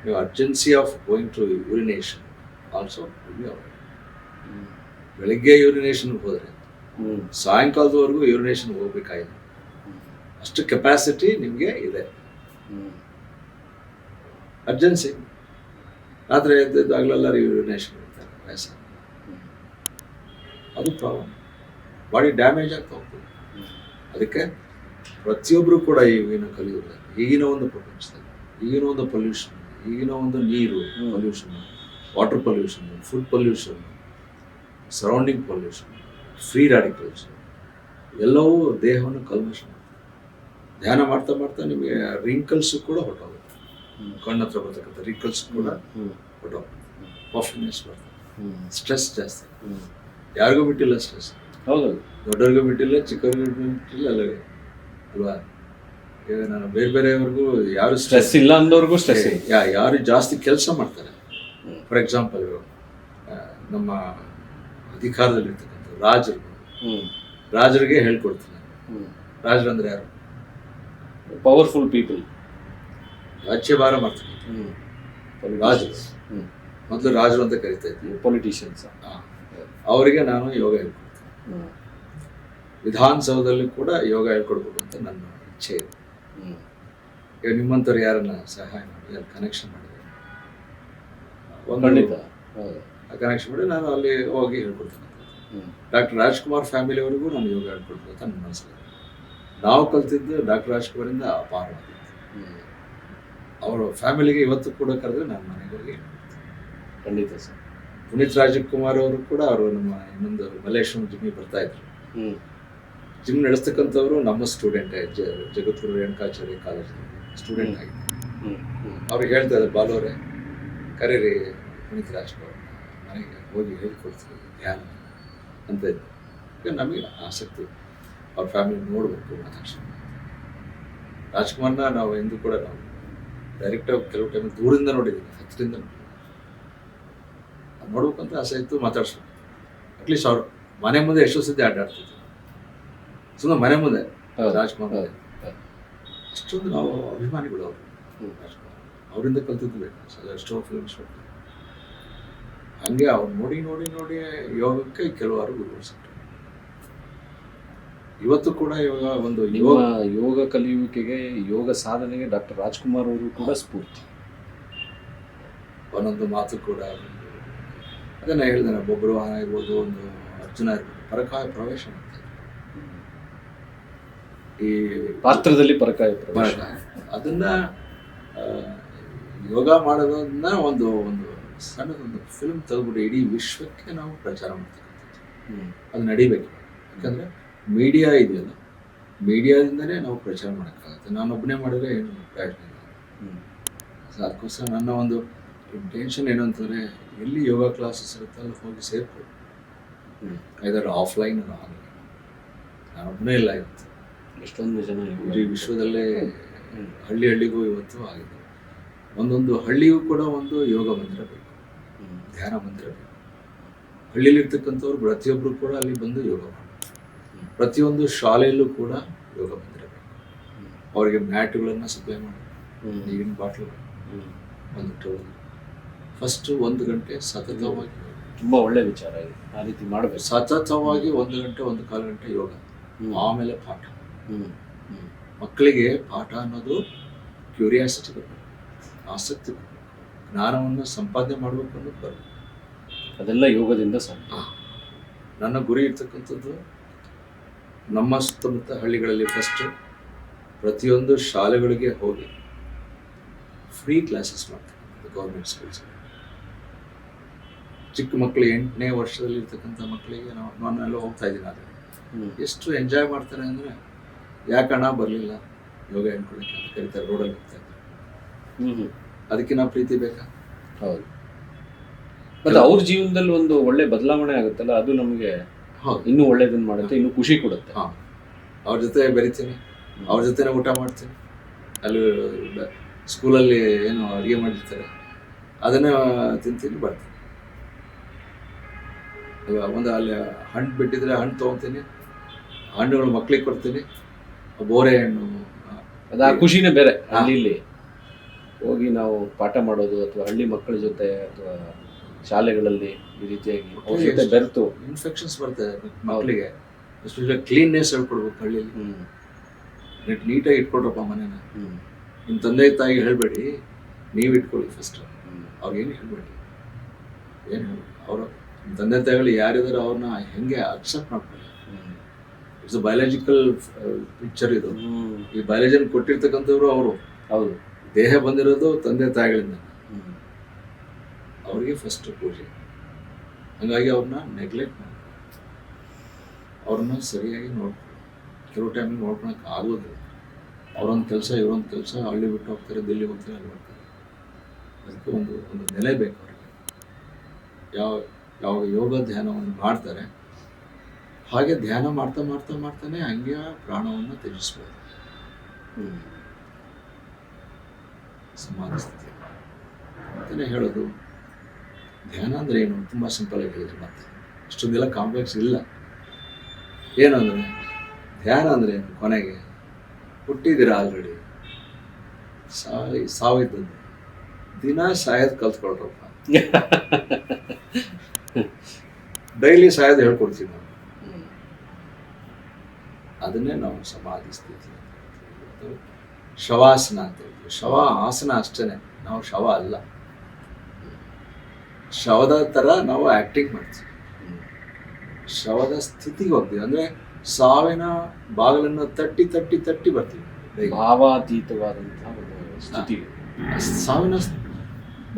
ನೀವು urgency of going to urination also ಬೆಳಗ್ಗೆ ಯೂರಿನೇಷನ್ಗೆ ಹೋದರೆ ಸಾಯಂಕಾಲದವರೆಗೂ ಯೂರಿನೇಷನ್ಗೆ ಹೋಗ್ಬೇಕಾಗಿದೆ. ಅಷ್ಟು ಕೆಪಾಸಿಟಿ ನಿಮಗೆ ಇದೆ. ಅರ್ಜೆನ್ಸಿ ರಾತ್ರಿ ಎದ್ದಾಗಲೆಲ್ಲ ಯೂರಿನೇಷನ್ ಇರ್ತಾರೆ ವಯಸ್ಸಾಗ, ಅದು ಪ್ರಾಬ್ಲಮ್. ಬಾಡಿ ಡ್ಯಾಮೇಜ್ ಆಗ್ತಾ ಹೋಗ್ತದೆ. ಅದಕ್ಕೆ ಪ್ರತಿಯೊಬ್ಬರು ಕೂಡ ಈಗಿನ ಕಲಿಯುವುದಿಲ್ಲ, ಈಗಿನ ಒಂದು ಪ್ರಪಂಚದಲ್ಲಿ, ಈಗಿನ ಒಂದು ಪೊಲ್ಯೂಷನ್, ಈಗಿನ ಒಂದು ನೀರು pollution, water pollution, food pollution, surrounding pollution, free radicals ಎಲ್ಲವೂ ದೇಹವನ್ನು ಕಲ್ಮಶ ಮಾಡ್ತದೆ. ಧ್ಯಾನ ಮಾಡ್ತಾ ಮಾಡ್ತಾ ನಿಮಗೆ ರಿಂಕಲ್ಸ್ ಕೂಡ ಹೊರಟೋಗುತ್ತೆ. ಕಣ್ಣತ್ರ ಬರ್ತಕ್ಕಂಥ ರಿಂಕಲ್ಸ್ ಕೂಡ ಹೊರಟೋಗುತ್ತೆ. ಪರ್ಫಾರ್ಮೆನ್ಸ್ ಬರ್ತದೆ, ಹ್ಮ್. ಸ್ಟ್ರೆಸ್ ಜಾಸ್ತಿ. ಹ್ಮ್. ಯಾರಿಗೂ ಬಿಟ್ಟಿಲ್ಲ ಸ್ಟ್ರೆಸ್, ಹೌದು. ದೊಡ್ಡವ್ರಿಗೂ ಬಿಟ್ಟಿಲ್ಲ, ಚಿಕ್ಕವ್ರಿಗೂ ಬಿಟ್ಟಿಲ್ಲ, ಅಲ್ಲವೇ ಅಲ್ವಾ? ಈಗ ನಾನು ಬೇರೆ ಬೇರೆಯವ್ರಿಗೂ ಯಾರು ಸ್ಟ್ರೆಸ್ ಇಲ್ಲ ಅಂದವ್ರಿಗೂ ಸ್ಟ್ರೆಸ್ ಇದೆ. ಯಾರು ಜಾಸ್ತಿ ಕೆಲಸ ಮಾಡ್ತಾರೆ, ಹ್ಮ್. ಫಾರ್ ಎಕ್ಸಾಂಪಲ್ ನಮ್ಮ ಅಧಿಕಾರದಲ್ಲಿರ್ತಕ್ಕಂಥ ರಾಜರು, ಹ್ಮ್. ರಾಜರಿಗೆ ಹೇಳ್ಕೊಡ್ತೀನಿ. ಹ್ಮ್. ರಾಜರು ಅಂದ್ರೆ ಯಾರು? Powerful people. ರಾಜ್ಯಭಾರ ಮಾಡ್ತಾರೆ ಹ್ಮ್. ರಾಜರು. ಹ್ಮ್. ಮೊದಲು ರಾಜರು ಅಂತ ಕರಿತಾ ಇದ್ವಿ. ಪೊಲಿಟಿಷಿಯನ್ಸ್. ಅವರಿಗೆ ನಾನು ಯೋಗ ಹೇಳ್ಕೊಡ್ತೀನಿ. ಹ್ಮ್. ವಿಧಾನಸೌಧದಲ್ಲಿ ಕೂಡ ಯೋಗ ಹೇಳ್ಕೊಡ್ಬೇಕು ಅಂತ ನನ್ನ ಇಚ್ಛೆ ಇದೆ. ಹ್ಮ್. ಈಗ ನಿಮ್ಮಂಥವ್ರು ಯಾರನ್ನ ಸಹಾಯ ಮಾಡಿ ಅಲ್ಲಿ ಕನೆಕ್ಷನ್ ಮಾಡಿದೆ, ಖಂಡಿತ. ಹೌದು. ಕನೆಕ್ಷನ್ ಮಾಡಿ ನಾನು ಅಲ್ಲಿ ಹೋಗಿ ಹೇಳ್ಕೊಡ್ತೀನಿ. ಹ್ಮ್. ಡಾಕ್ಟರ್ ರಾಜ್ಕುಮಾರ್ ಫ್ಯಾಮಿಲಿಯವರೆಗೂ ನಾನು ಯೋಗ ಹೇಳ್ಕೊಡ್ಬೇಕು ಅಂತ ನನ್ನ ಮನಸ್ಸಲ್ಲಿ. ನಾವು ಕಲ್ತಿದ್ದು ಡಾಕ್ಟರ್ ರಾಜ್ಕುಮಾರಿಂದ ಅಪಾರವಾಗಿತ್ತು. ಹ್ಮ್. ಅವರ ಫ್ಯಾಮಿಲಿಗೆ ಇವತ್ತು ಕೂಡ ಕರೆದ್ರೆ ನಾನು ಮನೆಗೆ ಹೋಗಿ ಖಂಡಿತ ಸರ್. ಪುನೀತ್ ರಾಜ್ಕುಮಾರ್ ಅವರು ಕೂಡ ಅವರು ನಮ್ಮ ಇನ್ನೊಂದು ಮಲ್ಲೇಶ್ವರಂ ಜಿಮ್ಮಿಗೆ ಬರ್ತಾ ಇದ್ರು. ಹ್ಮ್. ಜಿಮ್ ನಡೆಸ್ತಕ್ಕಂಥವ್ರು ನಮ್ಮ ಸ್ಟೂಡೆಂಟೇ, ಜಗದ್ಗುರು ರೇಣುಕಾಚಾರ್ಯ ಕಾಲೇಜ್ ಸ್ಟೂಡೆಂಟ್ ಆಗಿದೆ. ಹ್ಮ್. ಹ್ಮ್. ಅವ್ರಿಗೆ ಹೇಳ್ತಾ ಇದ್ದಾರೆ, ಬಾಲೋರೆ ಕರೀರಿ ಪುನೀತ್ ರಾಜ್ಕುಮಾರ್ ಮನೆಗೆ ಹೋಗಿ ಹೇಳ್ಕೊಡ್ತೀವಿ ಧ್ಯಾನ ಅಂತ ಇದ್ದು. ಈಗ ನಮಗೆ ಆಸಕ್ತಿ ಅವ್ರ ಫ್ಯಾಮಿಲಿ ನೋಡಬೇಕು. ರಾಜ್ಕುಮಾರ್ನ ನಾವು ಎಂದೂ ಕೂಡ ನಾವು ಡೈರೆಕ್ಟಾಗಿ ಕೆಲವು ಟೈಮ್ ದೂರದಿಂದ ನೋಡಿದ್ದೀವಿ, ಹತ್ತಿರದಿಂದ ನೋಡ್ಬೇಕಂತ ಆಸೆ ಇತ್ತು, ಮಾತಾಡ್ಸ್ಬೇಕು. ಅಟ್ಲೀಸ್ಟ್ ಅವ್ರು ಮನೆ ಮುಂದೆ ಎಷ್ಟೋ ಸತಿ ಅಡ್ಡಾಡ್ತಿದ್ರು, ಸುಮ್ಮನೆ ಮನೆ ಮುಂದೆ ರಾಜ್ಕುಮಾರ್ ಮುಂದೆ. ಅಷ್ಟೊಂದು ನಾವು ಅಭಿಮಾನಿಗಳು ಅವರು. ರಾಜ್ಕುಮಾರ್ ಅವರಿಂದ ಕಲ್ತಿದ್ದು ಬೇಕು ಎಷ್ಟೋ ಫಿಲ್ಮ್ಸ್ ಬೇಕು. ಹಂಗೆ ಅವ್ರು ನೋಡಿ ನೋಡಿ ನೋಡಿ ಯೋಗಕ್ಕೆ ಕೆಲವಾರು ಗುರುಗಳು ಸಿಕ್ತು. ಇವತ್ತು ಕೂಡ ಇವಾಗ ಒಂದು ಯೋಗ ಕಲಿಯುವಿಕೆಗೆ, ಯೋಗ ಸಾಧನೆಗೆ ಡಾಕ್ಟರ್ ರಾಜ್ಕುಮಾರ್ ಅವರು ಕೂಡ ಸ್ಫೂರ್ತಿ. ಒಂದೊಂದು ಮಾತು ಕೂಡ ಅದನ್ನ ಹೇಳಿದಾರೆ. ಬೊಬ್ರುವಾಹನ ಇರ್ಬೋದು, ಒಂದು ಅರ್ಜುನ ಇರ್ಬೋದು, ಪರಕಾಯ ಪ್ರವೇಶ ಮಾಡ್ತಾರೆ. ಈ ಪಾತ್ರದಲ್ಲಿ ಪರಕಾಯ ಪ್ರವೇಶ, ಅದನ್ನ ಯೋಗ ಮಾಡೋದನ್ನ ಒಂದು ಒಂದು ಸಣ್ಣದೊಂದು ಫಿಲ್ಮ್ ತೆಗೆದ್ಬಿಟ್ಟು ಇಡೀ ವಿಶ್ವಕ್ಕೆ ನಾವು ಪ್ರಚಾರ ಮಾಡ್ತಕ್ಕಂಥದ್ದು. ಅದು ನಡಿಬೇಕು. ಯಾಕಂದ್ರೆ ಮೀಡಿಯಾ ಇದೆಯಲ್ಲ, ಮೀಡಿಯಾದಿಂದನೇ ನಾವು ಪ್ರಚಾರ ಮಾಡೋಕ್ಕಾಗುತ್ತೆ. ನಾನೊಬ್ಬನೇ ಮಾಡಿದ್ರೆ ಏನು ಪ್ರಯೋಜನ ಇಲ್ಲ. ಅದಕ್ಕೋಸ್ಕರ ನನ್ನ ಒಂದು ಇಂಟೆನ್ಷನ್ ಏನು ಅಂತಂದರೆ, ಎಲ್ಲಿ ಯೋಗ ಕ್ಲಾಸಸ್ ಇರುತ್ತೆ ಅಲ್ಲಿ ಹೋಗಿ ಸೇರ್ಬೋದು. ಐದರ್ ಆಫ್ಲೈನ್ ಆನ್ಲೈನ್. ನಾನೊಬ್ಬನೇ ಇಲ್ಲ ಇವತ್ತು, ಎಷ್ಟೊಂದು ಜನ ಇಡೀ ವಿಶ್ವದಲ್ಲೇ ಹಳ್ಳಿ ಹಳ್ಳಿಗೂ ಇವತ್ತು ಆಗಿದೆ. ಒಂದೊಂದು ಹಳ್ಳಿಗೂ ಕೂಡ ಒಂದು ಯೋಗ ಮಂದಿರ ಬೇಕು, ಧ್ಯಾನ ಮಂದಿರ ಬೇಕು. ಹಳ್ಳಿಲಿರ್ತಕ್ಕಂಥವ್ರು ಪ್ರತಿಯೊಬ್ಬರು ಕೂಡ ಅಲ್ಲಿ ಬಂದು ಯೋಗ ಮಾಡಬೇಕು. ಪ್ರತಿಯೊಂದು ಶಾಲೆಯಲ್ಲೂ ಕೂಡ ಯೋಗ ಮಂದಿರ ಬೇಕು. ಅವರಿಗೆ ಮ್ಯಾಟ್ಗಳನ್ನು ಸಪ್ಲೈ ಮಾಡಬೇಕು, ನೀರಿನ ಬಾಟ್ಲುಗಳು, ಒಂದು ಟವಲ್. ಫಸ್ಟ್ 1 ಗಂಟೆ ಸತತವಾಗಿ, ತುಂಬ ಒಳ್ಳೆ ವಿಚಾರ ಇದೆ, ಆ ರೀತಿ ಮಾಡಬೇಕು. ಸತತವಾಗಿ 1 ಗಂಟೆ 1.25 ಗಂಟೆ ಯೋಗ, ಆಮೇಲೆ ಪಾಠ. ಮಕ್ಕಳಿಗೆ ಪಾಠ ಅನ್ನೋದು ಕ್ಯೂರಿಯಾಸಿಟಿ ಬರಬೇಕು, ಆಸಕ್ತಿ ಬರಬೇಕು, ಜ್ಞಾನವನ್ನು ಸಂಪಾದನೆ ಮಾಡಬೇಕು ಅನ್ನೋದು ಬರಬೇಕು. ಅದೆಲ್ಲ ಯೋಗದಿಂದ ಸಾಧ್ಯ. ನನ್ನ ಗುರಿ ಇರ್ತಕ್ಕಂಥದ್ದು ನಮ್ಮ ಸುತ್ತಮುತ್ತ ಹಳ್ಳಿಗಳಲ್ಲಿ ಫಸ್ಟ್ ಪ್ರತಿಯೊಂದು ಶಾಲೆಗಳಿಗೆ ಹೋಗಿ ಫ್ರೀ ಕ್ಲಾಸಸ್ ಮಾಡ್ತಾರೆ. ಗೌರ್ಮೆಂಟ್ ಸ್ಕೂಲ್ಸ್ ಚಿಕ್ಕ ಮಕ್ಕಳು 8ನೇ ವರ್ಷದಲ್ಲಿ ಇರ್ತಕ್ಕಂಥ ಮಕ್ಕಳಿಗೆ ನಾನೆಲ್ಲ ಹೋಗ್ತಾ ಇದ್ದೀನಿ. ಆದರೆ ಎಷ್ಟು ಎಂಜಾಯ್ ಮಾಡ್ತಾರೆ ಅಂದರೆ, ಯಾಕಣ್ಣ ಬರಲಿಲ್ಲ ಯೋಗ ಹೇಳ್ಕೊಳಕ್ಕೆ ಅಂತ ಕರೀತಾರೆ. ರೋಡಲ್ಲಿ ಹೋಗ್ತಾ ಇದ್ದಾರೆ. ಅದಕ್ಕೆ ನಾವು ಪ್ರೀತಿ ಬೇಕಾ? ಹೌದು. ಮತ್ತು ಅವ್ರ ಜೀವನದಲ್ಲಿ ಒಂದು ಒಳ್ಳೆ ಬದಲಾವಣೆ ಆಗುತ್ತಲ್ಲ, ಅದು ನಮಗೆ ಇನ್ನೂ ಒಳ್ಳೇದನ್ನು ಮಾಡುತ್ತೆ, ಇನ್ನೂ ಖುಷಿ ಕೊಡುತ್ತೆ. ಹಾಂ, ಅವ್ರ ಜೊತೆ ಬೆರಿತೀನಿ, ಅವ್ರ ಜೊತೆನೇ ಊಟ ಮಾಡ್ತೀನಿ. ಅಲ್ಲಿ ಸ್ಕೂಲಲ್ಲಿ ಏನು ಅಡುಗೆ ಮಾಡಿರ್ತಾರೆ ಅದನ್ನೇ ತಿಂತೀನಿ, ಬರ್ತೀನಿ. ಒಂದು ಅಲ್ಲಿ ಹಣ್ಣು ಬಿಟ್ಟಿದ್ರೆ ಹಣ್ಣು ತೊಗೊತೀನಿ, ಹಣ್ಣುಗಳು ಮಕ್ಳಿಗೆ ಕೊಡ್ತೀನಿ. ಬೋರೆ ಹಣ್ಣು, ಅದು ಆ ಖುಷಿನೇ ಬೇರೆ. ಹಳ್ಳಿಲಿ ಹೋಗಿ ನಾವು ಪಾಠ ಮಾಡೋದು, ಅಥವಾ ಹಳ್ಳಿ ಮಕ್ಕಳ ಜೊತೆ ಅಥವಾ ಶಾಲೆಗಳಲ್ಲಿ ಈ ರೀತಿಯಾಗಿ ಅವ್ರ ಜೊತೆ ಬೆರೆತು. ಇನ್ಫೆಕ್ಷನ್ಸ್ ಬರ್ತದೆ ಮಕ್ಕಳಿಗೆ. ಎಸ್ಪೆಷಲಿ ಕ್ಲೀನ್ನೆಸ್ ಹೇಳ್ಕೊಡ್ಬೇಕು ಹಳ್ಳಿಲಿ. ನೀಟಾಗಿ ಇಟ್ಕೊಳ್ರಪ್ಪ ಮನೇನ. ನಿಮ್ಮ ತಂದೆ ತಾಯಿಗೆ ಹೇಳಬೇಡಿ, ನೀವು ಇಟ್ಕೊಳ್ಳಿ ಫಸ್ಟ್. ಅವ್ರಿಗೇನು ಹೇಳಬೇಡಿ, ಏನು ಹೇಳಿ ಅವರು ನಿಮ್ಮ ತಂದೆ ತಾಯಿಗಳು ಯಾರಿದ್ದಾರೆ ಅವ್ರನ್ನ ಹೆಂಗೆ ಅಕ್ಸೆಪ್ಟ್ ಮಾಡ್ಕೊಳ್ಳಿ. ಇಟ್ಸ್ ಅ ಬಯಾಲಜಿಕಲ್ ಪಿಕ್ಚರ್ ಇದು. ಈ ಬಯಾಲಜಿನ ಕೊಟ್ಟಿರ್ತಕ್ಕಂಥವ್ರು ಅವರು. ಹೌದು, ದೇಹ ಬಂದಿರೋದು ತಂದೆ ತಾಯಿಗಳಿಂದ. ಅವ್ರಿಗೆ ಫಸ್ಟ್ ಪೂಜೆ. ಹಾಗಾಗಿ ಅವ್ರನ್ನ ನೆಗ್ಲೆಕ್ಟ್ ಮಾಡಿ ಅವ್ರನ್ನ ಸರಿಯಾಗಿ ನೋಡ್ಕೊಳ್ಳಿ. ಕೆಲವು ಟೈಮಿಗೆ ನೋಡ್ಕೊಳಕ್ಕೆ ಆಗೋದಿಲ್ಲ. ಅವರೊಂದು ಕೆಲಸ, ಇವರೊಂದು ಕೆಲಸ, ಹಳ್ಳಿ ಬಿಟ್ಟು ಹೋಗ್ತಾರೆ, ದಿಲ್ಲಿ ಹೋಗ್ತಾರೆ, ಅಲ್ಲಿ ಬರ್ತಾರೆ. ಅದಕ್ಕೆ ಒಂದು ನೆಲೆ ಬೇಕು ಅವರಿಗೆ. ಯಾವ ಯೋಗ ಧ್ಯಾನವನ್ನು ಮಾಡ್ತಾರೆ ಹಾಗೆ ಧ್ಯಾನ ಮಾಡ್ತಾ ಮಾಡ್ತಾ ಮಾಡ್ತಾನೆ ಹಂಗೆ ಪ್ರಾಣವನ್ನು ತ್ಯಜಿಸ್ಬೋದು. ಸಮಾಧಿ ಸ್ಥಿತಿ ಅಂತಲೇ ಹೇಳೋದು. ಧ್ಯಾನ ಅಂದರೆ ಏನು? ತುಂಬ ಸಿಂಪಲ್ ಆಗಿ ಹೇಳಿದ್ರು. ಮತ್ತೆ ಇಷ್ಟೊಂದೆಲ್ಲ ಕಾಂಪ್ಲೆಕ್ಸ್ ಇಲ್ಲ. ಏನಂದರೆ ಧ್ಯಾನ ಅಂದರೆ ಏನು? ಕೊನೆಗೆ ಹುಟ್ಟಿದ್ದೀರಾ ಆಲ್ರೆಡಿ, ಸಾವಿದ್ದದ್ದು, ದಿನ ಸಾಯೋದು ಕಲ್ತ್ಕೊಳ್ರಪ್ಪ. ಡೈಲಿ ಸಾಯೋದು ಹೇಳ್ಕೊಡ್ತೀವಿ ನಾವು. ಅದನ್ನೇ ನಾವು ಸಮಾಧಿ ಸ್ಥಿತಿ ಅಂತ. ಶವಾಸನ ಅಂತ ಹೇಳ್ತೀವಿ. ಶವ ಆಸನ ಅಷ್ಟೇ, ನಾವು ಶವ ಅಲ್ಲ. ಶವದ ಥರ ನಾವು ಆ್ಯಕ್ಟಿಂಗ್ ಮಾಡ್ತೀವಿ. ಶವದ ಸ್ಥಿತಿಗೆ ಹೋಗ್ತೀವಿ, ಅಂದರೆ ಸಾವಿನ ಬಾಗಿಲನ್ನು ತಟ್ಟಿ ತಟ್ಟಿ ತಟ್ಟಿ ಬರ್ತೀವಿ. ಭಾವಾತೀತವಾದಂತಹ ಒಂದು ಸ್ಥಿತಿ. ಸಾವಿನ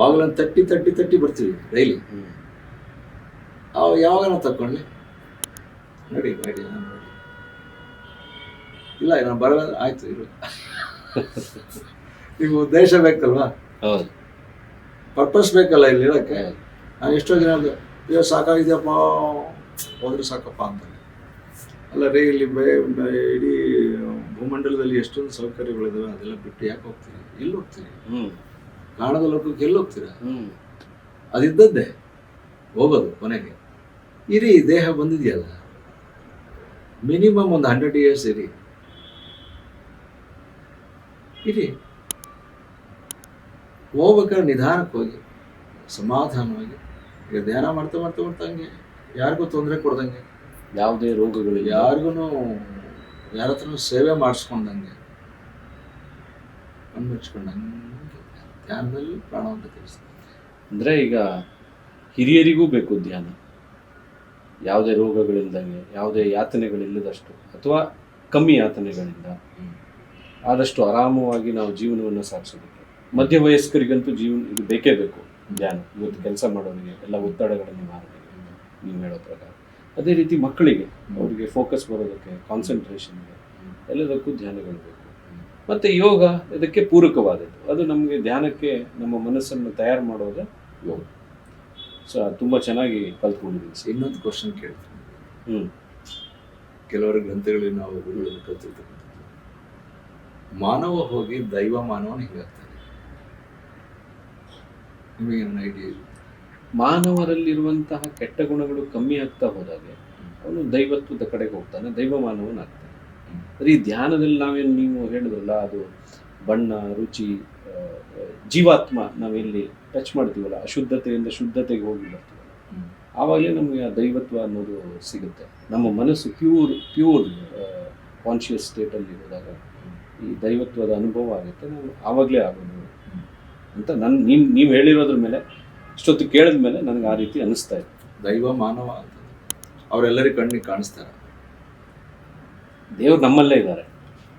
ಬಾಗಿಲನ್ನು ತಟ್ಟಿ ತಟ್ಟಿ ತಟ್ಟಿ ಬರ್ತೀವಿ ಡೈಲಿ. ಯಾವಾಗ ನಾವು ತಕ್ಕೊಳ್ಳಿ ನೋಡಿ ನೋಡಿ ನೋಡಿ, ಇಲ್ಲ ನಾನು ಬರಲ್ಲ, ಆಯ್ತು ಇರು. ಈಗ ಉದ್ದೇಶ ಬೇಕಲ್ವಾ, ಪರ್ಪಸ್ ಬೇಕಲ್ಲ ಇಲ್ಲಿ ಇರೋಕ್ಕೆ. ನಾನು ಎಷ್ಟೋ ಜನ ಅಯ್ಯೋ ಸಾಕಾಗಿದೆಯಪ್ಪ, ಹೋದ್ರೆ ಸಾಕಪ್ಪ ಅಂತಾನೆ. ಅಲ್ಲ ರೀ, ಇಲ್ಲಿ ಇಡೀ ಭೂಮಂಡಲದಲ್ಲಿ ಎಷ್ಟೊಂದು ಸೌಕರ್ಯಗಳಿದಾವೆ, ಅದೆಲ್ಲ ಬಿಟ್ಟು ಯಾಕೆ ಹೋಗ್ತೀರಿ? ಎಲ್ಲಿ ಹೋಗ್ತೀರಿ? ಕಾಣದ ಲೋಕಕ್ಕೆ ಎಲ್ಲಿ ಹೋಗ್ತೀರಾ? ಅದಿದ್ದದ್ದೇ ಹೋಗೋದು ಕೊನೆಗೆ. ಇರಿ, ದೇಹ ಬಂದಿದೆಯಲ್ಲ, ಮಿನಿಮಮ್ ಒಂದು 100 years ಇರಿ. ಹೋಗ್ಬೇಕಾದ್ರೆ ನಿಧಾನಕ್ಕೆ ಹೋಗಿ, ಸಮಾಧಾನವಾಗಿ. ಈಗ ಧ್ಯಾನ ಮಾಡ್ತಾ ಮಾಡ್ತಾ ಮಾಡ್ತಾ ಹಂಗೆ ಯಾರಿಗೂ ತೊಂದರೆ ಕೊಡ್ದಂಗೆ, ಯಾವುದೇ ರೋಗಗಳಿಲ್ಲ, ಯಾರಿಗೂ ಯಾರ ಹತ್ರನೂ ಸೇವೆ ಮಾಡಿಸ್ಕೊಂಡಂಗೆ, ಕಣ್ಮುಚ್ಕೊಂಡಂಗೆ ಧ್ಯಾನದಲ್ಲಿ ಪ್ರಾಣವನ್ನು ತಿಳಿಸ್ತಾರೆ. ಅಂದರೆ ಈಗ ಹಿರಿಯರಿಗೂ ಬೇಕು ಧ್ಯಾನ, ಯಾವುದೇ ರೋಗಗಳಿಲ್ದಂಗೆ, ಯಾವುದೇ ಯಾತನೆಗಳಿಲ್ಲದಷ್ಟು, ಅಥವಾ ಕಮ್ಮಿ ಯಾತನೆಗಳಿಂದ ಆದಷ್ಟು ಆರಾಮವಾಗಿ ನಾವು ಜೀವನವನ್ನು ಸಾಗಿಸೋದಕ್ಕೆ. ಮಧ್ಯವಯಸ್ಕರಿಗಂತೂ ಇದು ಬೇಕೇ ಬೇಕು ಧ್ಯಾನ. ಇವತ್ತು ಕೆಲಸ ಮಾಡೋರಿಗೆ ಎಲ್ಲ ಒತ್ತಡಗಳನ್ನು ಮಾರೋರಿಗೆ ನೀವು ಹೇಳೋ ಪ್ರಕಾರ. ಅದೇ ರೀತಿ ಮಕ್ಕಳಿಗೆ, ಅವರಿಗೆ ಫೋಕಸ್ ಬರೋದಕ್ಕೆ, ಕಾನ್ಸಂಟ್ರೇಷನ್ಗೆ, ಎಲ್ಲದಕ್ಕೂ ಧ್ಯಾನಗಳು ಬೇಕು. ಮತ್ತು ಯೋಗ ಇದಕ್ಕೆ ಪೂರಕವಾದದ್ದು. ಅದು ನಮಗೆ ಧ್ಯಾನಕ್ಕೆ ನಮ್ಮ ಮನಸ್ಸನ್ನು ತಯಾರು ಮಾಡೋದೇ ಯೋಗ. ಸೊ ತುಂಬ ಚೆನ್ನಾಗಿ ಕಲ್ತ್ಕೊಂಡಿದ್ದೀವಿ. ಇನ್ನೊಂದು ಕ್ವಶನ್ ಕೇಳ್ತೀನಿ. ಕೆಲವರ ಗ್ರಂಥಗಳಲ್ಲಿ ನಾವು ಕಲ್ತಿರ್ತಕ್ಕಂಥದ್ದು, ಮಾನವ ಹೋಗಿ ದೈವ ಮಾನವನ ಹೀಗಾಗ್ತಾನೆ. ನಿಮಗೇನು ಐಡಿಯಾ ಇದೆ? ಮಾನವರಲ್ಲಿರುವಂತಹ ಕೆಟ್ಟ ಗುಣಗಳು ಕಮ್ಮಿ ಆಗ್ತಾ ಹೋದಾಗೆ ಅವನು ದೈವತ್ವದ ಕಡೆಗೆ ಹೋಗ್ತಾನೆ, ದೈವ ಮಾನವನಾಗ್ತಾನೆ. ಅದೇ ಈ ಧ್ಯಾನದಲ್ಲಿ ನಾವೇನು ನೀವು ಹೇಳಿದ್ರಲ್ಲ, ಅದು ಬಣ್ಣ, ರುಚಿ, ಜೀವಾತ್ಮ ನಾವೆಲ್ಲಿ ಟಚ್ ಮಾಡ್ತೀವಲ್ಲ, ಅಶುದ್ಧತೆಯಿಂದ ಶುದ್ಧತೆಗೆ ಹೋಗಿ ಬರ್ತೀವಲ್ಲ, ಆವಾಗಲೇ ನಮಗೆ ಆ ದೈವತ್ವ ಅನ್ನೋದು ಸಿಗುತ್ತೆ. ನಮ್ಮ ಮನಸ್ಸು ಪ್ಯೂರ್ ಕಾನ್ಷಿಯಸ್ ಸ್ಟೇಟಲ್ಲಿ ಹೋದಾಗ ಈ ದೈವತ್ವದ ಅನುಭವ ಆಗುತ್ತೆ. ನಾವು ಆವಾಗಲೇ ಆಗೋದು ಅಂತ ನೀವು ಹೇಳಿರೋದ್ರ ಮೇಲೆ, ಇಷ್ಟೊತ್ತು ಕೇಳಿದ ಮೇಲೆ ನನಗೆ ಆ ರೀತಿ ಅನಿಸ್ತಾ ಇತ್ತು. ದೈವ ಮಾನವ ಅಂತ ಅವರೆಲ್ಲರಿಗೂ ಕಣ್ಣಿಗೆ ಕಾಣಿಸ್ತಾರೆ, ದೇವ್ರು ನಮ್ಮಲ್ಲೇ ಇದ್ದಾರೆ,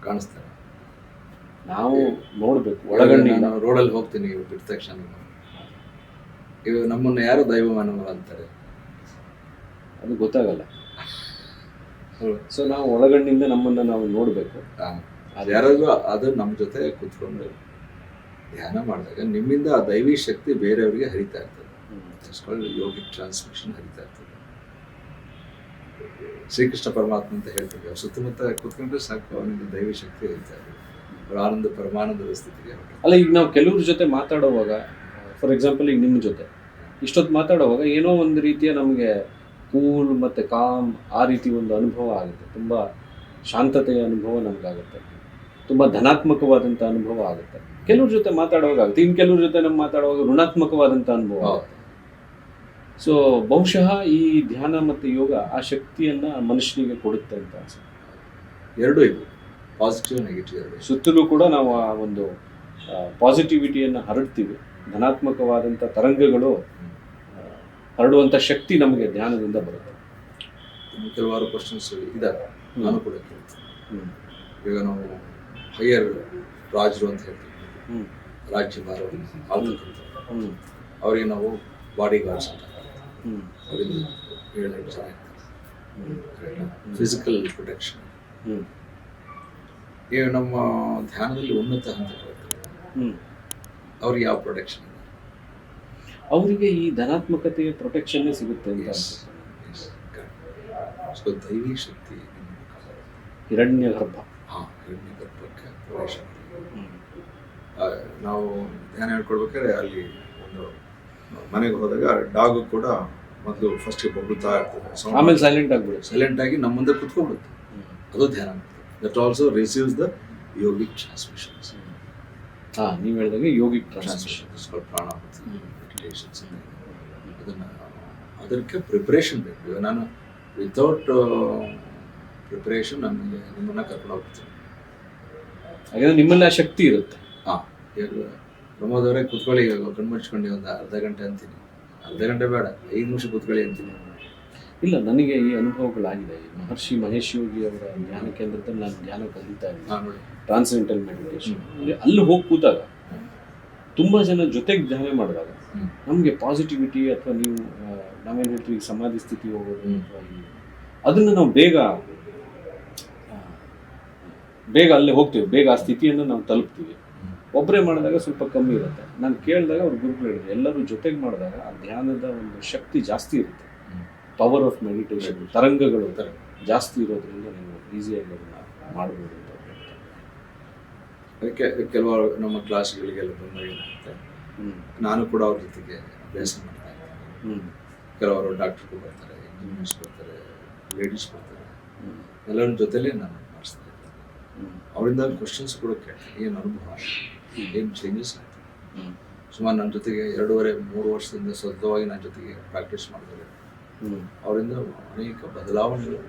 ಕಾಣಿಸ್ತಾರೆ. ನಾವು ನೋಡ್ಬೇಕು ಒಳಗಣ್ಣಿಗೆ. ನಾನು ರೋಡಲ್ಲಿ ಹೋಗ್ತೀನಿ, ಬಿಟ್ಟ ತಕ್ಷಣ ಇವಾಗ ನಮ್ಮನ್ನು ಯಾರು ದೈವ ಮಾನವ ಅಂತಾರೆ, ಅದು ಗೊತ್ತಾಗಲ್ಲ. ಸೊ ನಾವು ಒಳಗಣ್ಣಿಂದ ನಮ್ಮನ್ನು ನಾವು ನೋಡಬೇಕು. ಯಾರಾದ್ರೂ ಅದು ನಮ್ಮ ಜೊತೆ ಕೂತ್ಕೊಂಡು ಧ್ಯಾನ ಮಾಡಿದಾಗ ನಿಮ್ಮಿಂದ ಆ ದೈವಿ ಶಕ್ತಿ ಬೇರೆಯವರಿಗೆ ಹರಿತಾ ಇರ್ತದೆ. ಯೋಗಿಕ್ ಟ್ರಾನ್ಸ್ಮಿಷನ್ ಹರಿತಾ ಇರ್ತದೆ. ಶ್ರೀಕೃಷ್ಣ ಪರಮಾತ್ಮ ಅಂತ ಹೇಳ್ತೀವಿ, ಅವ್ರು ಸುತ್ತಮುತ್ತ ಕೂತ್ಕೊಂಡ್ರೆ ಸಾಕು, ಅವನಿಂದ ದೈವಿ ಶಕ್ತಿ ಹರಿತಾ ಇದೆ. ಅವ್ರ ಆನಂದ ಪರಮಾನಂದದ ಸ್ಥಿತಿಗೆ. ಅಲ್ಲ, ಈಗ ನಾವು ಕೆಲವ್ರ ಜೊತೆ ಮಾತಾಡುವಾಗ, ಫಾರ್ ಎಕ್ಸಾಂಪಲ್ ಈಗ ನಿಮ್ಮ ಜೊತೆ ಇಷ್ಟೊತ್ತು ಮಾತಾಡುವಾಗ ಏನೋ ಒಂದು ರೀತಿಯ ನಮಗೆ ಕೂಲ್ ಮತ್ತು ಕಾಮ್, ಆ ರೀತಿ ಒಂದು ಅನುಭವ ಆಗುತ್ತೆ. ತುಂಬ ಶಾಂತತೆಯ ಅನುಭವ ನಮಗಾಗುತ್ತೆ, ತುಂಬ ಧನಾತ್ಮಕವಾದಂಥ ಅನುಭವ ಆಗುತ್ತೆ. ಕೆಲವ್ರ ಜೊತೆ ಮಾತಾಡುವಾಗ ಆಗುತ್ತೆ, ಇನ್ನು ಕೆಲವ್ರ ಜೊತೆ ನಮ್ಮ ಮಾತಾಡುವಾಗ ಋಣಾತ್ಮಕವಾದಂಥ ಅನುಭವ ಆಗುತ್ತೆ. ಸೊ ಬಹುಶಃ ಈ ಧ್ಯಾನ ಮತ್ತು ಯೋಗ ಆ ಶಕ್ತಿಯನ್ನು ಮನುಷ್ಯನಿಗೆ ಕೊಡುತ್ತೆ ಅಂತ ಅನ್ಸುತ್ತೆ. ಎರಡೂ ಇದು, ಪಾಸಿಟಿವ್ ನೆಗೆಟಿವ್ ಎರಡು. ಸುತ್ತಲೂ ಕೂಡ ನಾವು ಆ ಒಂದು ಪಾಸಿಟಿವಿಟಿಯನ್ನು ಹರಡ್ತೀವಿ. ಧನಾತ್ಮಕವಾದಂಥ ತರಂಗಗಳು ಹರಡುವಂಥ ಶಕ್ತಿ ನಮಗೆ ಧ್ಯಾನದಿಂದ ಬರುತ್ತೆ. ಕೆಲವಾರು ಕ್ವಶನ್ಸ್ ಇದ್ದಾರೆ, ನಾನು ಕೂಡ ಕೇಳ್ತೀನಿ. ಈಗ ನಾವು ಹೈಯರ್ ರಾಜರು ಅಂತ ಹೇಳ್ತೀವಿ, ರಾಜ್ಯಭಾರ ಆಳ್ತಕ್ಕಂಥವ್ರು, ಅವರಿಗೆ ನಾವು ಬಾಡಿ ಗಾರ್ಡ್ಸ್ ಅಂತ ಅವರಿಂದ 7 ಜನ ಇರ್ತಾರೆ, ಫಿಸಿಕಲ್ ಪ್ರೊಟೆಕ್ಷನ್. ಈಗ ನಮ್ಮ ಧ್ಯಾನದಲ್ಲಿ ಉನ್ನತ ಹಂತಗಳು, ಅವ್ರಿಗೆ ಯಾವ ಪ್ರೊಟೆಕ್ಷನ್? ಅವರಿಗೆ ಈ ಧನಾತ್ಮಕತೆಯ ಪ್ರೊಟೆಕ್ಷನ್ನೇ ಸಿಗುತ್ತೆ ಅಂತ ಅನ್ಸುತ್ತೆ. ಸೊ ದೈವಿ ಶಕ್ತಿ ನಿಮ್ಮನ್ನು ಕಾಪಾಡುತ್ತೆ. ಹಿರಣ್ಯ ಗರ್ಭ. ಹಿರಣ್ಯ ಗರ್ಭಕ್ಕೆ ಪ್ರವೇಶ ಮಾಡಿ. ನಾವು ಧ್ಯಾನ ಹೇಳ್ಕೊಡ್ಬೇಕಾದ್ರೆ ಅಲ್ಲಿ ಒಂದು ಮನೆಗೆ ಹೋದಾಗ ಡಾಗು ಕೂಡ ಮೊದಲು ಫಸ್ಟ್ಗೆ ಬೊಗಳ್ತಾ ಇರ್ತದೆ, ಆಮೇಲೆ ಸೈಲೆಂಟ್ ಆಗ್ಬಿಡುತ್ತೆ. ಸೈಲೆಂಟ್ ಆಗಿ ನಮ್ಮ ಮುಂದೆ ಕುತ್ಕೊಂಡ್ಬಿಡುತ್ತೆ. ಅದು ಧ್ಯಾನ ಮಾಡ್ತದೆ. That also receives the yogic transmissions. ನೀವು ಹೇಳಿದಾಗ ಯೋಗಿಕ್ ಟ್ರಾನ್ಸ್ಮಿಷನ್, ಪ್ರಾಣಾಹುತಿ, ಮೆಡಿಟೇಷನ್ಸ್. ಅದನ್ನು ಅದಕ್ಕೆ ಪ್ರಿಪ್ರೇಷನ್ ಬೇಕು. ಈಗ ನಾನು ವಿತೌಟ್ ಪ್ರಿಪ್ರೇಷನ್ ನನಗೆ ನಿಮ್ಮನ್ನು ಕರ್ಕೊಂಡು ಹೋಗ್ತೀನಿ. ಹಾಗಾದ್ರೆ ನಿಮ್ಮಲ್ಲಿ ಆ ಶಕ್ತಿ ಇರುತ್ತೆ. ಈಗ ಪ್ರಮೋದ್ ಅವರೇ ಕೂತ್ಕೊಳ್ಳಿ, ಕಣ್ಣು ಮುಚ್ಕೊಂಡು ಒಂದು ಅರ್ಧ ಗಂಟೆ ಅಂತೀನಿ. ಅರ್ಧ ಗಂಟೆ ಬೇಡ, 5 ನಿಮಿಷ ಕೂತ್ಕೊಳ್ಳಿ ಅಂತೀನಿ. ಇಲ್ಲ, ನನಗೆ ಈ ಅನುಭವಗಳಾಗಿದೆ. ಮಹರ್ಷಿ ಮಹೇಶ್ ಯೋಗಿ ಅವರ ಧ್ಯಾನ ಕೇಂದ್ರದಲ್ಲಿ ನಾನು ಧ್ಯಾನ ಕಲಿತಾ ಇದ್ದೀನಿ, ಟ್ರಾನ್ಸೆಂಡೆಂಟಲ್ ಮೆಡಿಟೇಷನ್. ಅಲ್ಲಿ ಹೋಗಿ ಕೂತಾಗ ತುಂಬ ಜನ ಜೊತೆಗೆ ಧ್ಯಾನ ಮಾಡಿದಾಗ ನಮಗೆ ಪಾಸಿಟಿವಿಟಿ, ಅಥವಾ ನೀವು ನಾವೇನು ಹೇಳ್ತೀವಿ ಸಮಾಧಿ ಸ್ಥಿತಿ ಹೋಗೋದು, ಅಥವಾ ಅದನ್ನು ನಾವು ಬೇಗ ಅಲ್ಲೇ ಹೋಗ್ತೀವಿ, ಬೇಗ ಆ ಸ್ಥಿತಿಯನ್ನು ನಾವು ತಲುಪ್ತೀವಿ. ಒಬ್ಬರೇ ಮಾಡಿದಾಗ ಸ್ವಲ್ಪ ಕಮ್ಮಿ ಇರುತ್ತೆ. ನಾನು ಕೇಳಿದಾಗ ಅವ್ರು ಗುರುಗಳು ಹೇಳಿದ್ರು, ಎಲ್ಲರೂ ಜೊತೆಗೆ ಮಾಡಿದಾಗ ಆ ಧ್ಯಾನದ ಒಂದು ಶಕ್ತಿ ಜಾಸ್ತಿ ಇರುತ್ತೆ. ಪವರ್ ಆಫ್ ಮೆಡಿಟೇಷನ್, ತರಂಗಗಳು ಜಾಸ್ತಿ ಇರೋದ್ರಿಂದ ನೀವು ಈಸಿಯಾಗಿ ಅದನ್ನು ಮಾಡ್ಬೋದು ಅಂತ ಹೇಳ್ತಾರೆ. ಅದಕ್ಕೆ ಕೆಲವರು ನಮ್ಮ ಕ್ಲಾಸ್ಗಳಿಗೆಲ್ಲ ಬಂದಾಗ ಏನಾಗುತ್ತೆ, ನಾನು ಕೂಡ ಅವ್ರ ಜೊತೆಗೆ ಅಭ್ಯಾಸ ಮಾಡ್ತಾ ಇದ್ದೀನಿ. ಕೆಲವರು ಡಾಕ್ಟ್ರಿಗೂ ಬರ್ತಾರೆ, ಇಂಜಿನಿಯರ್ಸ್ ಬರ್ತಾರೆ, ಲೇಡೀಸ್ ಬರ್ತಾರೆ, ಎಲ್ಲರ ಜೊತೆಲೇ ನಾನು ಮಾಡಿಸ್ತಾ ಇದ್ದೀನಿ. ಅವರಿಂದ ಕ್ವಶನ್ಸ್ ಕೂಡ ಕೇಳ್ತೀನಿ, ಏನು ಅನುಭವ, ಏನು ಚೇಂಜಸ್ ಆಯಿತು. ಸುಮಾರು ನನ್ನ ಜೊತೆಗೆ 2.5-3 ವರ್ಷದಿಂದ ಸತತವಾಗಿ ನನ್ನ ಜೊತೆಗೆ ಪ್ರಾಕ್ಟೀಸ್ ಮಾಡಿದ್ದಾರೆ. ಅವರಿಂದ ಅನೇಕ ಬದಲಾವಣೆಗಳು.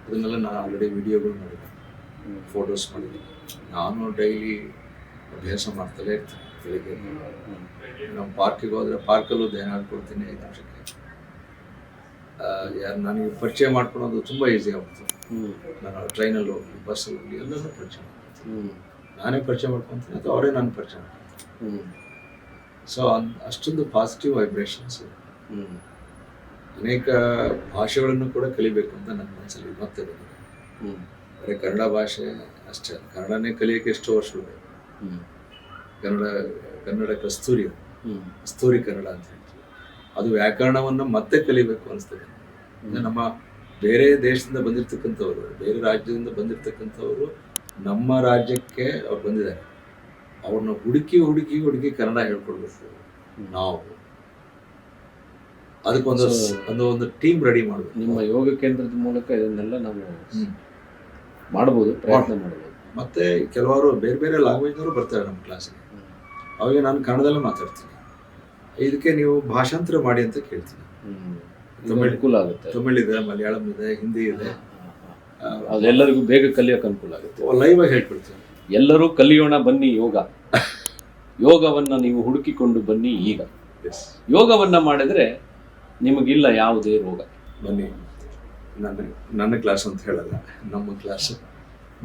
ಅದನ್ನೆಲ್ಲ ನಾನು ಆಲ್ರೆಡಿ ವಿಡಿಯೋಗಳು ಮಾಡಿದ್ದೀನಿ, ಫೋಟೋಸ್ ಮಾಡಿದ್ದೀನಿ. ನಾನು ಡೈಲಿ ಅಭ್ಯಾಸ ಮಾಡ್ತಲೇ ಇರ್ತೀನಿ. ಬೆಳಿಗ್ಗೆ ನಾವು ಪಾರ್ಕಿಗೆ ಹೋದರೆ ಪಾರ್ಕಲ್ಲೂ ಧ್ಯಾನ ಹೇಳ್ಕೊಡ್ತೀನಿ 5 ನಿಮಿಷಕ್ಕೆ. ಯಾರು ನನಗೆ ಪರಿಚಯ ಮಾಡ್ಕೊಳೋದು ತುಂಬ ಈಸಿ ಆಗುತ್ತೆ. ನಾನು ಟ್ರೈನಲ್ಲಿ ಹೋಗಲಿ, ಬಸ್ಸಲ್ಲಿ ಹೋಗಲಿ, ಎಲ್ಲರೂ ಪರಿಚಯ ಮಾಡ್ತೀನಿ. ನಾನೇ ಪರಿಚಯ ಮಾಡ್ಕೊತೀನಿ ಅಥವಾ ಅವರೇ ನಾನು ಪರಿಚಯ ಮಾಡ್ಕೊತೀನಿ. ಸೊ ಅಷ್ಟೊಂದು ಪಾಸಿಟಿವ್ ವೈಬ್ರೇಷನ್ಸ್. ಅನೇಕ ಭಾಷೆಗಳನ್ನು ಕೂಡ ಕಲಿಬೇಕು ಅಂತ ನನ್ನ ಮನಸ್ಸಲ್ಲಿ ಮತ್ತೆ ಬಂದಿದೆ. ಬರೀ ಕನ್ನಡ ಭಾಷೆ ಅಷ್ಟೇ, ಕನ್ನಡನೇ ಕಲಿಯೋಕ್ಕೆ ಎಷ್ಟೋ ವರ್ಷಗಳು ಬೇಕು. ಕನ್ನಡ ಕಸ್ತೂರಿ ಕನ್ನಡ ಅಂತ ಹೇಳ್ತೀವಿ. ಅದು ವ್ಯಾಕರಣವನ್ನು ಮತ್ತೆ ಕಲಿಬೇಕು ಅನಿಸ್ತದೆ. ನಮ್ಮ ಬೇರೆ ದೇಶದಿಂದ ಬಂದಿರತಕ್ಕಂಥವ್ರು, ಬೇರೆ ರಾಜ್ಯದಿಂದ ಬಂದಿರತಕ್ಕಂಥವ್ರು ನಮ್ಮ ರಾಜ್ಯಕ್ಕೆ ಅವ್ರು ಬಂದಿದ್ದಾರೆ. ಅವ್ರನ್ನ ಹುಡುಕಿ ಕನ್ನಡ ಹೇಳ್ಕೊಡ್ಬೇಕು ನಾವು. ಅದಕ್ಕೊಂದು ಟೀಮ್ ರೆಡಿ ಮಾಡಬೇಕು. ನಿಮ್ಮ ಯೋಗ ಕೇಂದ್ರದ ಮೂಲಕ ಇದನ್ನೆಲ್ಲ ನಾವು ಮಾಡ್ಬೋದು, ಪ್ರಯತ್ನ ಮಾಡ್ಬೋದು. ಮತ್ತೆ ಕೆಲವರು ಬೇರೆ ಬೇರೆ ಲ್ಯಾಂಗ್ವೇಜ್ನವರು ಬರ್ತಾರೆ ನಮ್ಮ ಕ್ಲಾಸಿಗೆ. ಅವಾಗ ನಾನು ಕನ್ನಡದಲ್ಲೇ ಮಾತಾಡ್ತೀನಿ. ಇದಕ್ಕೆ ನೀವು ಭಾಷಾಂತರ ಮಾಡಿ ಅಂತ ಕೇಳ್ತೀನಿ. ಅನುಕೂಲ ಆಗುತ್ತೆ. ತಮಿಳ್ ಇದೆ, ಮಲಯಾಳಂ ಇದೆ, ಹಿಂದಿ ಇದೆ. ಅದೆಲ್ಲರಿಗೂ ಬೇಗ ಕಲಿಯೋಕೆ ಅನುಕೂಲ ಆಗುತ್ತೆ. ಲೈವ್ ಆಗಿ ಹೇಳ್ಕೊಡ್ತೀನಿ. ಎಲ್ಲರೂ ಕಲಿಯೋಣ ಬನ್ನಿ ಯೋಗವನ್ನ ನೀವು ಹುಡುಕಿಕೊಂಡು ಬನ್ನಿ. ಈಗ ಯೋಗವನ್ನ ಮಾಡಿದ್ರೆ ನಿಮಗಿಲ್ಲ ಯಾವುದೇ ರೋಗ. ಬನ್ನಿ, ನನ್ನ ಕ್ಲಾಸ್ ಅಂತ ಹೇಳಲ್ಲ, ನಮ್ಮ ಕ್ಲಾಸ್.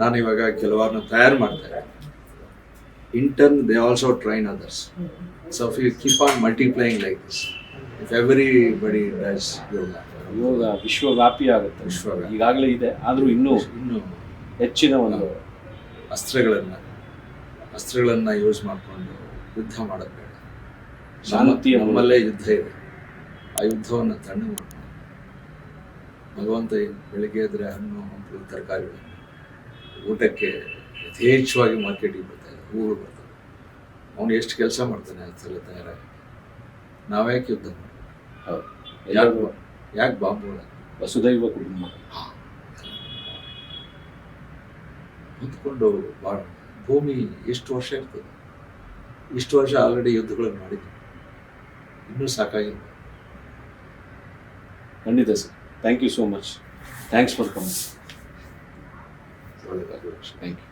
ನಾನು ಇವಾಗ ಕೆಲವರನ್ನ ತಯಾರು ಮಾಡ್ತಾ ಇದ್ದೀನಿ. In turn they also train others. So if you keep on multiplying like this, if everybody does yoga ವಿಶ್ವವ್ಯಾಪಿ ಆಗುತ್ತೆ. ಈಗಾಗಲೇ ಇದೆ, ಆದರೂ ಇನ್ನೂ ಹೆಚ್ಚಿನ ಒಂದು ಅಸ್ತ್ರಗಳನ್ನು ಯೂಸ್ ಮಾಡಿಕೊಂಡು ಯುದ್ಧ ಮಾಡೋದು ಬೇಡ. ನಮ್ಮಲ್ಲೇ ಯುದ್ಧ ಇದೆ. ಆ ಯುದ್ಧವನ್ನು ತಣ್ಣಗೆ ಮಾಡ್ಕೊಂಡು ಭಗವಂತ ಬೆಳಿಗ್ಗೆ ಎದ್ರೆ ಹಣ್ಣು ಹಂಪಲು ತರಕಾರಿಗಳನ್ನು ಊಟಕ್ಕೆ ಯಥೇಚ್ಛವಾಗಿ ಮಾರ್ಕೆಟಿಗೆ ಬರ್ತಾಯಿದೆ, ಹೂಗಳು ಬರ್ತವೆ. ಅವನು ಎಷ್ಟು ಕೆಲಸ ಮಾಡ್ತಾನೆ ಅದೆಲ್ಲ ತಯಾರಾಗಿ. ನಾವ್ಯಾಕೆ ಯುದ್ಧ ಮಾಡ್ತೀವಿ? ಯಾಕೆ ಬಾಂಬುಗಳ ವಸುದೈವ ಕುಟುಂಬ ಹೊತ್ಕೊಂಡು ಬಾಳ ಭೂಮಿ ಎಷ್ಟು ವರ್ಷ ಇರ್ತದೆ? ಇಷ್ಟು ವರ್ಷ ಆಲ್ರೆಡಿ ಯುದ್ಧಗಳನ್ನು ಮಾಡಿದ್ವಿ, ಇನ್ನೂ ಸಾಕಾಗಿಲ್ಲ. ಖಂಡಿತ sir. Thank you so much. Thanks for coming. ಒಳ್ಳೆಯದಾಗಲಿ. Thank you.